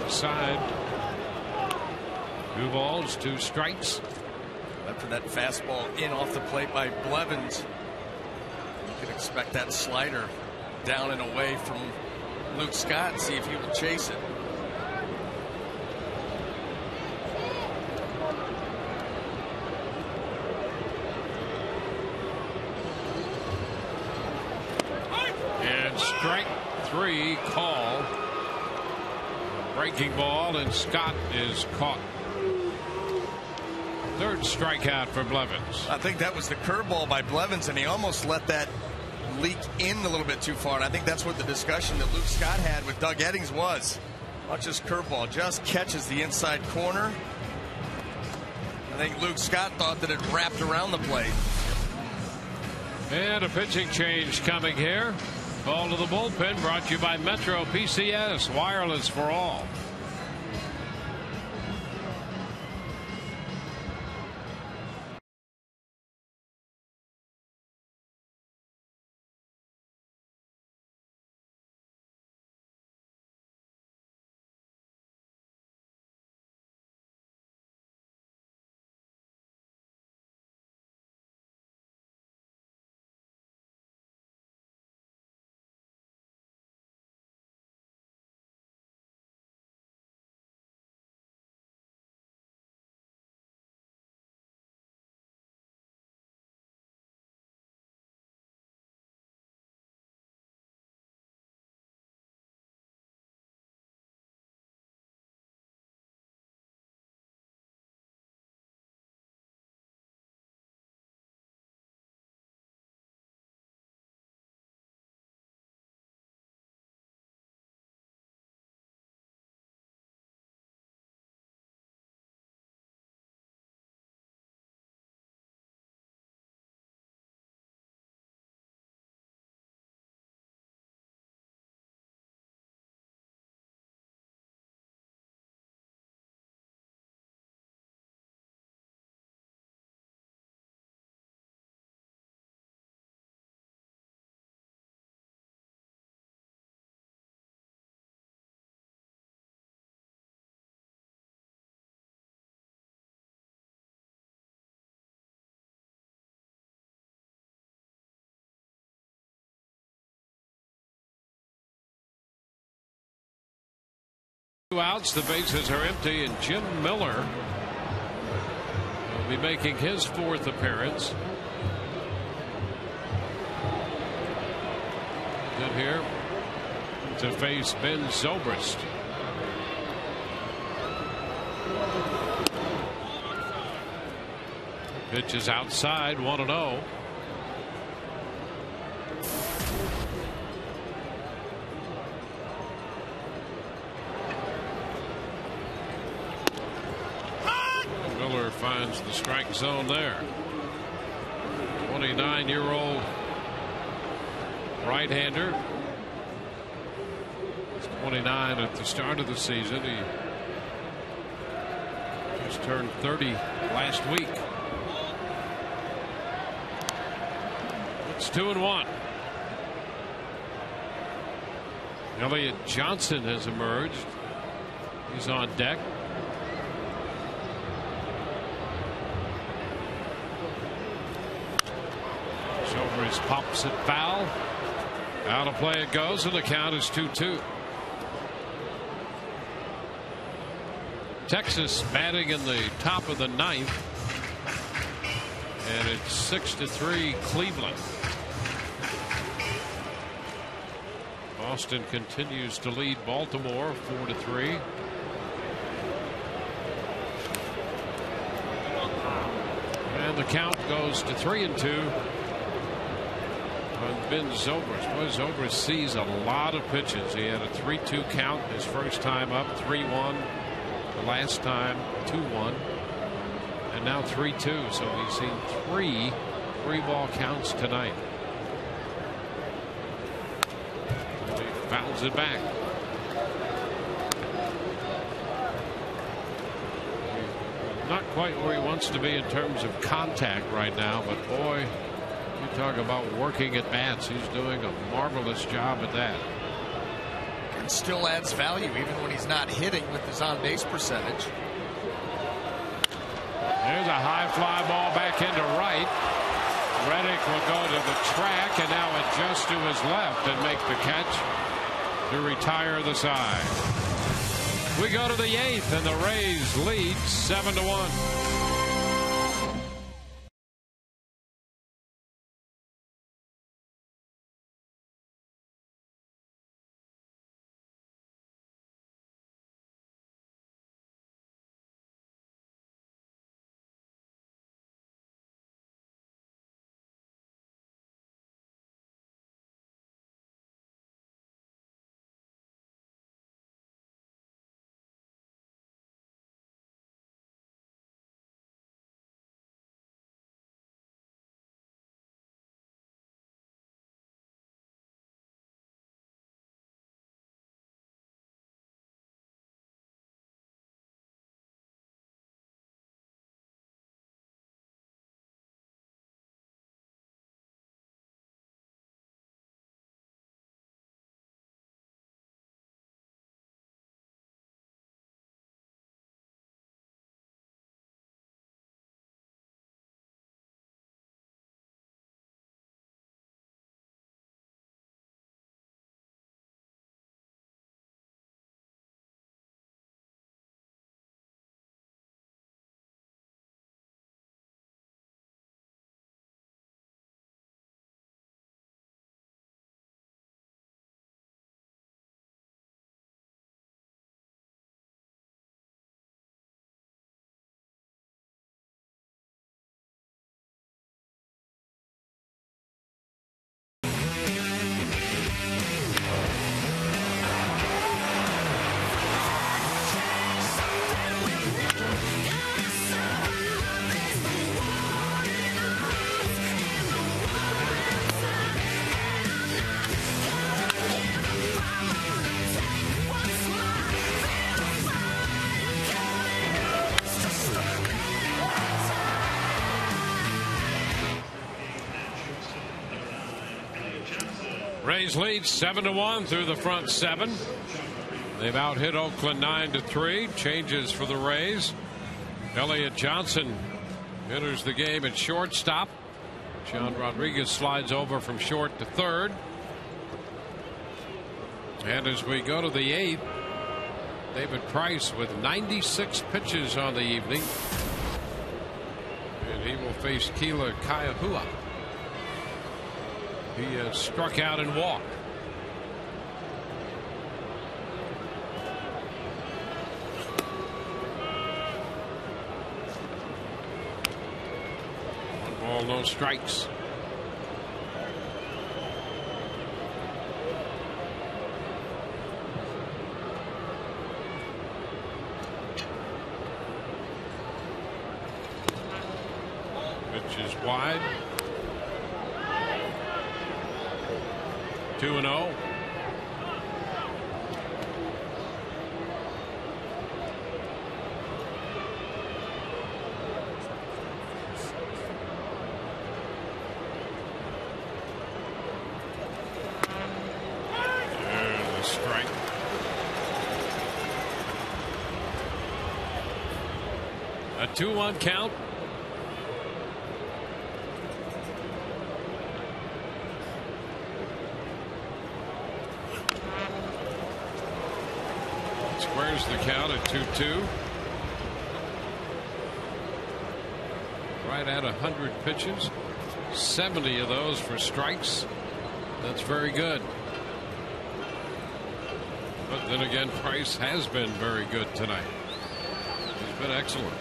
S3: Side. 2 balls, 2 strikes.
S4: After that fastball in off the plate by Blevins, you can expect that slider down and away from Luke Scott and see if he will chase it.
S3: And strike 3 call. Breaking ball, and Scott is caught. 3rd strikeout for Blevins.
S4: I think that was the curveball by Blevins, and he almost let that leak in a little bit too far. And I think that's what the discussion that Luke Scott had with Doug Eddings was. Not just curveball, just catches the inside corner. I think Luke Scott thought that it wrapped around the plate.
S3: And a pitching change coming here. Call to the bullpen brought to you by Metro PCS, wireless for all. 2 outs, the bases are empty, and Jim Miller will be making his 4th appearance. Good here to face Ben Zobrist. Pitch is outside, 1-0. Miller finds the strike zone there. 29-year-old right-hander. He's 29 at the start of the season. He just turned 30 last week. It's 2-1. Elliott Johnson has emerged. He's on deck. Zobrist pops it foul. Out of play it goes, and the count is 2-2. Texas batting in the top of the 9th. And it's 6-3 Cleveland. Boston continues to lead Baltimore 4-3. And the count goes to 3-2 on Ben Zobrist. Boy, Zobrist sees a lot of pitches. He had a 3-2 count his first time up, 3-1 the last time, 2-1, and now 3-2. So he's seen 3 3-ball counts tonight. And he fouls it back. Not quite where he wants to be in terms of contact right now, but boy, you talk about working at bats. He's doing a marvelous job at that.
S4: And still adds value even when he's not hitting with his on-base percentage.
S3: There's a high fly ball back into right. Reddick will go to the track and now adjust to his left and make the catch to retire the side. We go to the 8th, and the Rays lead 7-1. Rays lead 7-1 through the front 7. They've out-hit Oakland 9-3. Changes for the Rays. Elliott Johnson enters the game at shortstop. John Rodriguez slides over from short to third. And as we go to the 8th, David Price with 96 pitches on the evening. And he will face Keila Kaihua. He has struck out and walked. One ball, no strikes. Pitch is wide. 2-0. There's a strike. A 2-1 count. Squares the count at 2-2. Right at 100 pitches. 70 of those for strikes. That's very good. But then again, Price has been very good tonight. He's been excellent.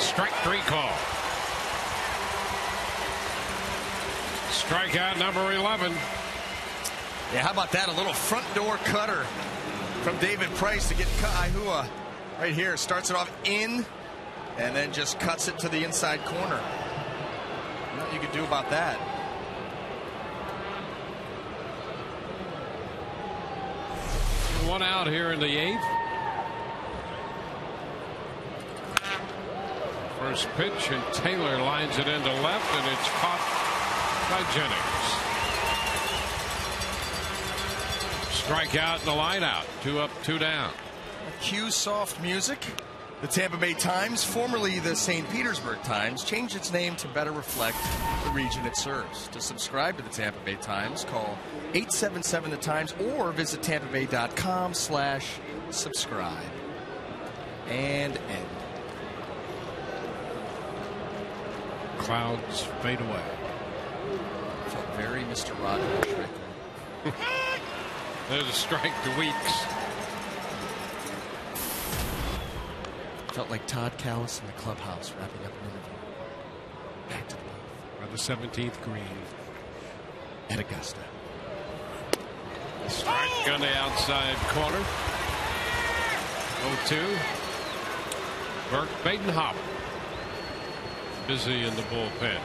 S3: Strike three call. Strikeout number 11.
S4: Yeah, how about that? A little front door cutter from David Price to get Kaihua right here. Starts it off in and then just cuts it to the inside corner. Nothing you could do about that.
S3: One out here in the 8th. First pitch, and Taylor lines it into left, and it's caught by Jennings. Strikeout and the line out. 2 up, 2 down.
S4: Cue soft music. The Tampa Bay Times, formerly the St. Petersburg Times, changed its name to better reflect the region it serves. To subscribe to the Tampa Bay Times, call 877 The Times or visit tampabay.com/subscribe. And end.
S3: Clouds fade away.
S4: Felt very Mr. Rogers right there.
S3: There's a strike to Weeks.
S4: Felt like Todd Callis in the clubhouse wrapping up an interview. Back to the booth.
S3: By the 17th green.
S4: At Augusta.
S3: Strike on the outside corner. 0-2. Burke Badenhopper. Busy in the bullpen.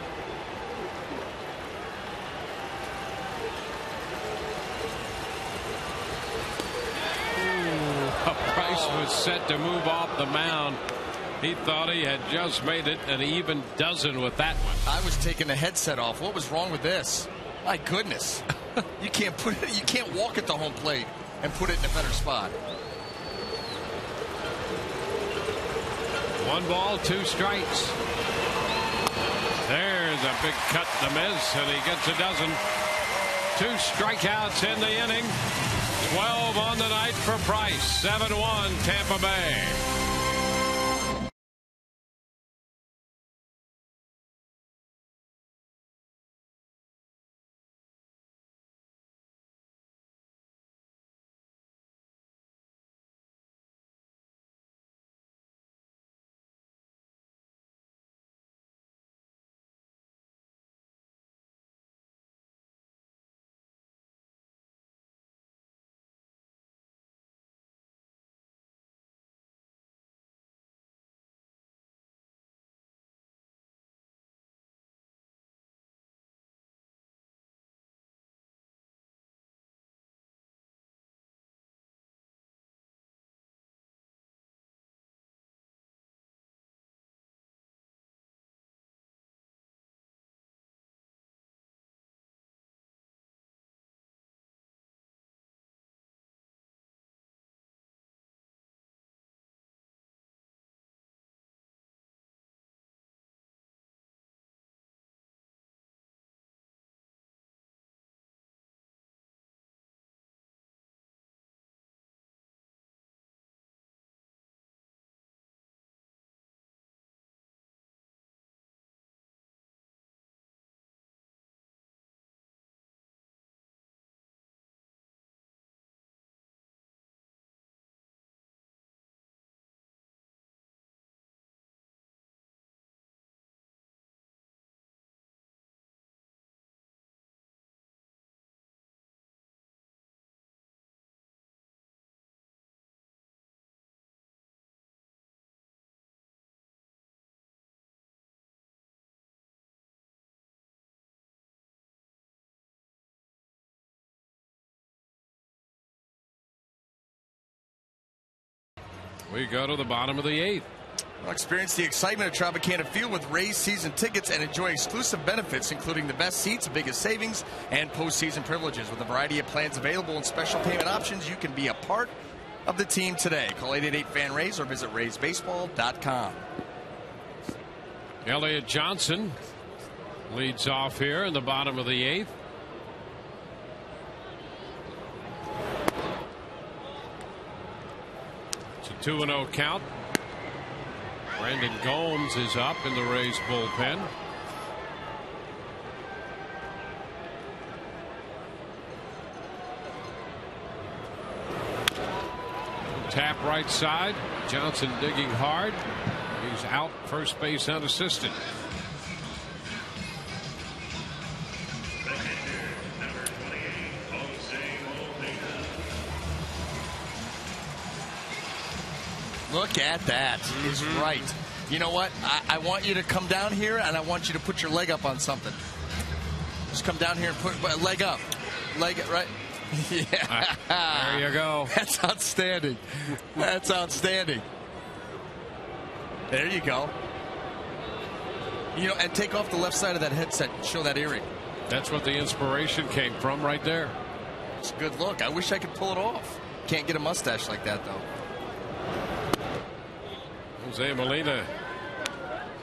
S3: Price was set to move off the mound. He thought he had just made it an even dozen with that one.
S4: I was taking the headset off. What was wrong with this? My goodness. You can't put it, you can't walk at the home plate and put it in a better spot.
S3: 1 ball, 2 strikes. There's a big cut to miss, and he gets a dozen. 2 strikeouts in the inning. 12 on the night for Price. 7-1 Tampa Bay. We go to the bottom of the 8th.
S4: Well, experience the excitement of Tropicana Field with Rays season tickets and enjoy exclusive benefits, including the best seats, biggest savings, and postseason privileges. With a variety of plans available and special payment options, you can be a part of the team today. Call 888-FAN-RAYS or visit RaysBaseball.com.
S3: Elliott Johnson leads off here in the bottom of the 8th. It's a 2-0 count. Brandon Gomes is up in the Rays bullpen. Tap right side. Johnson digging hard. He's out first base unassisted.
S4: Look at that. He's right. You know what? I want you to come down here and I want you to put your leg up on something. Just come down here and put a leg up. Leg right. Yeah.
S3: There you go.
S4: That's outstanding. That's outstanding. There you go. You know, and take off the left side of that headset and show that earring.
S3: That's what the inspiration came from right there.
S4: It's a good look. I wish I could pull it off. Can't get a mustache like that, though.
S3: Jose Molina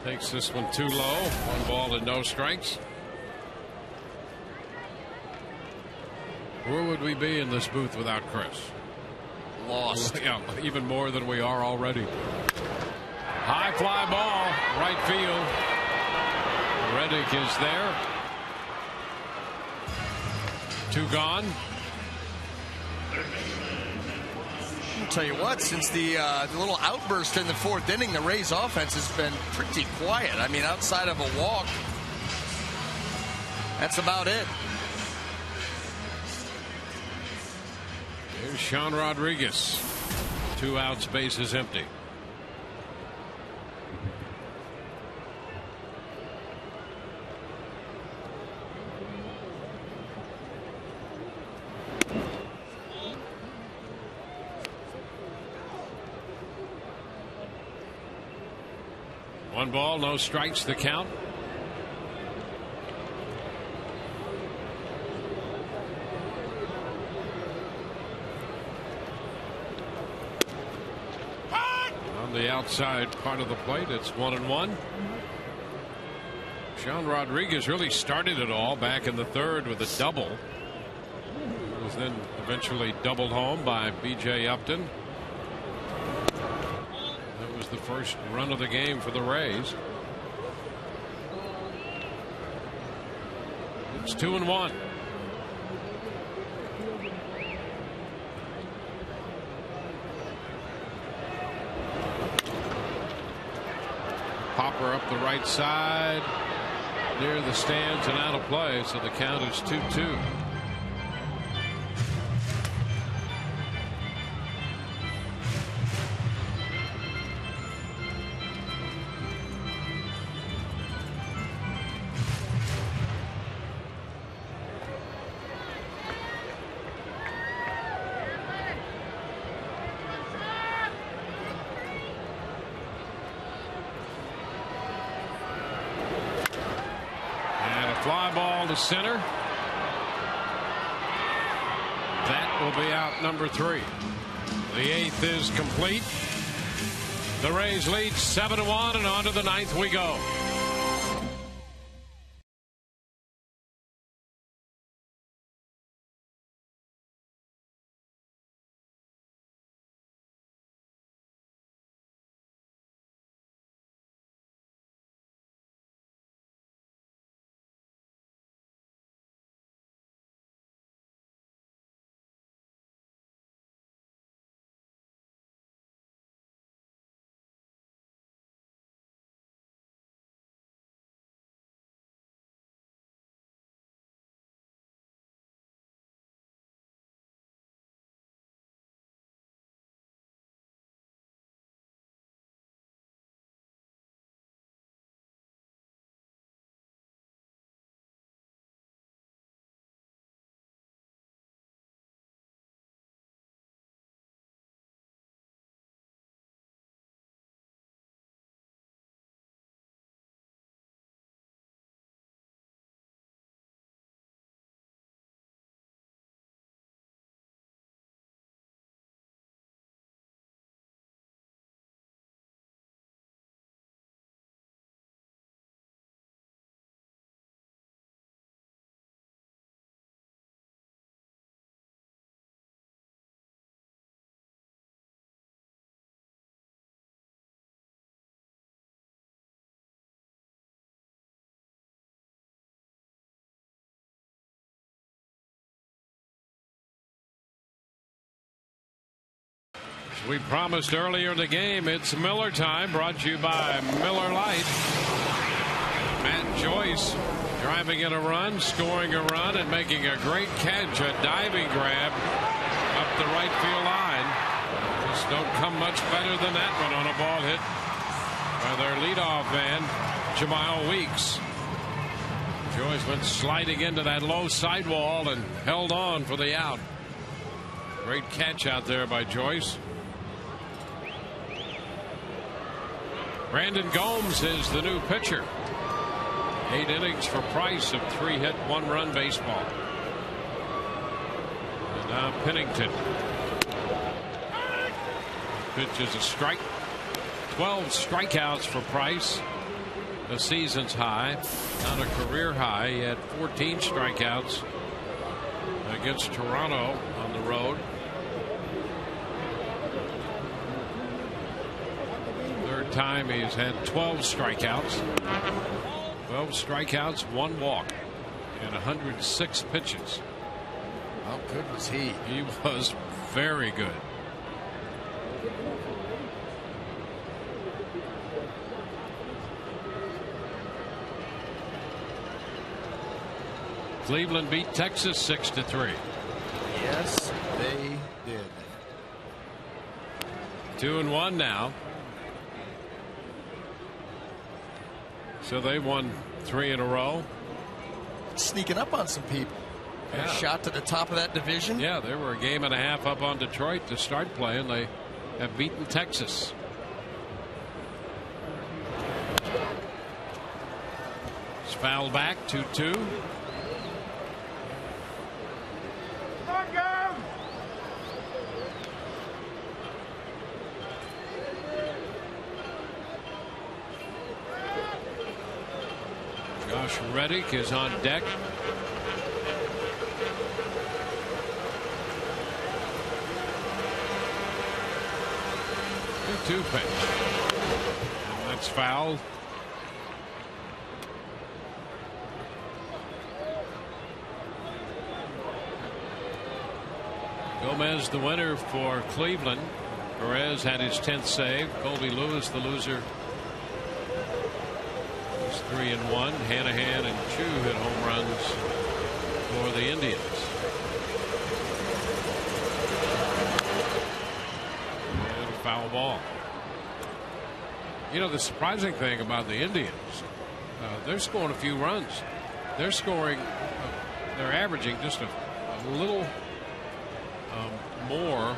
S3: takes this one too low. 1 ball and no strikes. Where would we be in this booth without Chris?
S4: Lost.
S3: Yeah, even more than we are already. High fly ball, right field. Reddick is there. 2 gone.
S4: I'll tell you what, since the little outburst in the 4th inning, the Rays offense has been pretty quiet. I mean, outside of a walk, that's about it.
S3: Here's Sean Rodriguez. 2 outs, bases empty. One ball, no strikes, the count. On the outside part of the plate, it's 1-1. Sean Rodriguez really started it all back in the 3rd with a double. It was then eventually doubled home by B.J. Upton. That was the first run of the game for the Rays. It's 2-1. Popper up the right side near the stands and out of play, so the count is 2-2. Fly ball to center. That will be out number 3. The 8th is complete. The Rays lead 7-1, and on to the 9th we go. We promised earlier in the game, it's Miller time, brought to you by Miller Lite. Matt Joyce driving in a run, scoring a run, and making a great catch, a diving grab up the right field line. Just don't come much better than that one on a ball hit by their leadoff man, Jamal Weeks. Joyce went sliding into that low sidewall and held on for the out. Great catch out there by Joyce. Brandon Gomes is the new pitcher. 8 innings for Price of 3-hit, 1-run baseball. And now Pennington. Pitch is a strike. 12 strikeouts for Price. The season's high, not a career high. He had 14 strikeouts against Toronto on the road. Third time he's had 12 strikeouts. 12 strikeouts, 1 walk, and 106 pitches.
S4: How good was he?
S3: He was very good. Cleveland beat Texas 6-3.
S4: Yes, they did.
S3: 2-1 now. So they won 3 in a row.
S4: Sneaking up on some people.
S3: Yeah.
S4: Shot to the top of that division.
S3: Yeah, they were a game and a half up on Detroit to start playing. They have beaten Texas. It's fouled back 2-2. Josh Reddick is on deck. The 2 pitch. And that's fouled. Gomez the winner for Cleveland. Perez had his 10th save. Colby Lewis the loser. 3-1. Hanahan and Chu hit home runs for the Indians. And foul ball. You know, the surprising thing about the Indians, they're scoring a few runs. They're scoring, they're averaging just a little more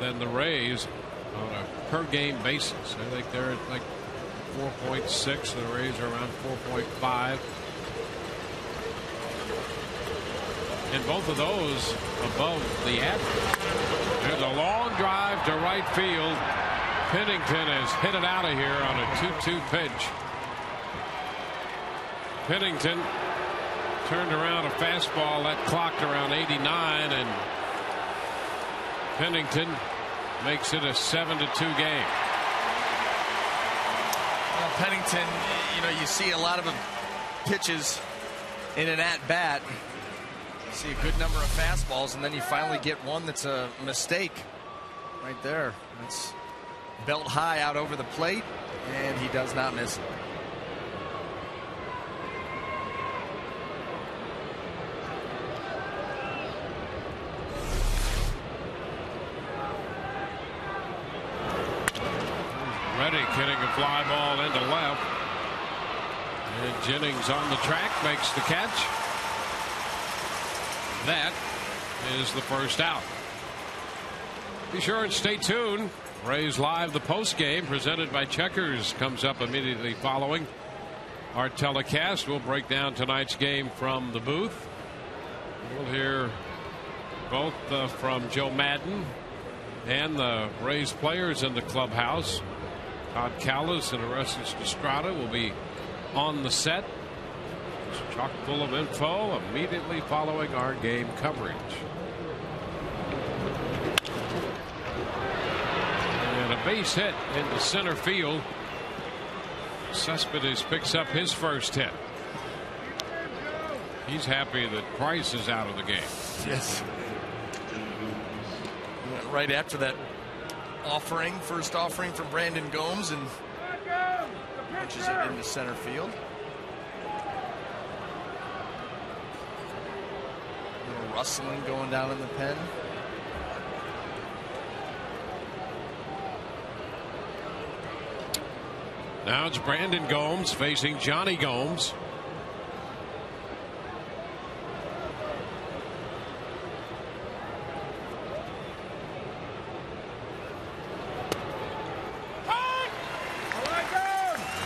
S3: than the Rays on a per game basis. I think they're at like 4.6. The Rays are around 4.5. And both of those above the average. There's a long drive to right field. Pennington has hit it out of here on a 2-2 pitch. Pennington turned around a fastball that clocked around 89, and Pennington makes it a 7-2 game.
S4: Pennington, you know, you see a lot of pitches in an at-bat. You see a good number of fastballs, and then you finally get one that's a mistake right there. It's belt high out over the plate, and he does not miss it.
S3: Reddick hitting a fly ball into left. And Jennings on the track makes the catch. That is the first out. Be sure and stay tuned. Rays Live, the post game presented by Checkers, comes up immediately following our telecast. We'll break down tonight's game from the booth. We'll hear both from Joe Madden and the Rays players in the clubhouse. Todd Callis and Orestes Estrada will be on the set. It's chock full of info immediately following our game coverage. And a base hit into center field. Cespedes picks up his first hit. He's happy that Price is out of the game.
S4: Yes. right after that first offering from Brandon Gomes, and punches it into center field. A little rustling going down in the pen.
S3: Now it's Brandon Gomes facing Johnny Gomes.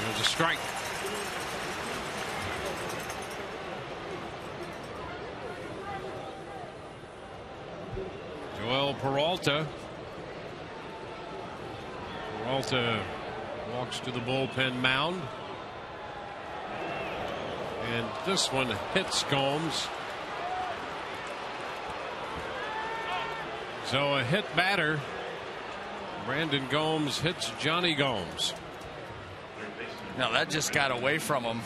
S3: There's a strike. Joel Peralta. Peralta walks to the bullpen mound. And this one hits Gomes. So a hit batter. Brandon Gomes hits Johnny Gomes.
S4: Now that just got away from him.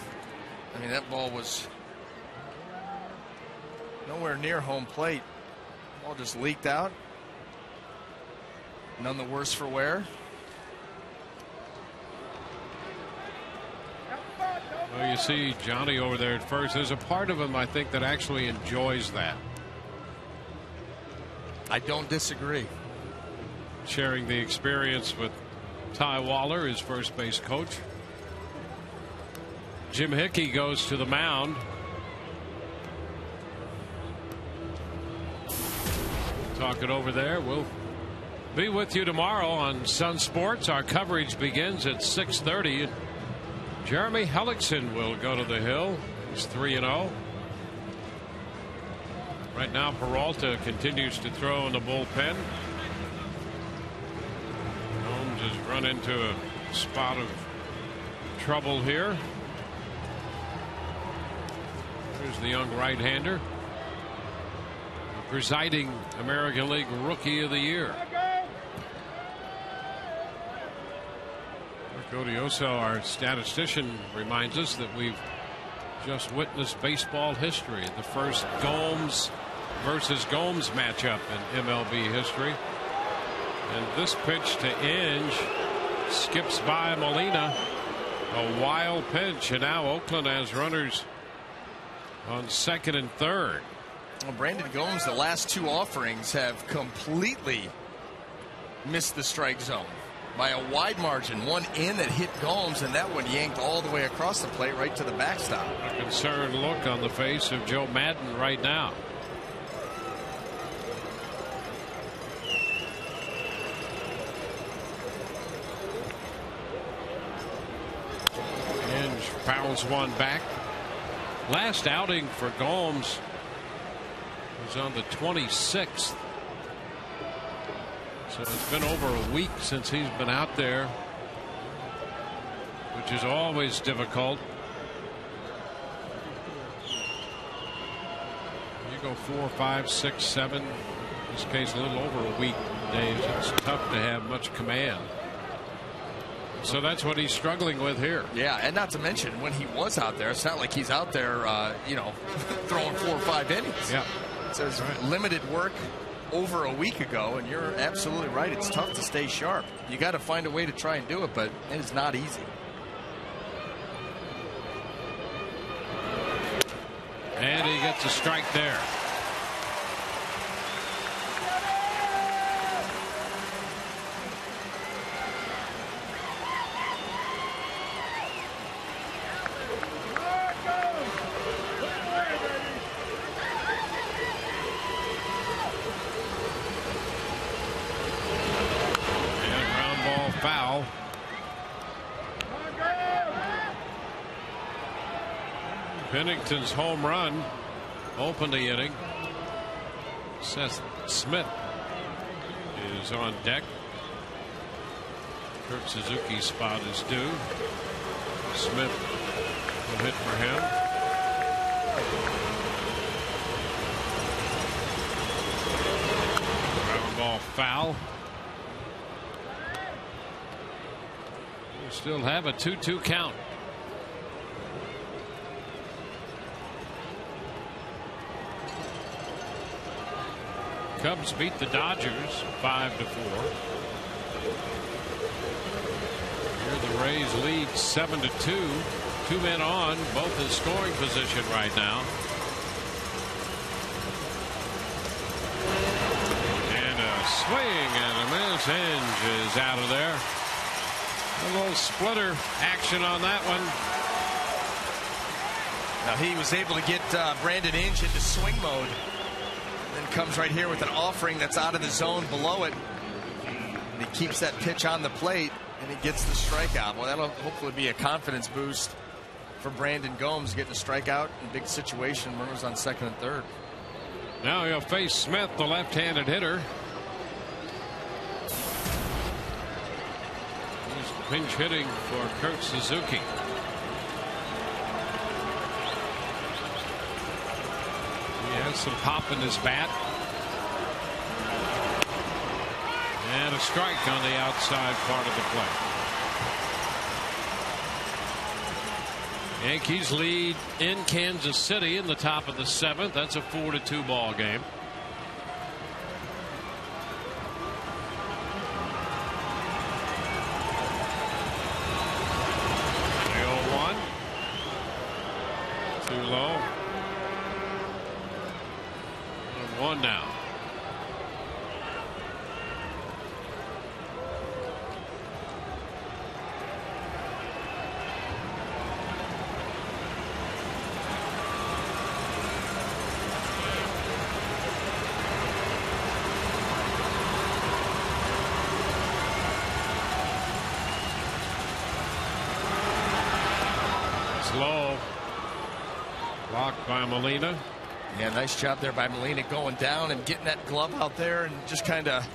S4: I mean, that ball was nowhere near home plate. Ball just leaked out. None the worse for wear.
S3: Well, you see Johnny over there at first. There's a part of him, I think, that actually enjoys that.
S4: I don't disagree.
S3: Sharing the experience with Ty Waller, his first base coach. Jim Hickey goes to the mound. Talk it over there. We'll be with you tomorrow on Sun Sports. Our coverage begins at 6:30. Jeremy Hellickson will go to the hill. He's 3-0. Right now, Peralta continues to throw in the bullpen. Gomes has run into a spot of trouble here. Here's the young right-hander, presiding American League Rookie of the Year. Godioso, our statistician, reminds us that we've just witnessed baseball history, the first Gomes versus Gomes matchup in MLB history. And this pitch to Inge skips by Molina. A wild pitch, and now Oakland has runners on second and third.
S4: Well, Brandon Gomes, the last two offerings have completely missed the strike zone by a wide margin. One in that hit Gomes, and that one yanked all the way across the plate right to the backstop.
S3: A concerned look on the face of Joe Madden right now. Inge fouls one back. Last outing for Gomes was on the 26th. So it's been over a week since he's been out there, which is always difficult. You go 4, 5, 6, 7. In this case, a little over a week, Dave. It's tough to have much command. So that's what he's struggling with here.
S4: Yeah, and not to mention when he was out there, it's not like he's out there, throwing 4 or 5 innings.
S3: Yeah.
S4: So it's limited work over a week ago, and you're absolutely right. It's tough to stay sharp. You got to find a way to try and do it, but it is not easy.
S3: And he gets a strike there. Foul. Pennington's home run opened the inning. Seth Smith is on deck. Kurt Suzuki's spot is due. Smith will hit for him. Ground ball foul. Still have a 2-2 count. Cubs beat the Dodgers 5-4. Here the Rays lead 7-2. 2 men on, both in scoring position right now. And a swing and a miss. Hinge is out of there. A little splitter action on that one.
S4: Now he was able to get Brandon Inge into swing mode. Then comes right here with an offering that's out of the zone below it. And he keeps that pitch on the plate and he gets the strikeout. Well, that'll hopefully be a confidence boost for Brandon Gomes, getting a strikeout in a big situation. Runners on second and third.
S3: Now he'll face Smith, the left-handed hitter. He's pinch hitting for Kurt Suzuki. He has some pop in his bat. And a strike on the outside part of the plate. Yankees lead in Kansas City in the top of the 7th. That's a 4-2 ball game. One. Too low. And 1 now. Low. Blocked by Molina.
S4: Yeah, nice job there by Molina going down and getting that glove out there and just kind of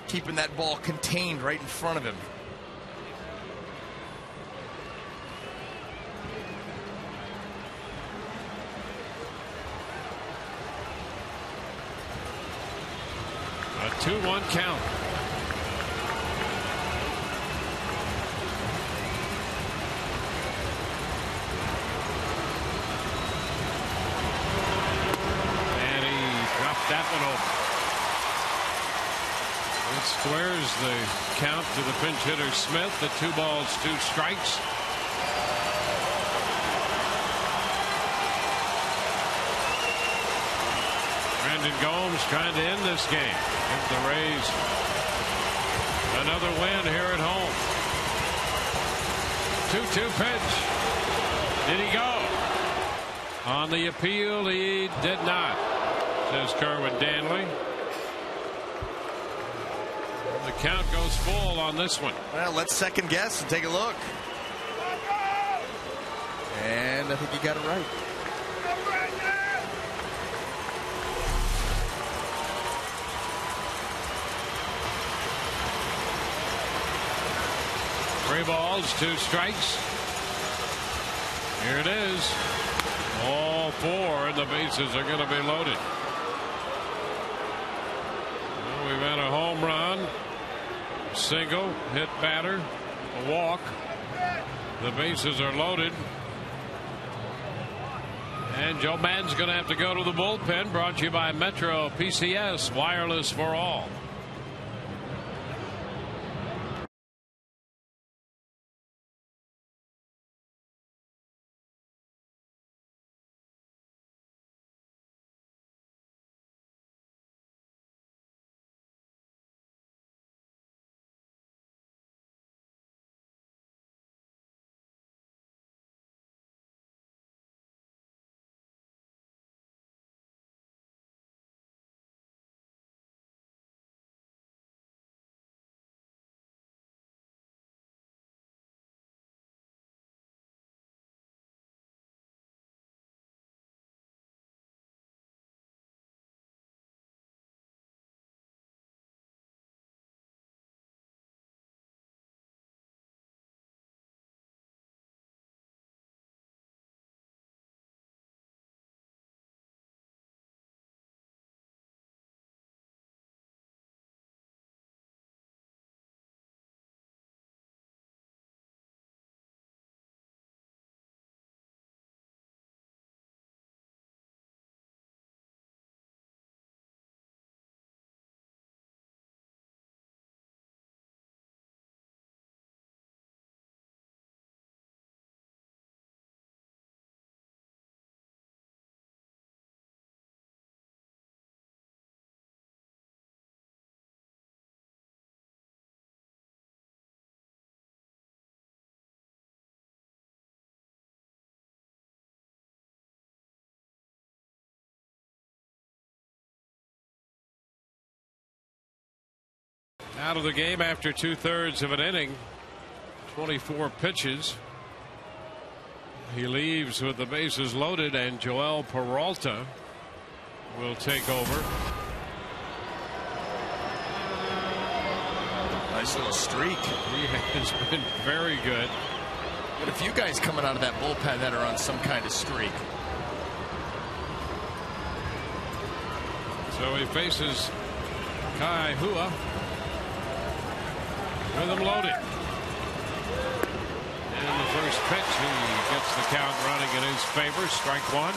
S4: keeping that ball contained right in front of him.
S3: A 2-1 count. That one over. It squares the count to the pinch hitter Smith. The 2 balls, 2 strikes. Brandon Gomes trying to end this game. Give the Rays another win here at home. 2-2 pitch. Did he go? On the appeal, he did not. Says Kerwin Danley. The count goes full on this one.
S4: Well, let's second guess and take a look. And I think you got it right.
S3: Three balls, 2 strikes. Here it is. All 4, and the bases are going to be loaded. We've had a home run, single, hit batter, a walk. The bases are loaded. And Joe Maddon's going to have to go to the bullpen. Brought to you by Metro PCS, wireless for all. out of the game after 2/3 of an inning. 24 pitches. He leaves with the bases loaded, and Joel Peralta will take over.
S4: Nice little streak.
S3: He has been very good.
S4: But a few guys coming out of that bullpen that are on some kind of streak.
S3: So he faces Kai Hua with him loaded. And the first pitch, he gets the count running in his favor. Strike one.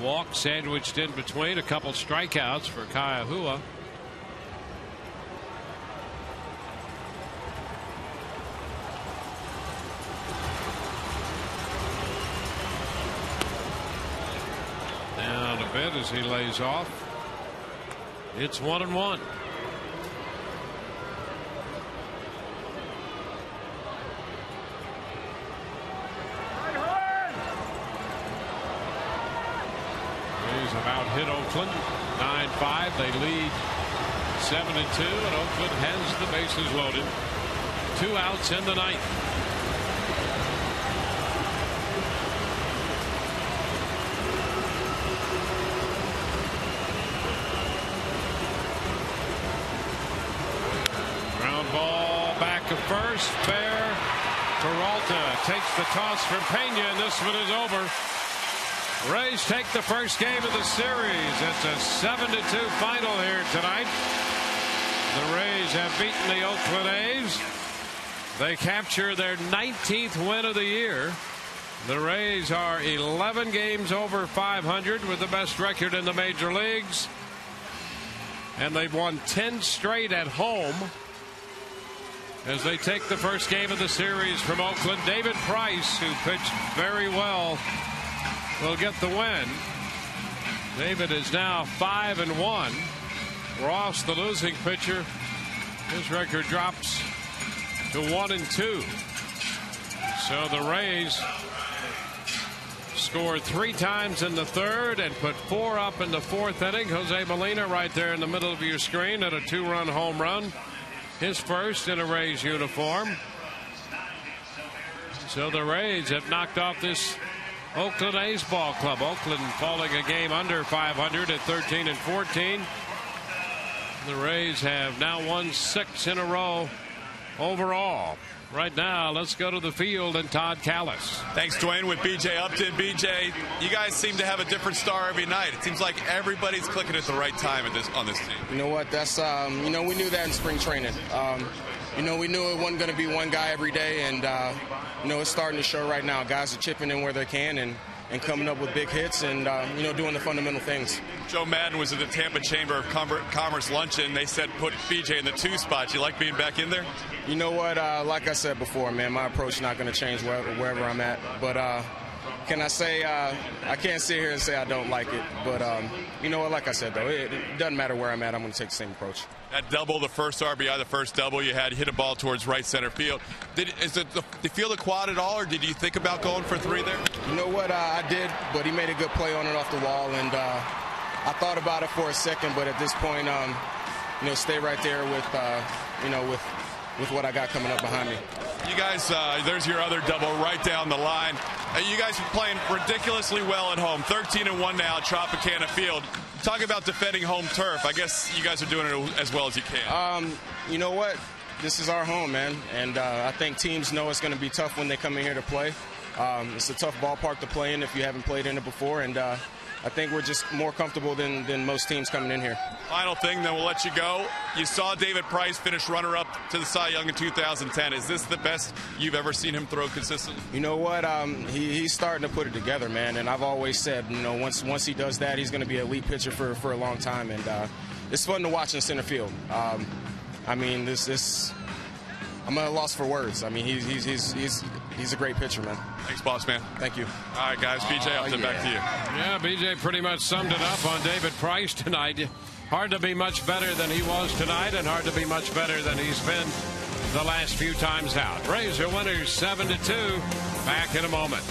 S3: Walk sandwiched in between, a couple strikeouts for Kai Hua. Down a bit as he lays off. It's 1-1. About hit Oakland 9-5. They lead 7-2, and Oakland has the bases loaded. 2 outs in the ninth. Ground ball back to first. Fair. Peralta takes the toss from Pena, and this one is over. Rays take the first game of the series. It's a 7-2 final here tonight. The Rays have beaten the Oakland A's. They capture their 19th win of the year. The Rays are 11 games over 500 with the best record in the major leagues. And they've won 10 straight at home as they take the first game of the series from Oakland. David Price, who pitched very well, will get the win. David is now 5-1. Ross, the losing pitcher, his record drops to 1-2. So the Rays scored 3 times in the third and put 4 up in the fourth inning. Jose Molina right there in the middle of your screen at a 2-run home run, his first in a Rays uniform. So the Rays have knocked off this Oakland A's ball club. Oakland falling a game under 500 at 13-14. The Rays have now won 6 in a row overall. Right now, let's go to the field and Todd Callis.
S1: Thanks, Dwayne. With BJ Upton. BJ, you guys seem to have a different star every night. It seems like everybody's clicking at the right time on this team.
S8: You know what? That's we knew that in spring training. We knew it wasn't going to be one guy every day, and it's starting to show right now. Guys are chipping in where they can and coming up with big hits and doing the fundamental things.
S1: Joe Madden was at the Tampa Chamber of Commerce luncheon. They said put BJ in the 2 spot. You like being back in there?
S8: You know what? Like I said before, man, my approach is not going to change wherever I'm at. But can I say I can't sit here and say I don't like it. But you know what? Like I said, though, it doesn't matter where I'm at. I'm going to take the same approach.
S1: That double, the first RBI, the first double you had, hit a ball towards right center field. Did you feel the quad at all, or did you think about going for 3 there?
S8: You know what? I did, but he made a good play on it off the wall, and I thought about it for a second, but at this point, stay right there with what I got coming up behind me.
S1: You guys, there's your other double right down the line. You guys are playing ridiculously well at home. 13-1 now at Tropicana Field. Talk about defending home turf. I guess you guys are doing it as well as you can.
S8: You know what? This is our home, man. And I think teams know it's going to be tough when they come in here to play. It's a tough ballpark to play in if you haven't played in it before. And I think we're just more comfortable than most teams coming in here.
S1: Final thing, then we'll let you go. You saw David Price finish runner-up to the Cy Young in 2010. Is this the best you've ever seen him throw consistently?
S8: You know what? He's starting to put it together, man. And I've always said, once he does that, he's going to be an elite pitcher for a long time. And it's fun to watch in center field. This I'm at a loss for words. I mean, he's a great pitcher, man.
S1: Thanks, boss man.
S8: Thank you.
S1: All right, guys. BJ Upton, back to you.
S3: Yeah, BJ pretty much summed it up on David Price tonight. Hard to be much better than he was tonight, and hard to be much better than he's been the last few times out. Rays are winners 7-2. Back in a moment.